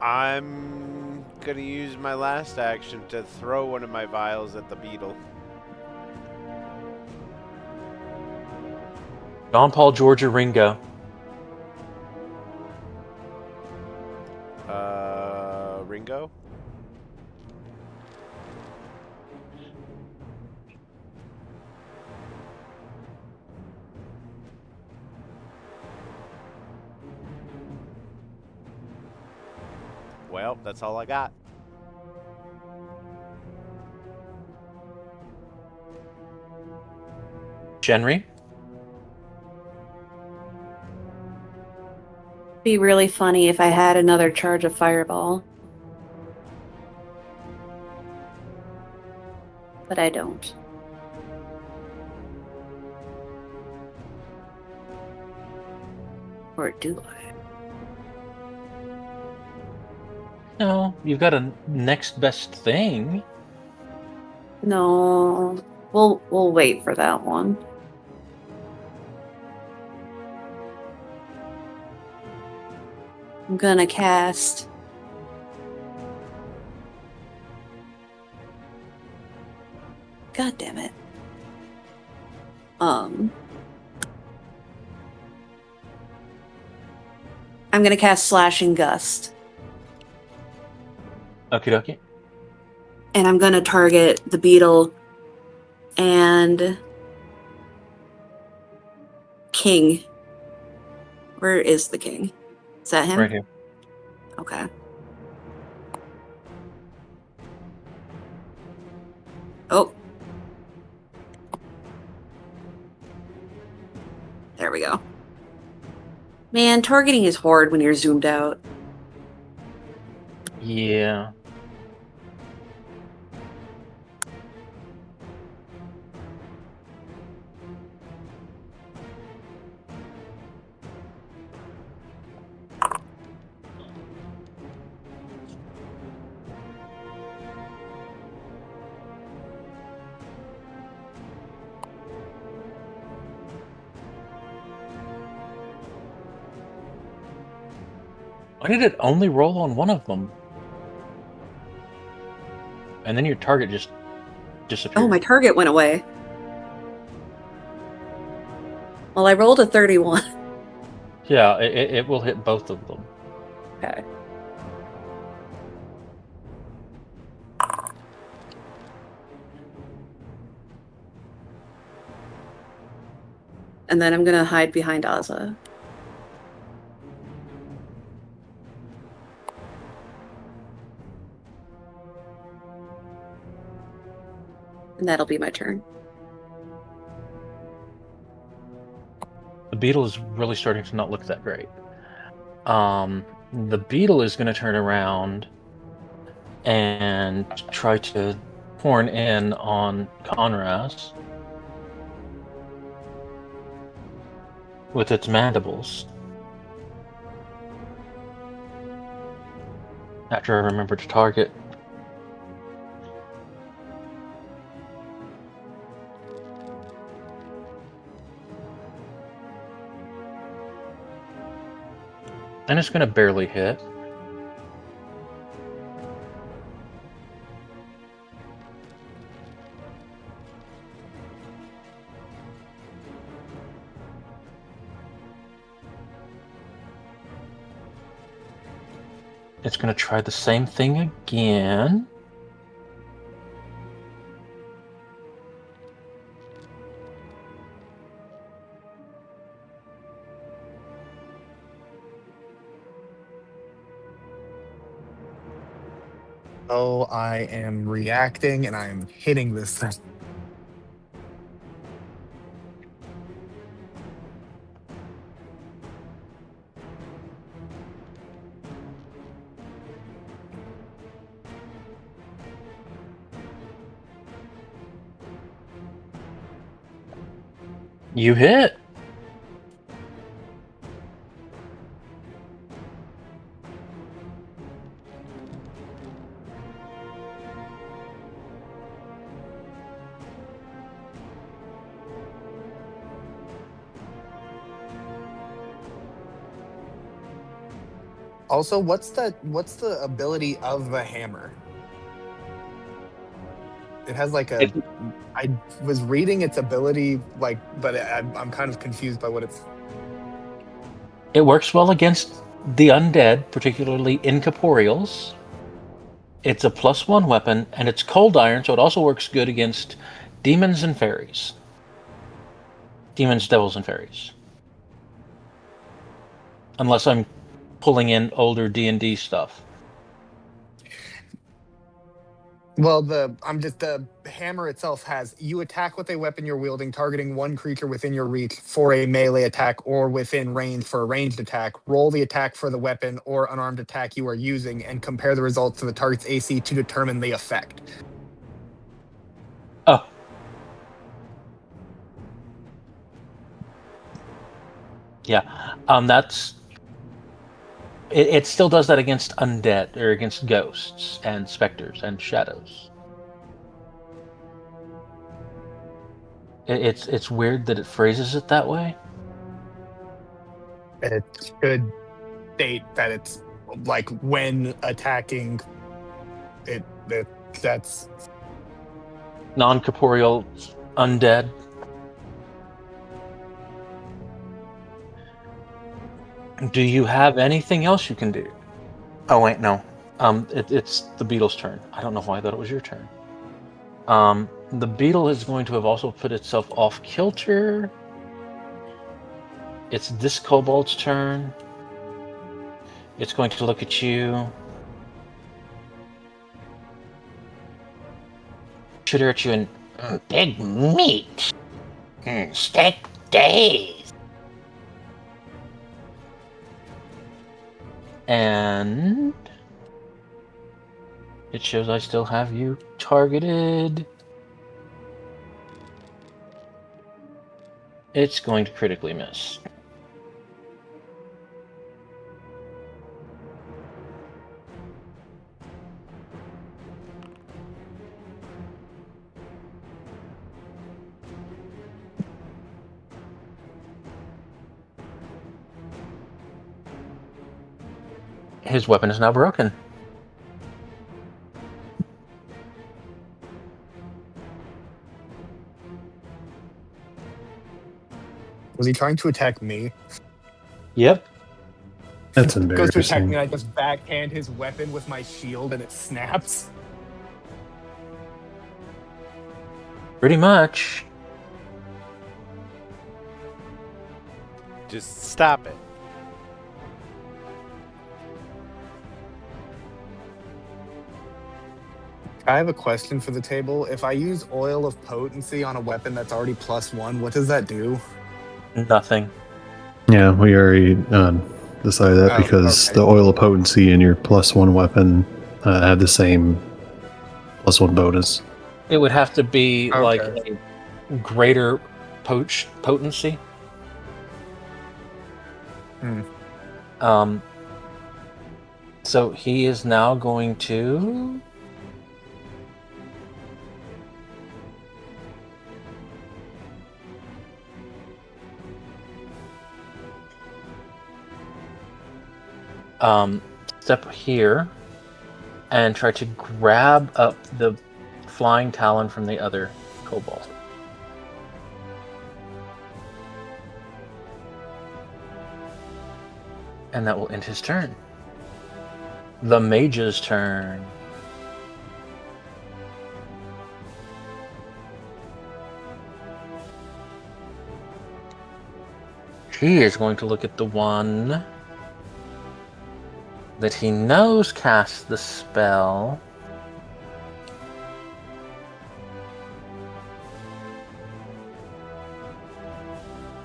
I'm gonna use my last action to throw one of my vials at the beetle. John Paul, Georgia, Ringo. Ringo? Well, that's all I got. Genry. Be really funny if I had another charge of fireball. But I don't. Or do I? No, you've got a next best thing. No. We'll wait for that one. I'm gonna cast. God damn it. I'm gonna cast Slashing Gust. Okie dokie. And I'm gonna target the beetle and King. Where is the king? Is that him? Right here. Okay. Oh. There we go. Man, targeting is hard when you're zoomed out. Yeah. Why did it only roll on one of them? And then your target just disappeared. Oh, my target went away. Well, I rolled a 31. Yeah, it will hit both of them. Okay. And then I'm gonna hide behind Azza. And that'll be my turn. The beetle is really starting to not look that great. The beetle is going to turn around and try to horn in on Conraz with its mandibles. After I remember to target. And it's going to barely hit. It's going to try the same thing again. Oh, I am reacting and I am hitting this thing. You hit. Also, what's the ability of the hammer? It has like a. I was reading its ability, like, but I'm kind of confused by what it's. It works well against the undead, particularly incorporeals. It's a +1 weapon, and it's cold iron, so it also works good against demons and fairies. Demons, devils, and fairies. Unless I'm pulling in older D&D stuff. Well, the hammer itself has you attack with a weapon you're wielding, targeting one creature within your reach for a melee attack or within range for a ranged attack. Roll the attack for the weapon or unarmed attack you are using and compare the results to the target's AC to determine the effect. Oh. Yeah. That's... It still does that against undead, or against ghosts, and specters, and shadows. It's weird that it phrases it that way. It should state that it's like when attacking that's Non-corporeal undead. Do you have anything else you can do? Oh wait, no. It's the beetle's turn. I don't know why I thought it was your turn. The beetle is going to have also put itself off kilter. It's this kobold's turn. It's going to look at you. Shoot her at you and big meat. Steak days. And it shows I still have you targeted. It's going to critically miss. His weapon is now broken. was he trying to attack me? Yep. That's Goes to attack embarrassing. me, and I just backhand his weapon with my shield, and it snaps. Pretty much. Just stop it. I have a question for the table. If I use oil of potency on a weapon that's already +1, what does that do? Nothing. Yeah, we already decided that Oh, because okay. the oil of potency and your +1 weapon have the same +1 bonus. It would have to be like Okay. a greater potency. Hmm. So he is now going to step here and try to grab up the flying talon from the other kobold. And that will end his turn. The mage's turn. He is going to look at the one that he knows casts the spell.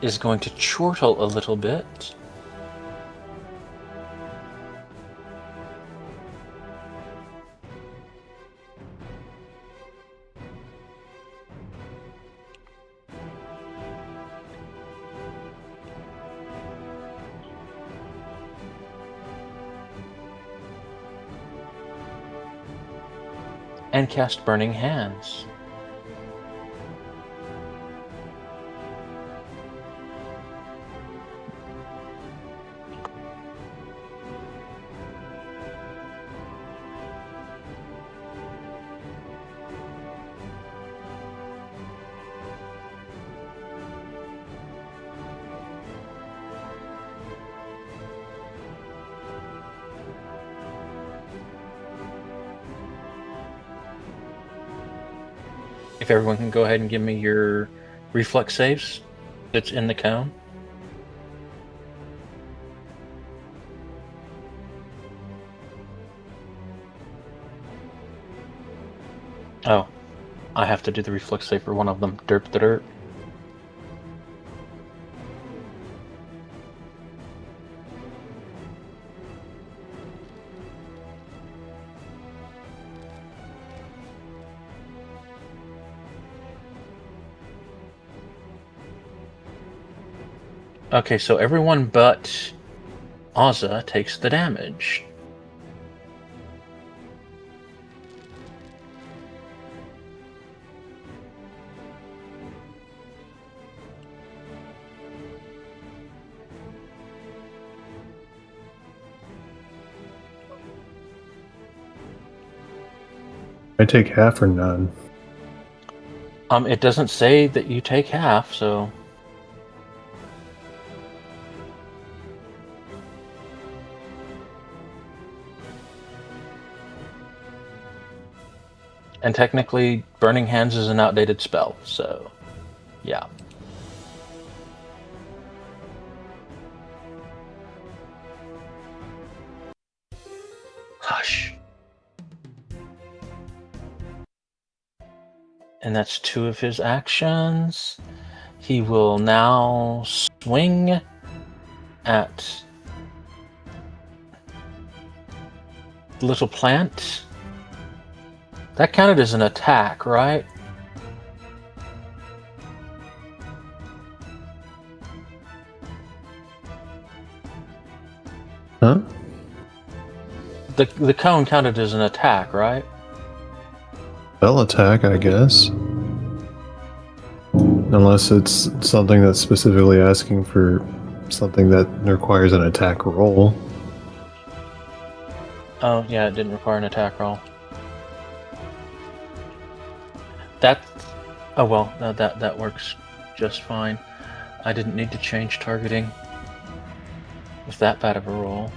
Is going to chortle a little bit. And cast Burning Hands. If everyone can go ahead and give me your reflex saves that's in the cone. Oh, I have to do the reflex save for one of them. Derp the derp. Okay, so everyone but Ozza takes the damage. I take half or none. It doesn't say that you take half, so. And technically, Burning Hands is an outdated spell, so yeah. Hush. And that's 2 of his actions. He will now swing at Little Plant. That counted as an attack, right? Huh? The cone counted as an attack, right? Spell attack, I guess. Unless it's something that's specifically asking for something that requires an attack roll. Oh, yeah, it didn't require an attack roll. Oh well, that works just fine. I didn't need to change targeting with that bad of a roll.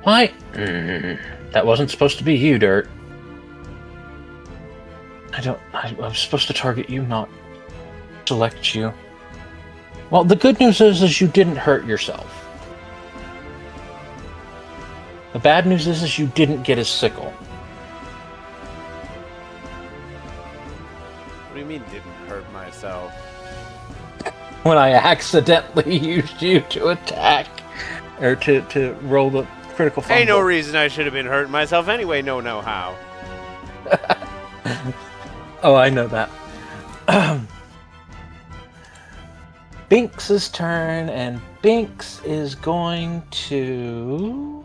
Why? That wasn't supposed to be you, Dirt. I was supposed to target you, not select you. Well, the good news is you didn't hurt yourself. The bad news is you didn't get his sickle. What do you mean didn't hurt myself? When I accidentally used you to attack, or to roll the critical fumble. Ain't no reason I should have been hurting myself anyway, no how. Oh, I know that. Binks' turn, and Binks is going to...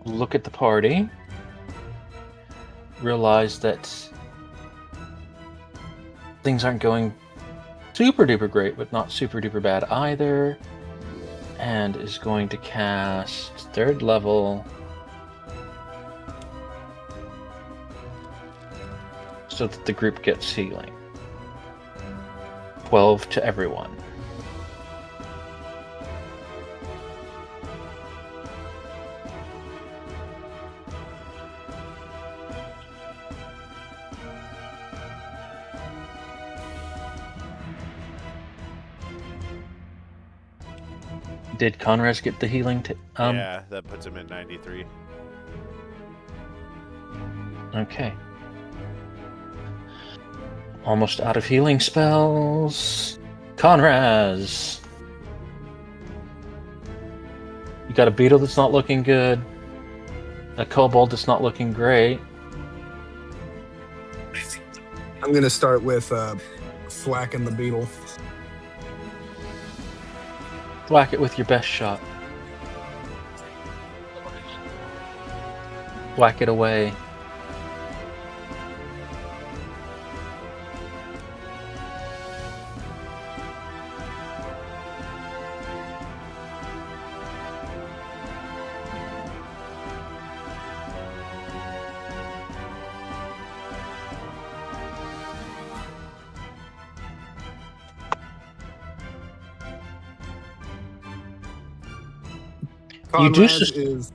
look at the party, realize that things aren't going super duper great, but not super duper bad either, and is going to cast 3rd level so that the group gets healing. 12 to everyone. Did Conraz get the healing? Yeah, that puts him at 93. Okay. Almost out of healing spells. Conraz! You got a beetle that's not looking good. A kobold that's not looking great. I'm gonna start with thwacking the beetle. Whack it with your best shot. Whack it away. You do is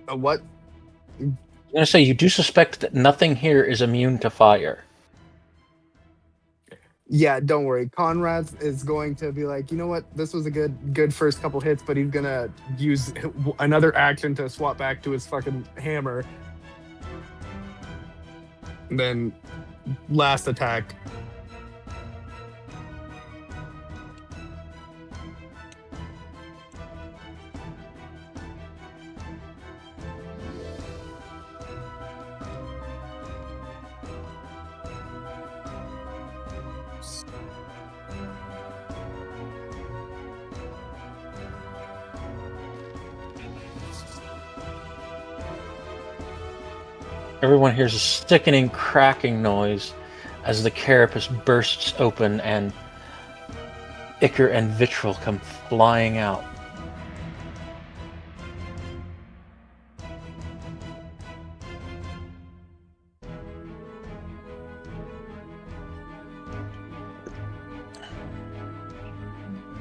a what? I'm gonna say you do suspect that nothing here is immune to fire. Yeah, don't worry. Conrad is going to be like, you know what? This was a good first couple hits, but he's gonna use another action to swap back to his fucking hammer. And then last attack. Everyone hears a sickening cracking noise as the carapace bursts open and ichor and vitriol come flying out.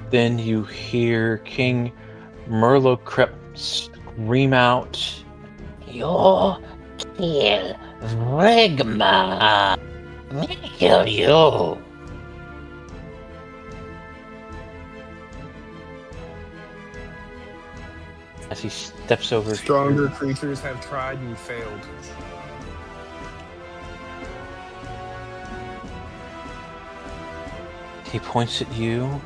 Then you hear King Merlocrep scream out, "Your kill Rigma! Me kill you!" As he steps over Stronger here. creatures have tried and failed. He points at you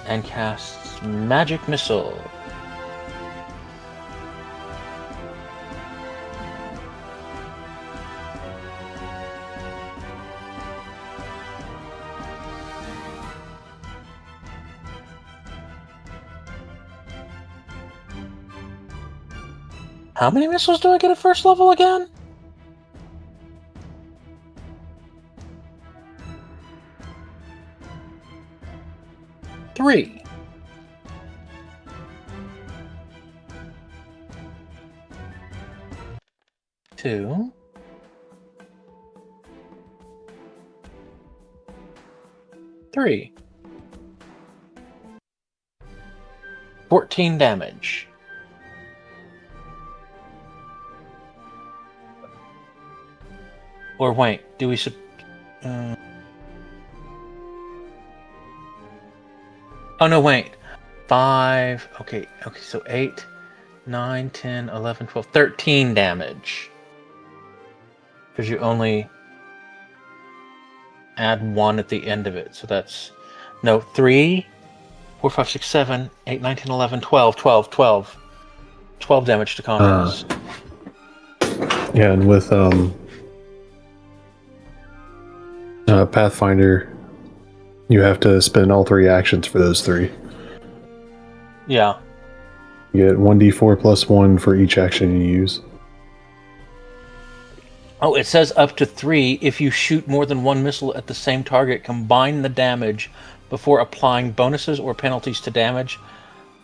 and casts Magic Missile. How many missiles do I get at first level again? 3. 2. 3. 14 damage. Or wait, do we oh no, wait. 5. Okay, so 8, 9, 10, 11, 12, 13 damage. Because you only add 1 at the end of it. So that's 3, 4, 5, 6, 7, 8, 9, 10, 11, 12, 12, 12. 12 damage to comrades. Yeah, and with Pathfinder, you have to spend all 3 actions for those 3. Yeah. You get 1d4 plus 1 for each action you use. Oh, it says up to 3. If you shoot more than 1 missile at the same target, combine the damage before applying bonuses or penalties to damage,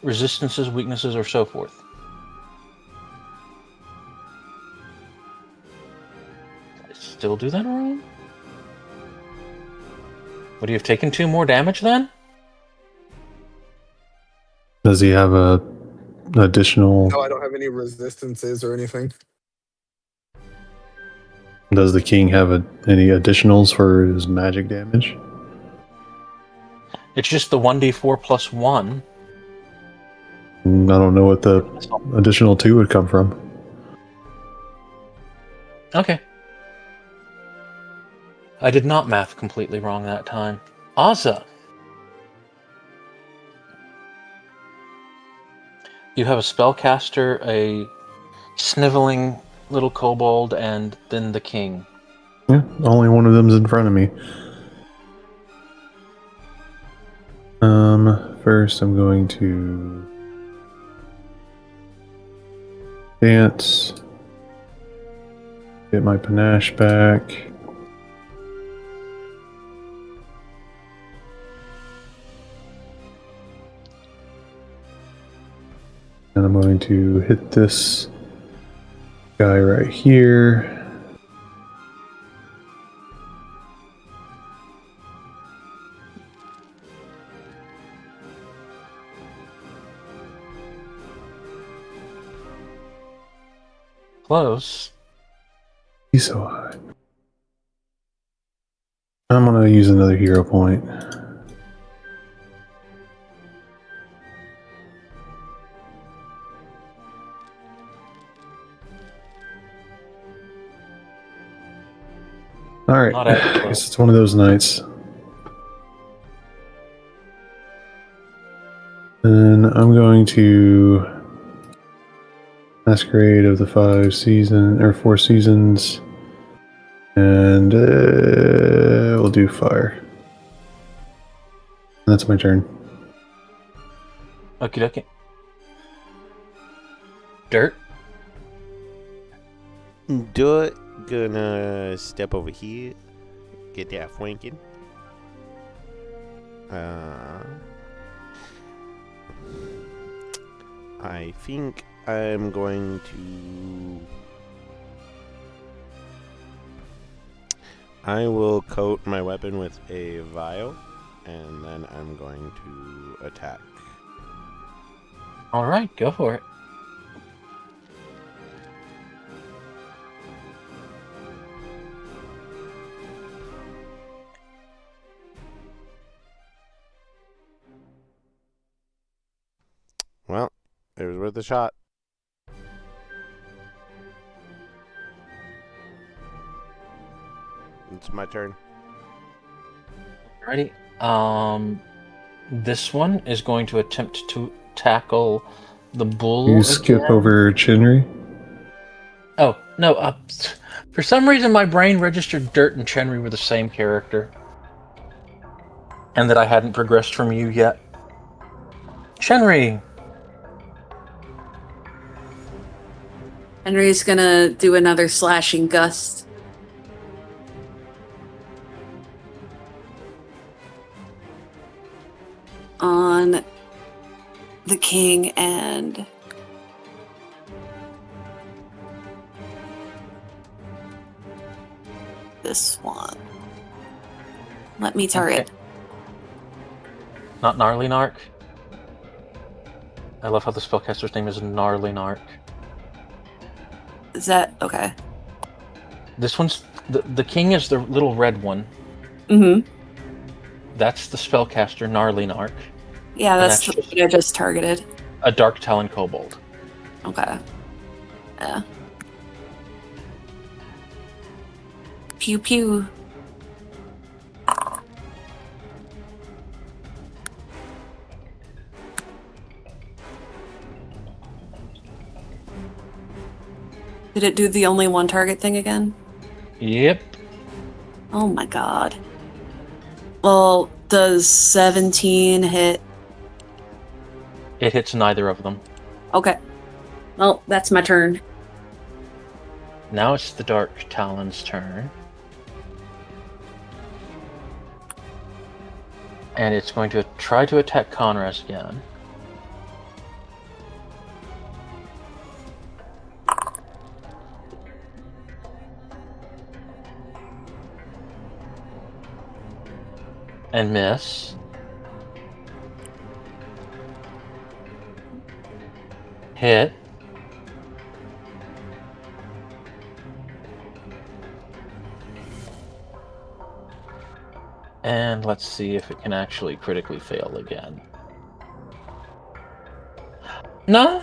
resistances, weaknesses, or so forth. Did I still do that wrong? Would you have taken 2 more damage then? Does he have a additional? No, I don't have any resistances or anything. Does the king have any additionals for his magic damage? It's just the 1d4 plus 1. I don't know what the additional 2 would come from. Okay. I did not math completely wrong that time. Azza. You have a spellcaster, a sniveling little kobold, and then the king. Yeah, only one of them's in front of me. First I'm going to dance, get my panache back. And I'm going to hit this guy right here. Close. He's so high. I'm gonna use another hero point. Alright, Not I actually. guess it's one of those nights. And I'm going to Masquerade of the 4 seasons, and we'll do fire. And that's my turn. Okie dokie. Dirt. Dot gonna step over here, get that flanking. I think I'm going to. I will coat my weapon with a vial, and then I'm going to attack. All right, go for it. Well, it was worth a shot. It's my turn. Alrighty. This one is going to attempt to tackle the bull. You skip again. over Chinry. Oh no! For some reason, my brain registered Dirt and Chenry were the same character, and that I hadn't progressed from you yet. Chenry. Henry's gonna do another slashing gust. On the king and this one. Let me target. Okay. Not Gnarly Narc. I love how the spellcaster's name is Gnarly Narc. Is that okay? This one's the king is the little red one. Mm-hmm. That's the spellcaster Gnarly Narc. Yeah, that's that's what I just targeted. A Dark Talon Kobold. Okay. Yeah. Pew pew. Did it do the only one target thing again? Yep. Oh my god. Well, does 17 hit? It hits neither of them. Okay. Well, that's my turn. Now it's the Dark Talon's turn. And it's going to try to attack Conras again. And miss. Hit. And let's see if it can actually critically fail again. No?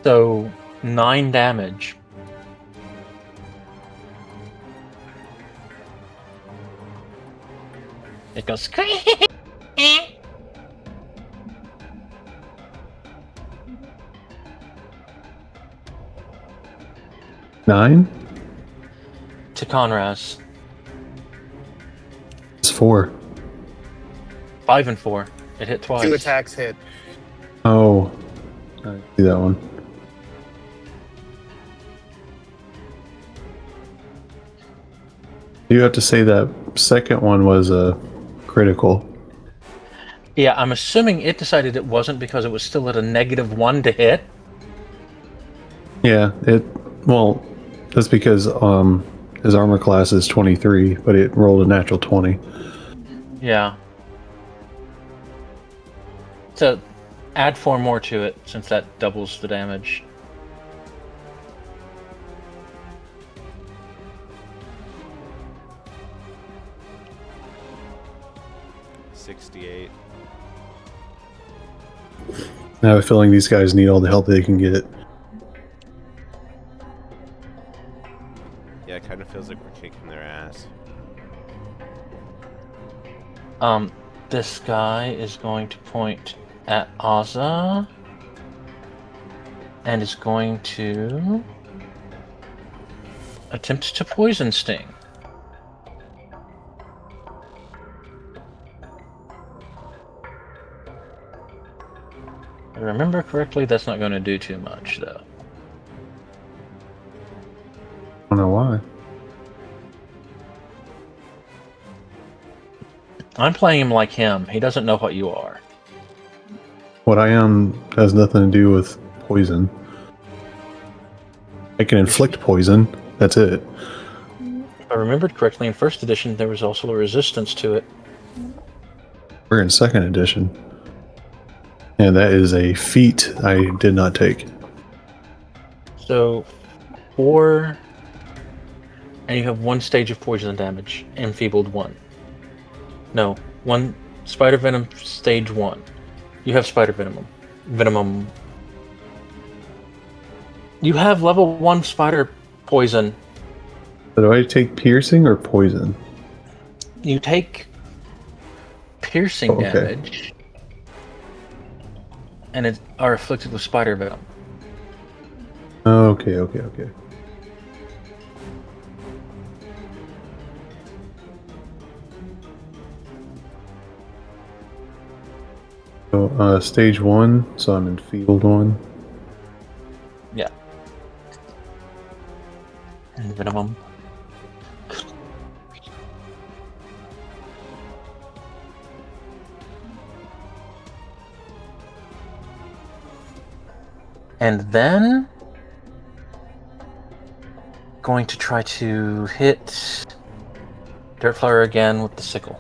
So, 9 damage. It goes Nine? to Conras. It's 4. 5 and 4. It hit twice. 2 attacks hit. Oh. I see that one. You have to say that second one was a critical. Yeah, I'm assuming it decided it wasn't because it was still at a -1 to hit. Yeah, well, that's because his armor class is 23, but it rolled a natural 20. Yeah. So, add 4 more to it, since that doubles the damage. $68. I have a feeling these guys need all the help they can get. Yeah, it kind of feels like we're kicking their ass. This guy is going to point at Ozza. and is going to attempt to poison sting. If I remember correctly, that's not going to do too much, though. I don't know why. I'm playing him like him. He doesn't know what you are. What I am has nothing to do with poison. I can inflict poison. That's it. If I remembered correctly, in first edition, there was also a resistance to it. We're in second edition. And that is a feat I did not take. So, 4, and you have 1 stage of poison damage, enfeebled 1. No, 1 spider venom stage 1. You have spider venom. You have level 1 spider poison. So do I take piercing or poison? You take piercing Oh, okay. damage, and are afflicted with spider venom. Okay. So, stage 1, so I'm in field 1. Yeah. And venom. And then going to try to hit Dirtflower again with the sickle.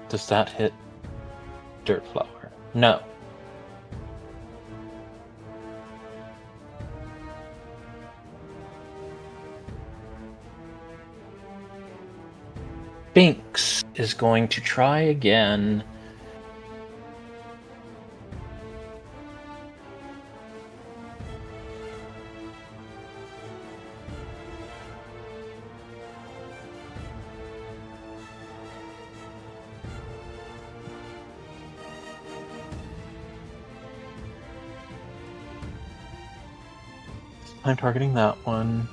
Does that hit Dirtflower? No. Binks is going to try again. I'm targeting that one.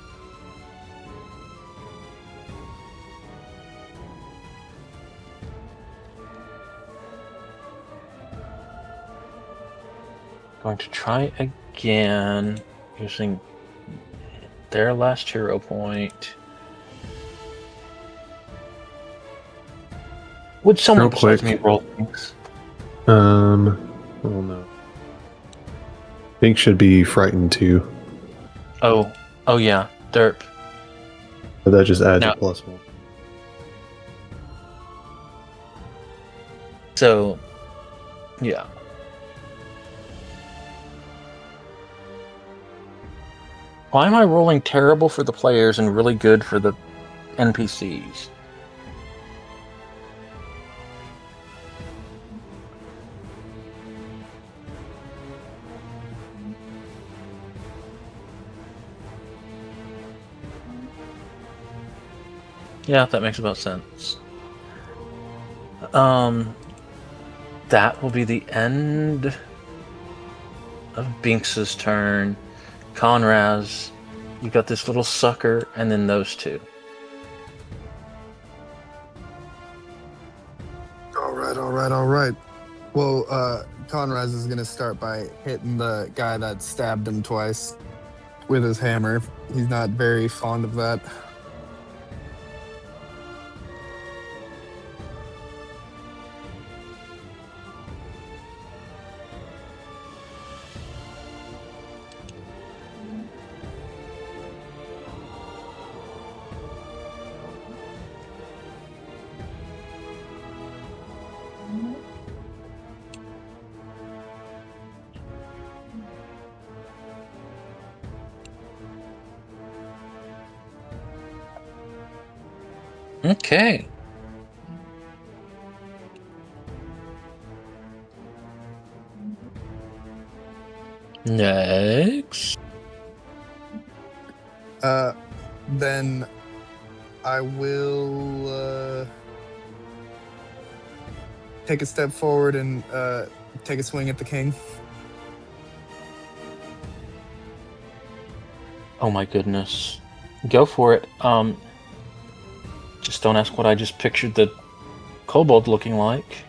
Going to try again using their last hero point. Would someone Real quick. besides me roll things? Oh no. Pink should be frightened too. Oh yeah, derp. But that just adds No. a +1. So, yeah. Why am I rolling terrible for the players and really good for the NPCs? Yeah, that makes about sense. That will be the end of Binks's turn. Conraz, you got this little sucker, and then those two. All right. Well, Conraz is gonna start by hitting the guy that stabbed him twice with his hammer. He's not very fond of that. Okay. Next. Then I will. take a step forward and take a swing at the king. Oh my goodness. Go for it. Just don't ask what I just pictured the kobold looking like.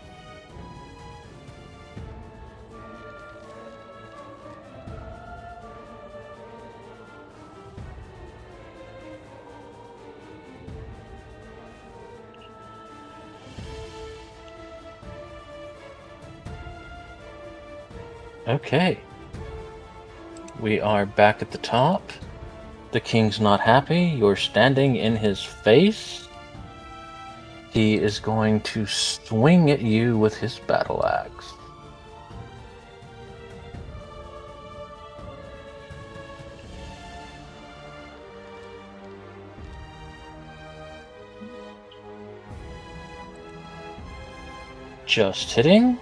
Okay. We are back at the top. The king's not happy. You're standing in his face. He is going to swing at you with his battle axe. Just hitting.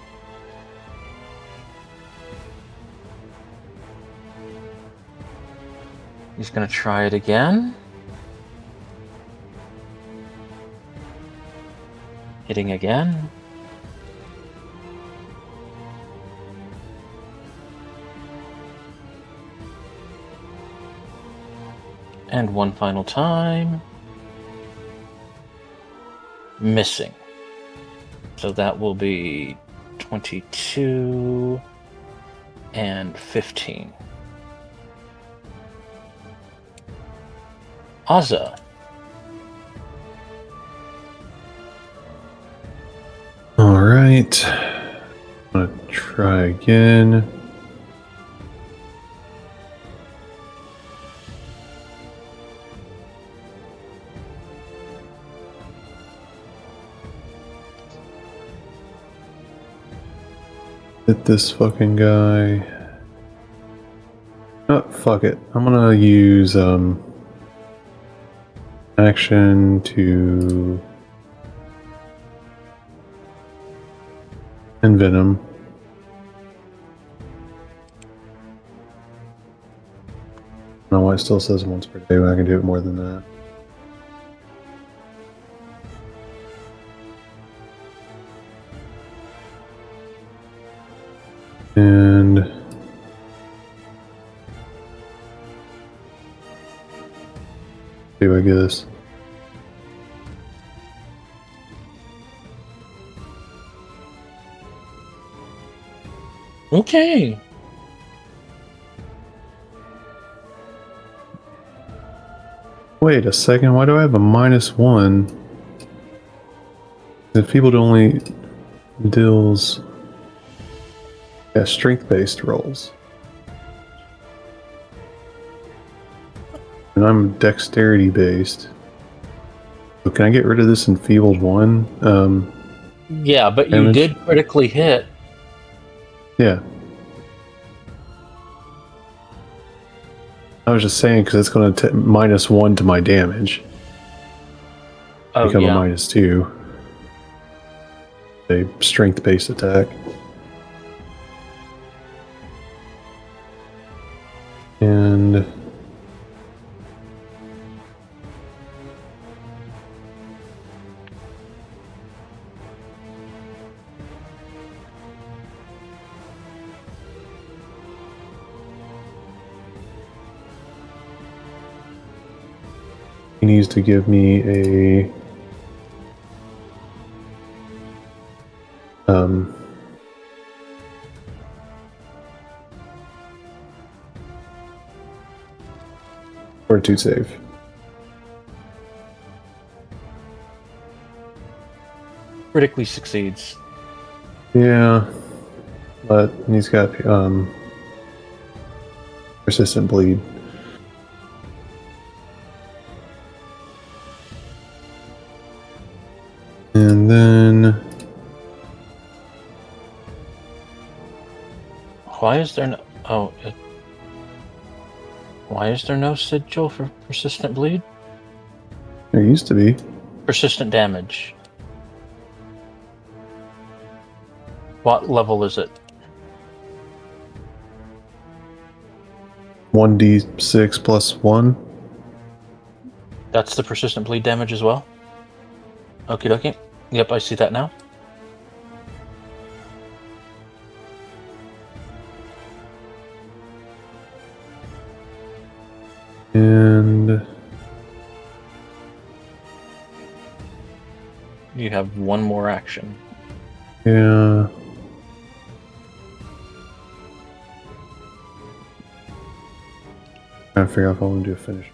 He's going to try it again. Hitting again. And one final time. Missing. So that will be 22 and 15. Azza. All right. I'm gonna try again. Hit this fucking guy. Oh, fuck it. I'm gonna use action to envenom. I don't know why it still says once per day when I can do it more than that. And do I guess. Okay. Wait a second, why do I have a -1? The feebled only deals strength-based rolls. And I'm dexterity-based. So can I get rid of this enfeebled 1? Yeah, but you damage? did critically hit. Yeah. I was just saying because it's going to -1 to my damage. Oh, Become yeah. a -2. A strength-based attack. And he needs to give me a fortitude save. Critically succeeds. Yeah, but he's got persistent bleed. And then Why is there no... Oh, why is there no sigil for persistent bleed? there used to be. Persistent damage. What level is it? 1d6 plus 1. That's the persistent bleed damage as well? Okie dokie. Yep, I see that now. And You have one more action. yeah. Trying to figure out if I want to do a finish.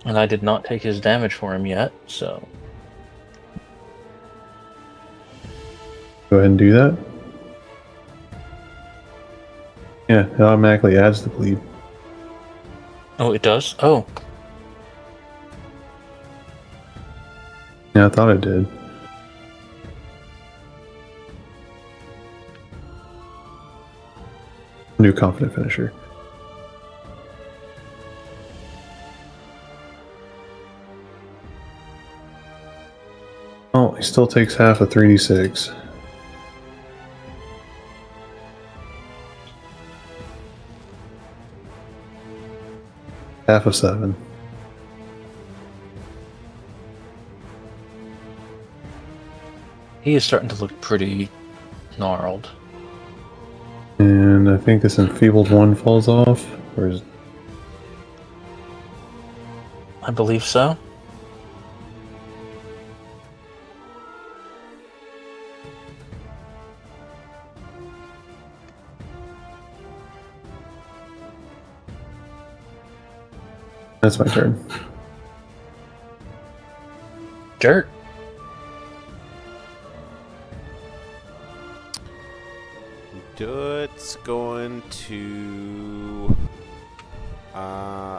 And I did not take his damage for him yet, so... Go ahead and do that. Yeah, it automatically adds the bleed. Oh, it does? Oh. Yeah, I thought it did. New confident finisher. Oh, he still takes half of 3d6. Half of 7. He is starting to look pretty gnarled. And I think this enfeebled one falls off. Or is I believe so. that's my turn. Dirt. Dirt's going to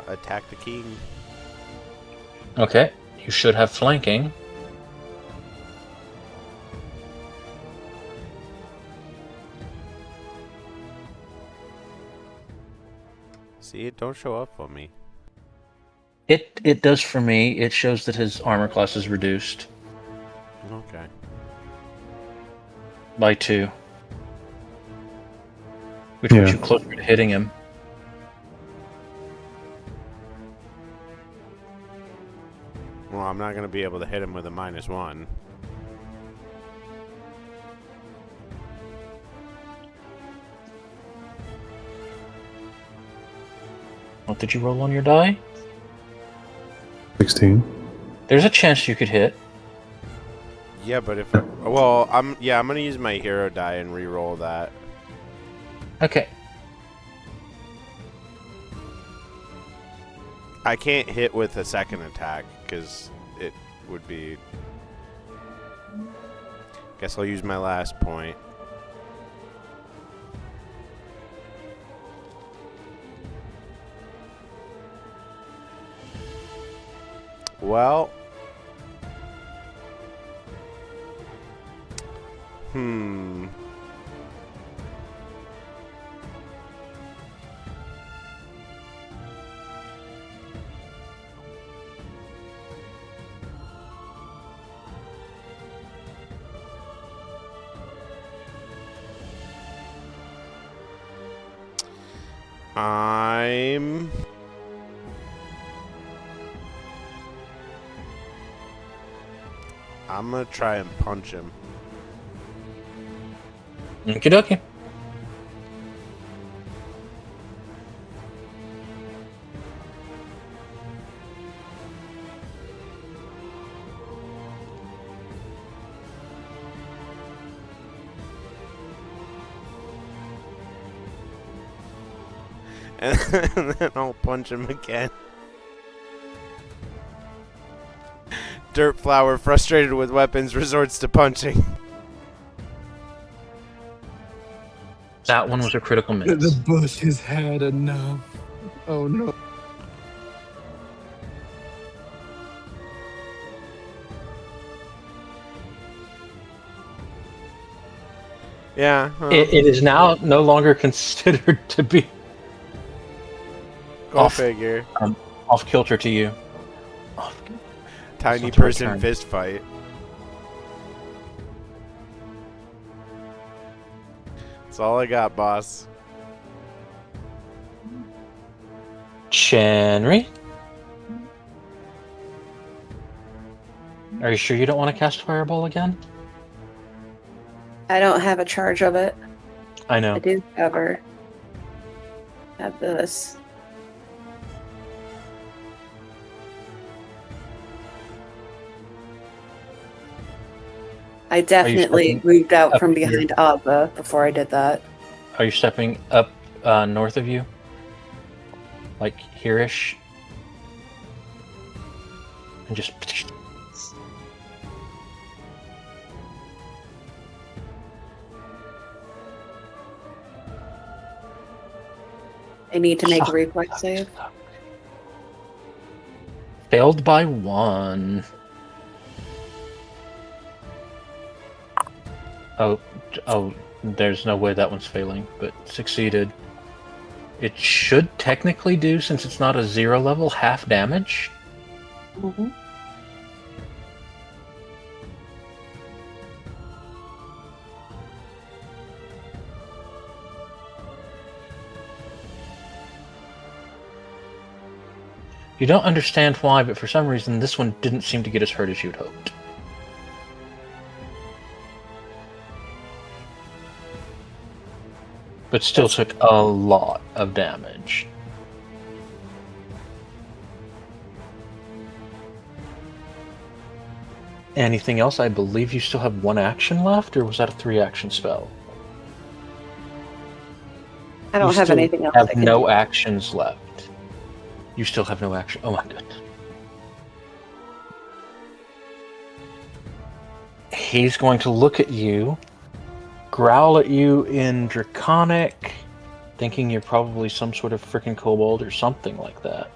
attack the king. Okay. You should have flanking. See, it don't show up for me. It does for me. It shows that his armor class is reduced Okay. by 2. Which Yeah. puts you closer to hitting him. Well, I'm not gonna be able to hit him with a -1. What did you roll on your die? 16. There's a chance you could hit. Yeah, but if I'm gonna use my hero die and re-roll that. Okay. I can't hit with a second attack because it would be. Guess I'll use my last point. Well. I'm gonna try and punch him. Okie dokie. And then I'll punch him again. Dirt Flower, frustrated with weapons, resorts to punching. That one was a critical miss. The bush has had enough. Oh no. Yeah. It is now no longer considered to be Go off- figure. off kilter to you. Tiny not the right person term. fist fight. That's all I got, boss. Chenry? Are you sure you don't want to cast Fireball again? I don't have a charge of it. I know. I do have this. I definitely stepping moved out up from here? behind Abba before I did that. Are you stepping up north of you? Like here-ish? And just... I need to make a reflex save. Failed by 1. Oh, there's no way that one's failing, but succeeded. It should technically do, since it's not a 0 level, half damage. Mm-hmm. You don't understand why, but for some reason this one didn't seem to get as hurt as you'd hoped. But still took a lot of damage. Anything else? I believe you still have 1 action left, or was that a 3-action spell? I don't have anything else. Have I can no do. actions left. You still have no action. Oh my goodness. He's going to look at you, growl at you in Draconic, thinking you're probably some sort of freaking kobold or something like that.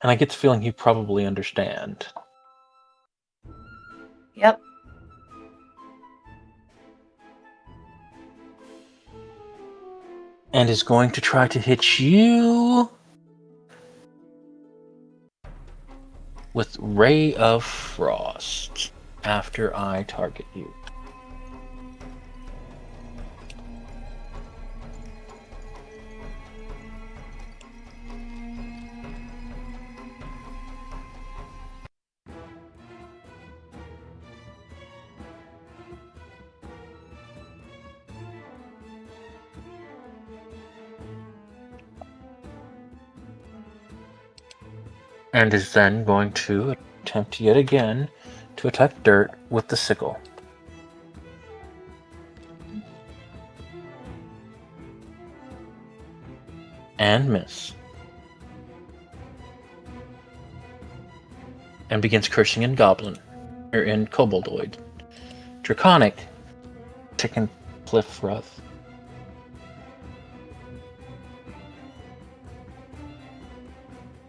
And I get the feeling you probably understand. Yep. And is going to try to hit you with Ray of Frost after I target you. And is then going to attempt yet again to attack Dirt with the sickle. And miss. And begins cursing in Goblin, or in Koboldoid. Draconic, Chicken Cliff Rough.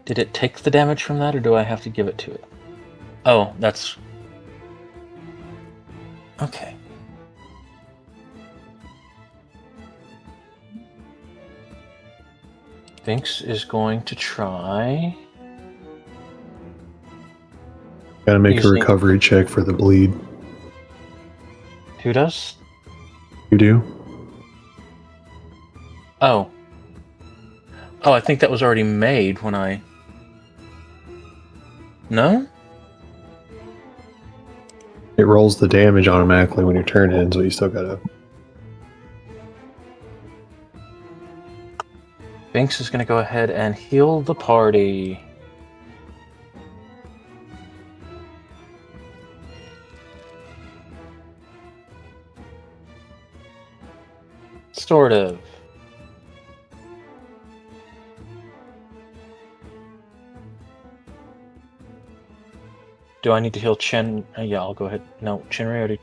Did it take the damage from that, or do I have to give it to it? Oh, that's... Okay. Binks is going to try... Gotta make a Using- recovery check for the bleed. Who does? You do? Oh. Oh, I think that was already made when I... No? It rolls the damage automatically when your turn ends, but you still gotta... Binks is going to go ahead and heal the party. Sort of. Do I need to heal Chen? Yeah, I'll go ahead. No, Chenry already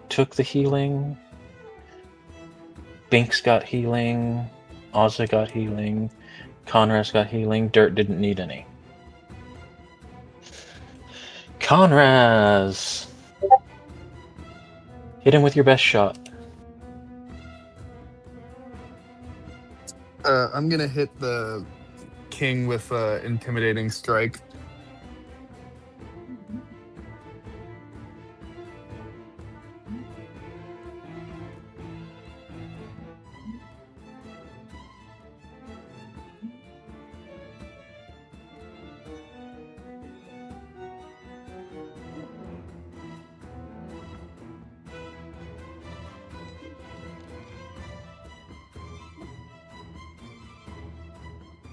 took the healing. Binks got healing. Ozza got healing. Conraz got healing. Dirt didn't need any. Conraz! Hit him with your best shot. I'm gonna hit the king with intimidating strike.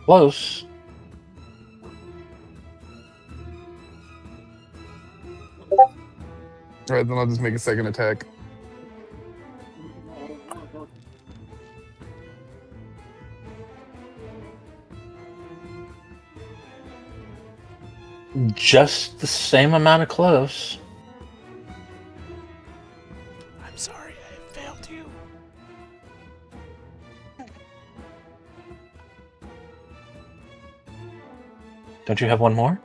Close. All right, then I'll just make a second attack. Just the same amount of close. I'm sorry, I failed you. Don't you have one more?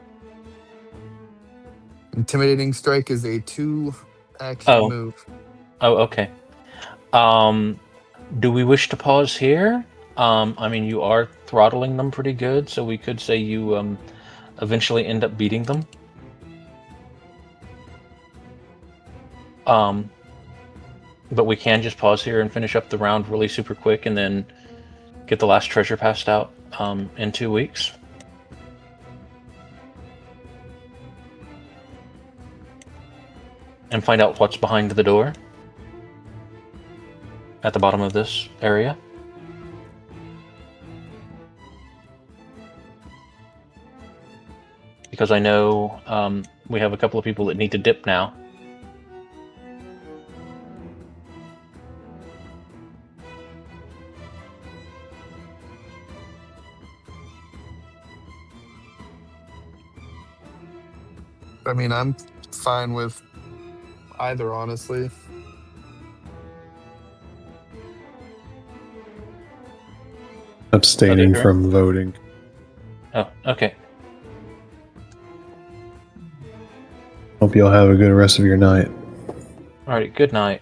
Intimidating strike is a 2-action Oh. move. Oh, okay. Do we wish to pause here? I mean, you are throttling them pretty good, so we could say you eventually end up beating them. But we can just pause here and finish up the round really super quick, and then get the last treasure passed out in 2 weeks. And find out what's behind the door at the bottom of this area. Because I know we have a couple of people that need to dip now. I mean, I'm fine with either, honestly. Abstaining Okay. from voting. Oh, okay. Hope y'all have a good rest of your night. Alright, good night.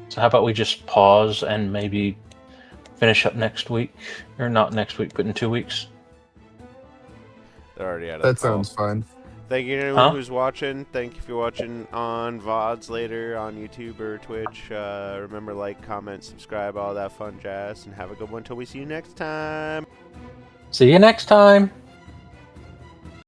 So how about we just pause and maybe finish up next week? Or not next week, but in 2 weeks? They're already out of That the call. sounds fine. Thank you to anyone Huh? who's watching. Thank you if you're watching on VODs later on YouTube or Twitch. Remember, like, comment, subscribe, all that fun jazz, and have a good one till we see you next time. See you next time!